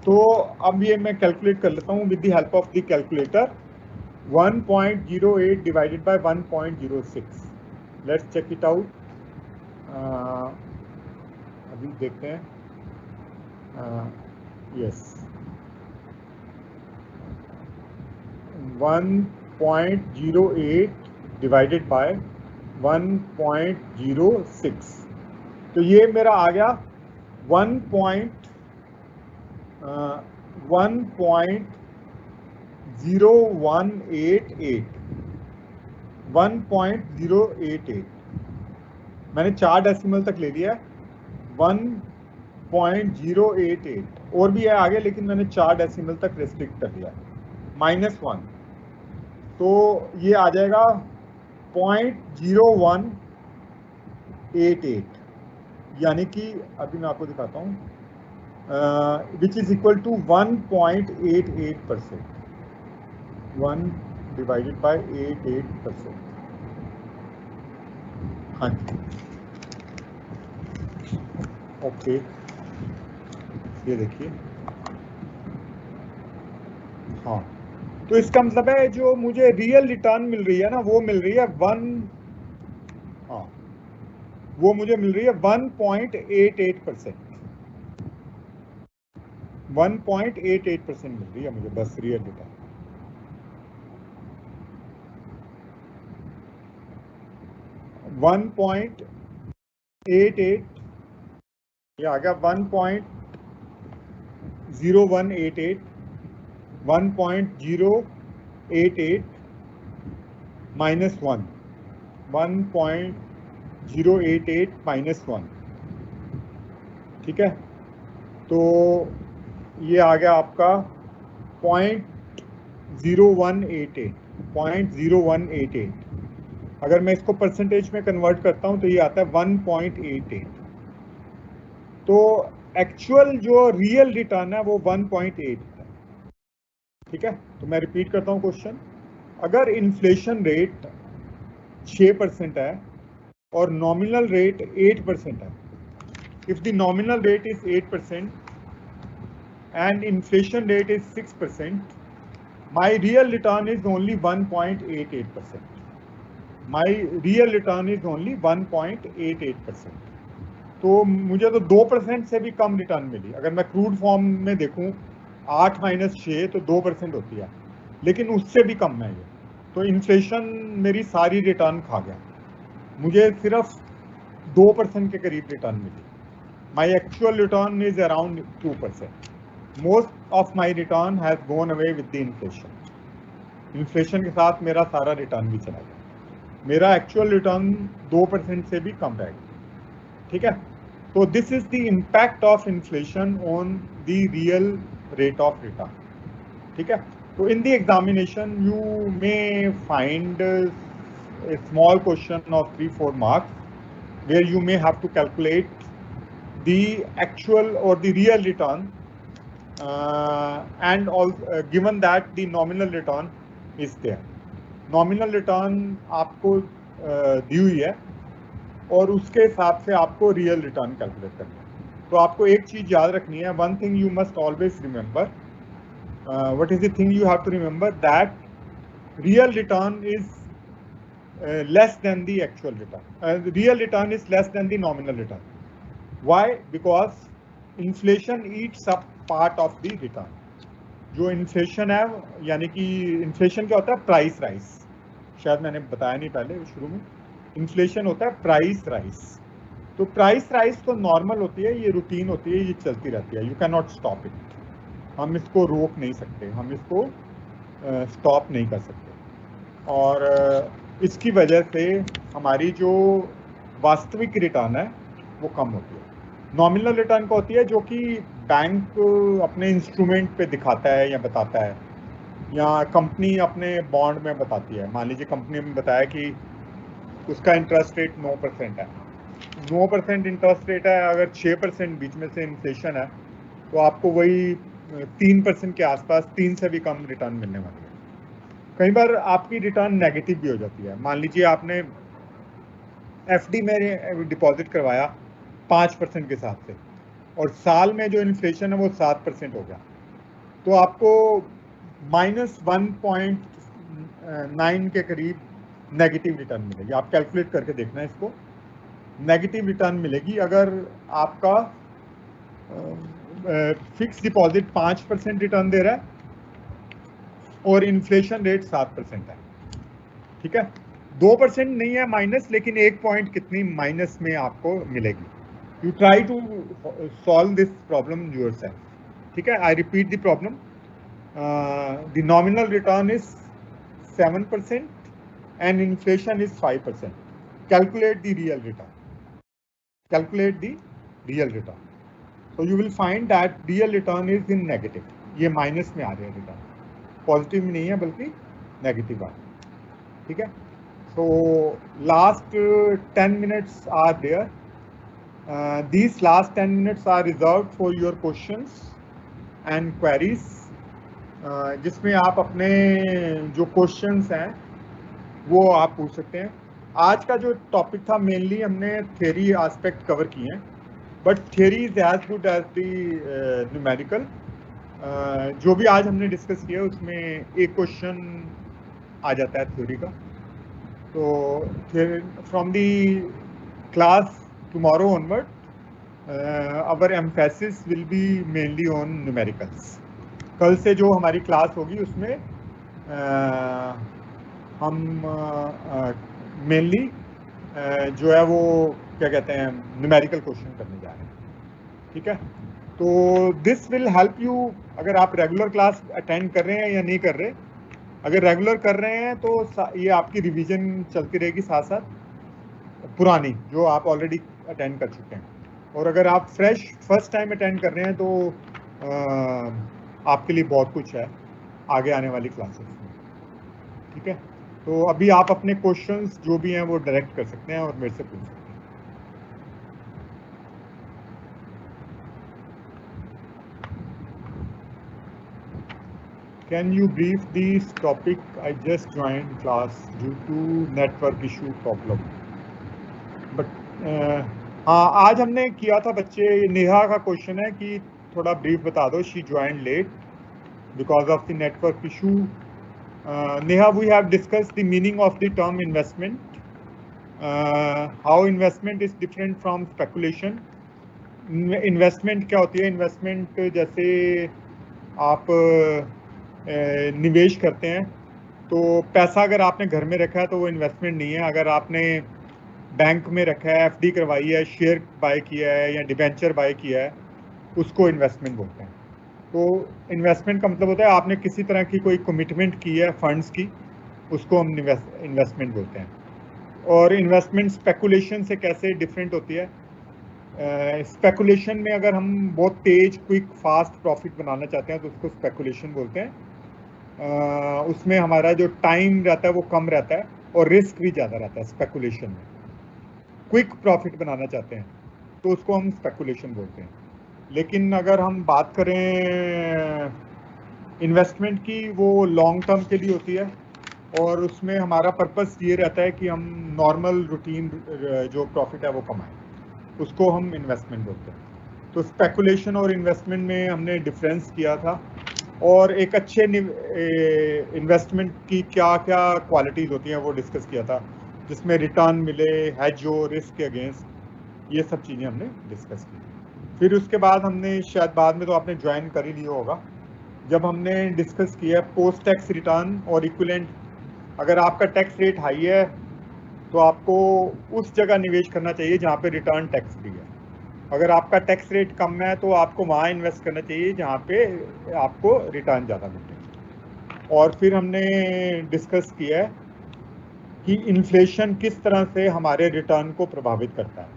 तो अब ये मैं कैलकुलेट कर लेता हूँ with the help of the calculator. 1.08 divided by 1.06, let's check it out. अभी देखते हैं। यस, 1.08 डिवाइडेड बाय 1.06, तो ये मेरा आ गया 1.018। 1.088 मैंने 4 डेसिमल तक ले लिया है। 1.088 और भी है आगे, लेकिन मैंने 4 डेसिमल तक रेस्ट्रिक्ट कर दिया। -1, तो ये आ जाएगा 0.0188, यानी कि अभी मैं आपको दिखाता हूँ, which is equal to 1.88%। 1 divided by 88%। हाँ जी, ओके, ये देखिए, हाँ तो इसका मतलब है जो मुझे रियल रिटर्न मिल रही है ना, वो मिल रही है वो मुझे मिल रही है 1.88%। 1.88% मिल रही है मुझे बस real return. One point eight eight, ये आ गया 1.0188, 1.088 माइनस 1, 1.088 माइनस 1। ठीक है, तो ये आ गया आपका 0.0188। अगर मैं इसको परसेंटेज में कन्वर्ट करता हूं तो ये आता है 1.88। तो एक्चुअल जो रियल रिटर्न है वो 1.8 है। ठीक है, तो मैं रिपीट करता हूं क्वेश्चन। अगर इन्फ्लेशन रेट 6% है और नॉमिनल रेट 8% है, if the nominal rate is 8% and inflation rate is 6%, my real return is only 1.88%. My real return is only 1.88%. तो मुझे तो 2% से भी कम रिटर्न मिली। अगर मैं क्रूड फॉर्म में देखूं 8 माइनस 6 तो 2% होती है, लेकिन उससे भी कम है ये। तो इन्फ्लेशन मेरी सारी रिटर्न खा गया, मुझे सिर्फ 2% के करीब रिटर्न मिली। My actual return is around 2%। Most of my return has gone away with the inflation. Inflation के साथ मेरा सारा रिटर्न भी चला गया, मेरा एक्चुअल रिटर्न 2% से भी कम रह गया। ठीक है, तो this is the impact of inflation on the real rate of return. ठीक है, तो in the examination you may find a small question of 3-4 marks where you may have to calculate the actual or the real return and also given that the nominal return is there. Nominal return आपको दी हुई है और उसके हिसाब से आपको real return calculate करना है। तो आपको एक चीज याद रखनी है, one thing you must always remember, what is the thing you have to remember, that real return is less than the actual return. Real return is less than the nominal return. Why? Because inflation eats up part of the return. जो inflation है, यानी कि inflation क्या होता है? Price rise. शायद मैंने बताया नहीं पहले शुरू में, इन्फ्लेशन होता है प्राइस राइज। तो प्राइस राइज तो नॉर्मल होती है, ये रूटीन होती है, ये चलती रहती है, you can not stop it. हम इसको रोक नहीं सकते, हम इसको स्टॉप नहीं कर सकते। और इसकी वजह से हमारी जो वास्तविक रिटर्न है वो कम होती है। नॉमिनल रिटर्न क्या होती है? जो कि बैंक अपने इंस्ट्रूमेंट पे दिखाता है या बताता है, या कंपनी अपने बॉन्ड में बताती है। मान लीजिए कंपनी ने बताया कि उसका इंटरेस्ट रेट 9% है, 9% इंटरेस्ट रेट है। अगर 6% बीच में से इन्फ्लेशन है तो आपको वही 3% के आसपास, 3 से भी कम रिटर्न मिलने वाली है। कई बार आपकी रिटर्न नेगेटिव भी हो जाती है। मान लीजिए आपने एफडी में डिपॉजिट करवाया 5% के हिसाब से, और साल में जो इन्फ्लेशन है वो 7% हो गया, तो आपको -1.9 के करीब नेगेटिव रिटर्न मिलेगी। आप कैलकुलेट करके देखना इसको, नेगेटिव रिटर्न मिलेगी अगर आपका फिक्स डिपॉजिट 5% रिटर्न दे रहा है और इन्फ्लेशन रेट 7% है। ठीक है, 2% नहीं है माइनस, लेकिन 1 पॉइंट कितनी माइनस में आपको मिलेगी। You try to solve this problem yourself. ठीक है, I repeat the problem. The nominal return is 7% and inflation is 5%. Calculate the real return. Calculate the real return. So you will find that real return is in negative. ये minus में आ रहा है return, positive में नहीं है बल्कि negative आ रहा है। ठीक है, so last 10 minutes are there. These last 10 minutes are reserved for your questions and queries, जिसमें आप अपने जो questions हैं वो आप पूछ सकते हैं। आज का जो टॉपिक था मेनली हमने थ्योरी एस्पेक्ट कवर किए हैं, but theory is as good as the numerical. जो भी आज हमने डिस्कस किया उसमें एक क्वेश्चन आ जाता है थ्योरी का। तो फिर from the class tomorrow onward our emphasis will be mainly on numericals. कल से जो हमारी क्लास होगी उसमें हम मेनली जो है वो क्या कहते हैं न्यूमेरिकल क्वेश्चन करने जा रहे हैं। ठीक है, तो दिस विल हेल्प यू अगर आप रेगुलर क्लास अटेंड कर रहे हैं या नहीं कर रहे। अगर रेगुलर कर रहे हैं तो ये आपकी रिवीजन चलती रहेगी साथ साथ पुरानी जो आप ऑलरेडी अटेंड कर चुके हैं। और अगर आप फ्रेश फर्स्ट टाइम अटेंड कर रहे हैं तो आपके लिए बहुत कुछ है आगे आने वाली क्लासेस में। ठीक है, तो अभी आप अपने क्वेश्चंस जो भी हैं वो डायरेक्ट कर सकते हैं और मेरे से पूछ सकते हैं। Can you brief this topic? I just joined class due to network issue problem. But हाँ, आज हमने किया था बच्चे, नेहा का क्वेश्चन है कि थोड़ा ब्रीफ बता दो. She joined late because of the network issue. Neha, we have discussed the meaning of the term investment. How investment is different from speculation. Investment क्या होती है? इन्वेस्टमेंट जैसे आप निवेश करते हैं तो पैसा अगर आपने घर में रखा है तो वो इन्वेस्टमेंट नहीं है। अगर आपने बैंक में रखा है, एफडी करवाई है, शेयर बाय किया है या डिबेंचर बाय किया है, उसको इन्वेस्टमेंट बोलते हैं। तो इन्वेस्टमेंट का मतलब होता है आपने किसी तरह की कोई कमिटमेंट की है फंड्स की, उसको हम इन्वेस्टमेंट बोलते हैं। और इन्वेस्टमेंट स्पेकुलेशन से कैसे डिफरेंट होती है? स्पेकुलेशन में अगर हम बहुत तेज क्विक फास्ट प्रॉफिट बनाना चाहते हैं तो उसको स्पेकुलेशन बोलते हैं। उसमें हमारा जो टाइम रहता है वो कम रहता है और रिस्क भी ज़्यादा रहता है स्पेकुलेशन में। क्विक प्रॉफिट बनाना चाहते हैं तो उसको हम स्पेकुलेशन बोलते हैं। लेकिन अगर हम बात करें इन्वेस्टमेंट की, वो लॉन्ग टर्म के लिए होती है और उसमें हमारा पर्पस ये रहता है कि हम नॉर्मल रूटीन जो प्रॉफिट है वो कमाएं, उसको हम इन्वेस्टमेंट बोलते हैं। तो स्पेकुलेशन और इन्वेस्टमेंट में हमने डिफरेंस किया था और एक अच्छे इन्वेस्टमेंट की क्या क्या क्वालिटीज़ होती हैं वो डिस्कस किया था, जिसमें रिटर्न मिले, हेज हो रिस्क के अगेंस्ट, ये सब चीज़ें हमने डिस्कस की। फिर उसके बाद हमने शायद बाद में तो आपने ज्वाइन कर ही लिया होगा, जब हमने डिस्कस किया पोस्ट टैक्स रिटर्न और इक्विवेलेंट। अगर आपका टैक्स रेट हाई है तो आपको उस जगह निवेश करना चाहिए जहाँ पे रिटर्न टैक्स फ्री है। अगर आपका टैक्स रेट कम है तो आपको वहाँ इन्वेस्ट करना चाहिए जहाँ पे आपको रिटर्न ज़्यादा मिले। और फिर हमने डिस्कस किया है कि इन्फ्लेशन किस तरह से हमारे रिटर्न को प्रभावित करता है।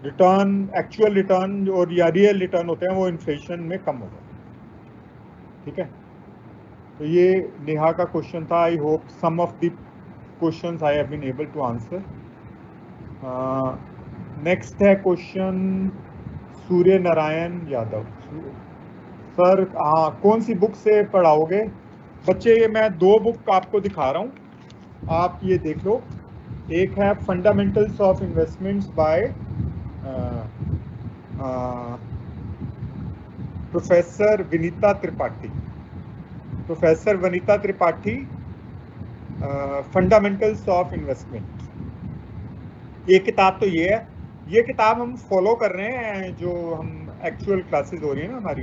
रिटर्न, एक्चुअल रिटर्न और या रियल रिटर्न होते हैं वो इन्फ्लेशन में कम हो जाते हैं। ठीक है, तो ये नेहा का क्वेश्चन था। I hope some of the questions I have been able to answer. Next है क्वेश्चन सूर्य नारायण यादव। सर हाँ, कौन सी बुक से पढ़ाओगे? बच्चे ये मैं दो बुक आपको दिखा रहा हूँ, आप ये देख लो। एक है fundamentals of investments by professor Vanita Tripathi. Professor Vanita Tripathi, fundamentals of investment. ये किताब तो ये है, ये किताब हम फॉलो कर रहे हैं जो हम एक्चुअल क्लासेस हो रही है ना हमारी,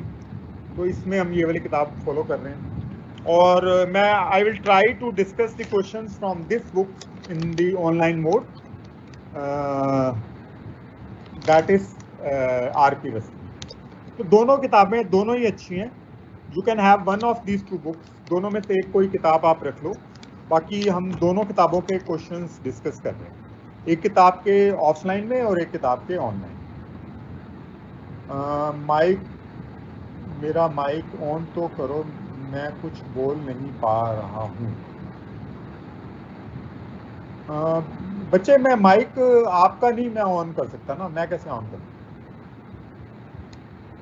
तो इसमें हम ये वाली किताब फॉलो कर रहे हैं। और मैं I will try to discuss the questions from this book in the online mode, that is RP रस्सी। तो दोनों किताबें दोनों ही अच्छी हैं। You can have one of these two books, दोनों में से एक कोई किताब आप रख लो। बाकी हम दोनों किताबों के क्वेश्चंस डिस्कस कर रहे हैं, एक किताब के ऑफलाइन में और एक किताब के ऑनलाइन। माइक, मेरा माइक ऑन तो करो, मैं कुछ बोल नहीं पा रहा हूँ। बच्चे मैं माइक आपका नहीं मैं ऑन कर सकता ना, मैं कैसे ऑन करूँ?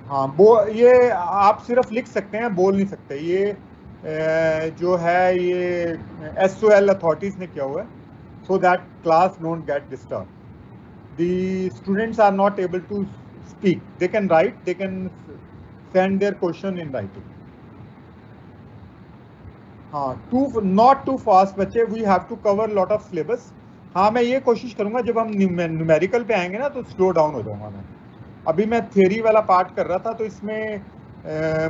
हाँ, वो ये आप सिर्फ लिख सकते हैं, बोल नहीं सकते। ये जो है ये SOL अथॉरिटीज ने किया हुआ है, so that class don't get disturbed. The students are not able to speak. They can write, they can send their question in writing. हाँ, नॉट टू फास्ट बच्चे, we have to cover lot of syllabus. हाँ, मैं ये कोशिश करूंगा जब हम numerical पे आएंगे ना तो स्लो डाउन हो जाऊंगा मैं। अभी मैं थ्योरी वाला पार्ट कर रहा था तो इसमें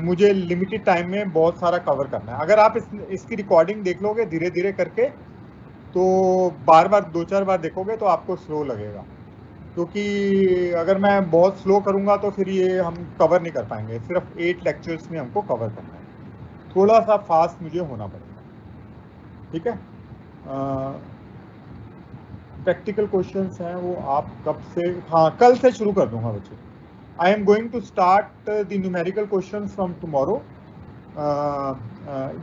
मुझे लिमिटेड टाइम में बहुत सारा कवर करना है। अगर आप इसकी रिकॉर्डिंग देख लोगे धीरे धीरे करके तो बार बार 2-4 बार देखोगे तो आपको स्लो लगेगा, क्योंकि अगर मैं बहुत स्लो करूंगा तो फिर ये हम कवर नहीं कर पाएंगे। सिर्फ 8 लेक्चर्स में हमको कवर करना है, थोड़ा सा फास्ट मुझे होना पड़ेगा, ठीक है। प्रैक्टिकल क्वेश्चंस हैं वो आप कब से, हाँ कल से शुरू कर दूंगा बच्चे। I am going to start the numerical questions from tomorrow,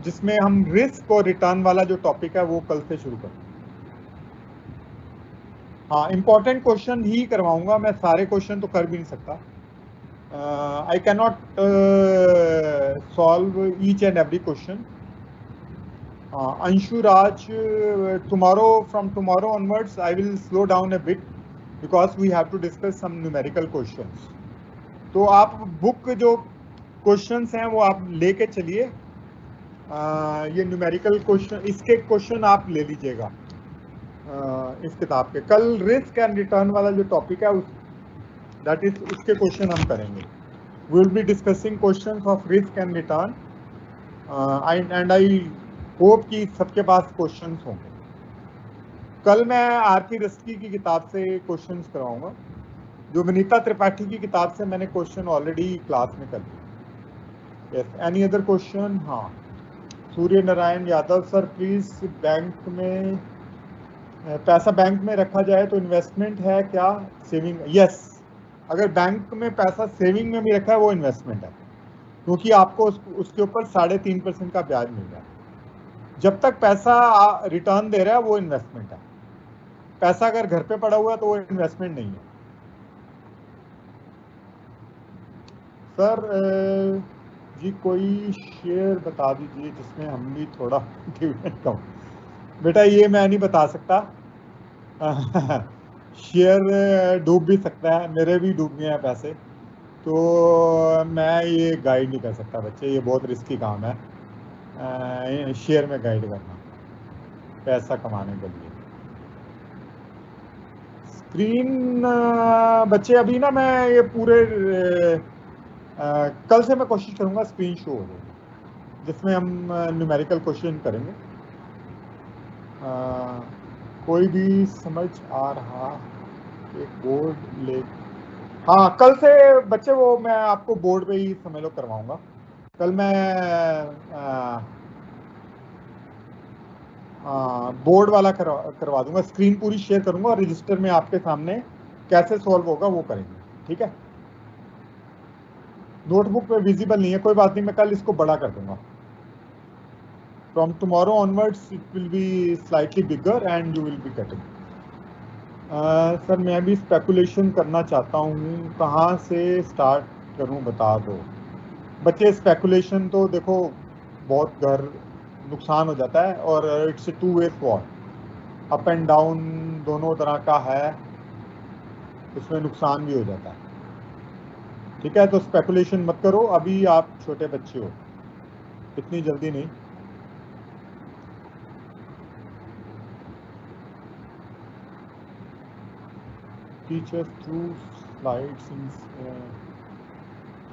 जिसमें हम रिस्क और रिटर्न वाला जो टॉपिक है वो कल से शुरू करेंगे। हाँ, इंपॉर्टेंट क्वेश्चन ही करवाऊंगा मैं, सारे क्वेश्चन तो कर भी नहीं सकता। I can not solve each and every question. Anshu Raj, from tomorrow onwards, I will slow down a bit because we have to discuss some numerical questions. तो आप बुक जो क्वेश्चंस हैं वो आप लेके चलिए, ये न्यूमेरिकल क्वेश्चन, इसके क्वेश्चन आप ले लीजिएगा इस किताब के। कल रिस्क एंड रिटर्न वाला जो टॉपिक है दैट इज उसके क्वेश्चन हम करेंगे। We will be discussing questions of risk and return and I hope कि सबके पास क्वेश्चंस होंगे। कल मैं आरपी रस्की की किताब से क्वेश्चंस करवाऊंगा, जो विनीता त्रिपाठी की किताब से मैंने क्वेश्चन ऑलरेडी क्लास में कर दिए। Yes, any other question? हाँ, Surya Narayan Yadav sir please, bank में पैसा बैंक में रखा जाए तो इन्वेस्टमेंट है क्या सेविंग? यस, अगर बैंक में पैसा सेविंग में भी रखा है वो इन्वेस्टमेंट है, क्योंकि आपको उसके ऊपर 3.5% का ब्याज मिल रहा है। जब तक पैसा रिटर्न दे रहा है वो इन्वेस्टमेंट है। पैसा अगर घर पे पड़ा हुआ है तो वो इन्वेस्टमेंट नहीं है। सर जी कोई शेयर बता दीजिए जिसमें हम भी थोड़ा डिविडेंड कम। बेटा ये मैं नहीं बता सकता शेयर डूब भी सकता है, मेरे भी डूब गए हैं पैसे, तो मैं ये गाइड नहीं कर सकता बच्चे, ये बहुत रिस्की काम है शेयर में गाइड करना पैसा कमाने के लिए। स्क्रीन बच्चे अभी ना मैं ये पूरे कल से मैं कोशिश करूंगा स्क्रीन शो हो जाए, जिसमें हम न्यूमेरिकल क्वेश्चन करेंगे। कोई भी समझ आ रहा एक बोर्ड ले? हाँ, कल से बच्चे वो मैं आपको बोर्ड पे ही समझ लो करवाऊंगा। कल मैं बोर्ड वाला करवा दूंगा, स्क्रीन पूरी शेयर करूंगा और रजिस्टर में आपके सामने कैसे सॉल्व होगा वो करेंगे, ठीक है। नोटबुक पे विजिबल नहीं है, कोई बात नहीं, मैं कल इसको बड़ा कर दूंगा। From tomorrow onwards it will be slightly bigger and you will be getting. Sir मैं भी स्पेकुलेशन करना चाहता हूँ, कहाँ से स्टार्ट करूँ बता दो। बच्चे स्पेकुलेशन तो देखो बहुत घर नुकसान हो जाता है और it's 2-way war, up and down दोनों तरह का है, उसमें नुकसान भी हो जाता है, ठीक है। तो स्पेकुलेशन मत करो, अभी आप छोटे बच्चे हो, इतनी जल्दी नहीं। टीचर्स थ्रू स्लाइड्स,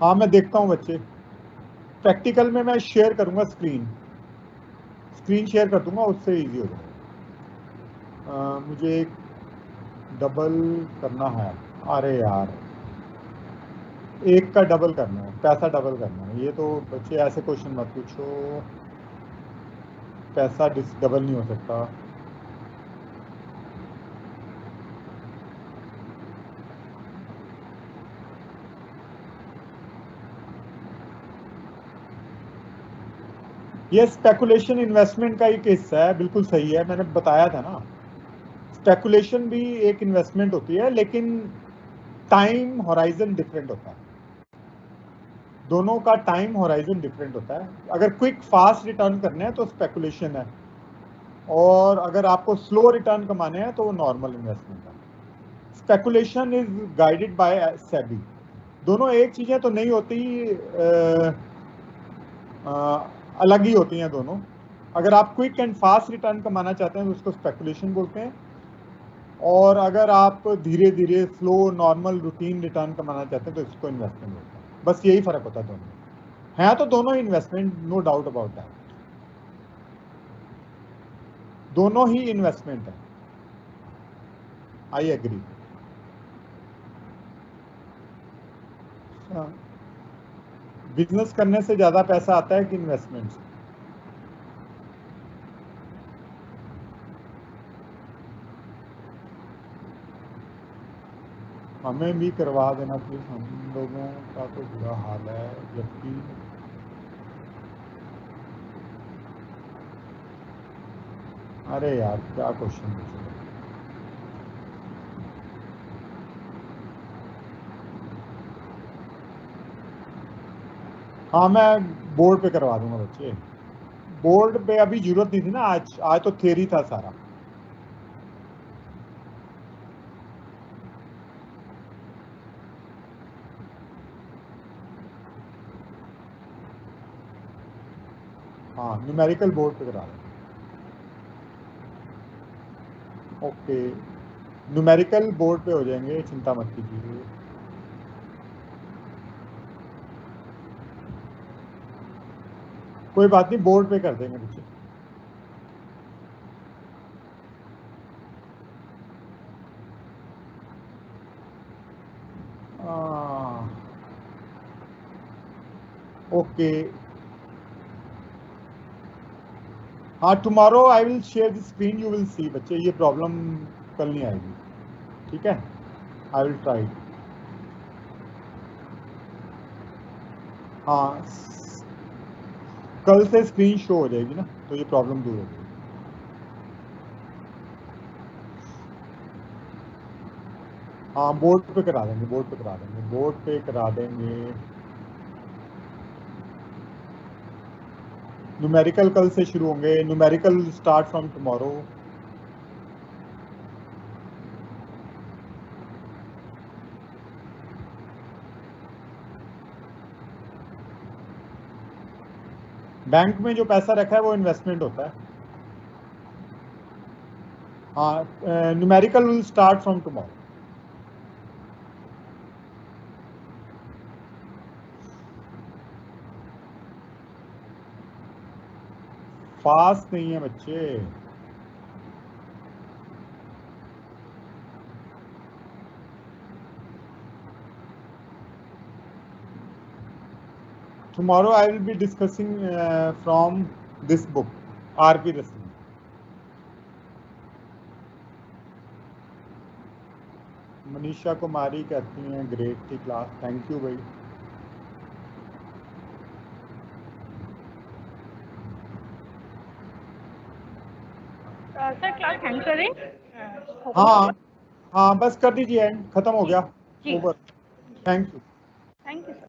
हाँ मैं देखता हूँ बच्चे, प्रैक्टिकल में मैं शेयर करूंगा स्क्रीन शेयर कर दूंगा, उससे इजी हो जाएगा। मुझे एक डबल करना है, अरे यार एक का डबल करना है, पैसा डबल करना है, ये तो बच्चे ऐसे क्वेश्चन मत पूछो, पैसा डबल नहीं हो सकता। ये स्पेकुलेशन इन्वेस्टमेंट का ही हिस्सा है, बिल्कुल सही है, मैंने बताया था ना। स्पेकुलेशन भी एक इन्वेस्टमेंट होती है, लेकिन टाइम होराइजन डिफरेंट होता है, दोनों का टाइम होराइजन डिफरेंट होता है। अगर क्विक फास्ट रिटर्न करने हैं तो स्पेकुलेशन है, और अगर आपको स्लो रिटर्न कमाने हैं तो वो नॉर्मल इन्वेस्टमेंट है। Speculation is guided by SEBI, दोनों एक चीजें तो नहीं होती, अलग ही होती हैं दोनों। अगर आप क्विक एंड फास्ट रिटर्न कमाना चाहते हैं तो उसको स्पेकुलेशन बोलते हैं, और अगर आप धीरे धीरे स्लो नॉर्मल रूटीन रिटर्न कमाना चाहते हैं तो इसको इन्वेस्टमेंट बोलते हैं। बस यही फर्क होता है दोनों में। है तो दोनों investment, no doubt about that, दोनों ही इन्वेस्टमेंट है, आई एग्री। बिजनेस करने से ज्यादा पैसा आता है कि इन्वेस्टमेंट से? हमें भी करवा देना प्लीज, हम लोगों का तो बुरा हाल है, जबकि अरे यार क्या क्वेश्चन पूछे। हाँ मैं बोर्ड पे करवा दूंगा बच्चे, बोर्ड पे अभी जरूरत नहीं थी ना, आज तो थ्योरी था सारा। हाँ न्यूमेरिकल बोर्ड पे करा दें। ओके न्यूमेरिकल बोर्ड पे हो जाएंगे, चिंता मत कीजिए। कोई बात नहीं, बोर्ड पे कर देंगे बच्चे। ओके हाँ tomorrow I will share the screen, you will see बच्चे, ये प्रॉब्लम कल नहीं आएगी, ठीक है? आई विल ट्राई। हाँ कल से स्क्रीन शो हो जाएगी ना, तो ये प्रॉब्लम दूर हो जाएगी। हाँ बोर्ड पे करा देंगे, बोर्ड पे करा देंगे, बोर्ड पे करा देंगे। न्यूमेरिकल कल से शुरू होंगे, numerical start from tomorrow. Bank में जो पैसा रखा है वो इन्वेस्टमेंट होता है। हाँ numerical will start from tomorrow. Fast नहीं है बच्चे, tomorrow I will be discussing from this book, R.P. Rassi। Manisha Kumari कहती हैं ग्रेट थी क्लास, थैंक यू भाई। सर क्लास हैंग कर रही? हाँ हाँ बस कर दीजिए, एंड खत्म हो गया, जी over. Thank you. Thank you sir.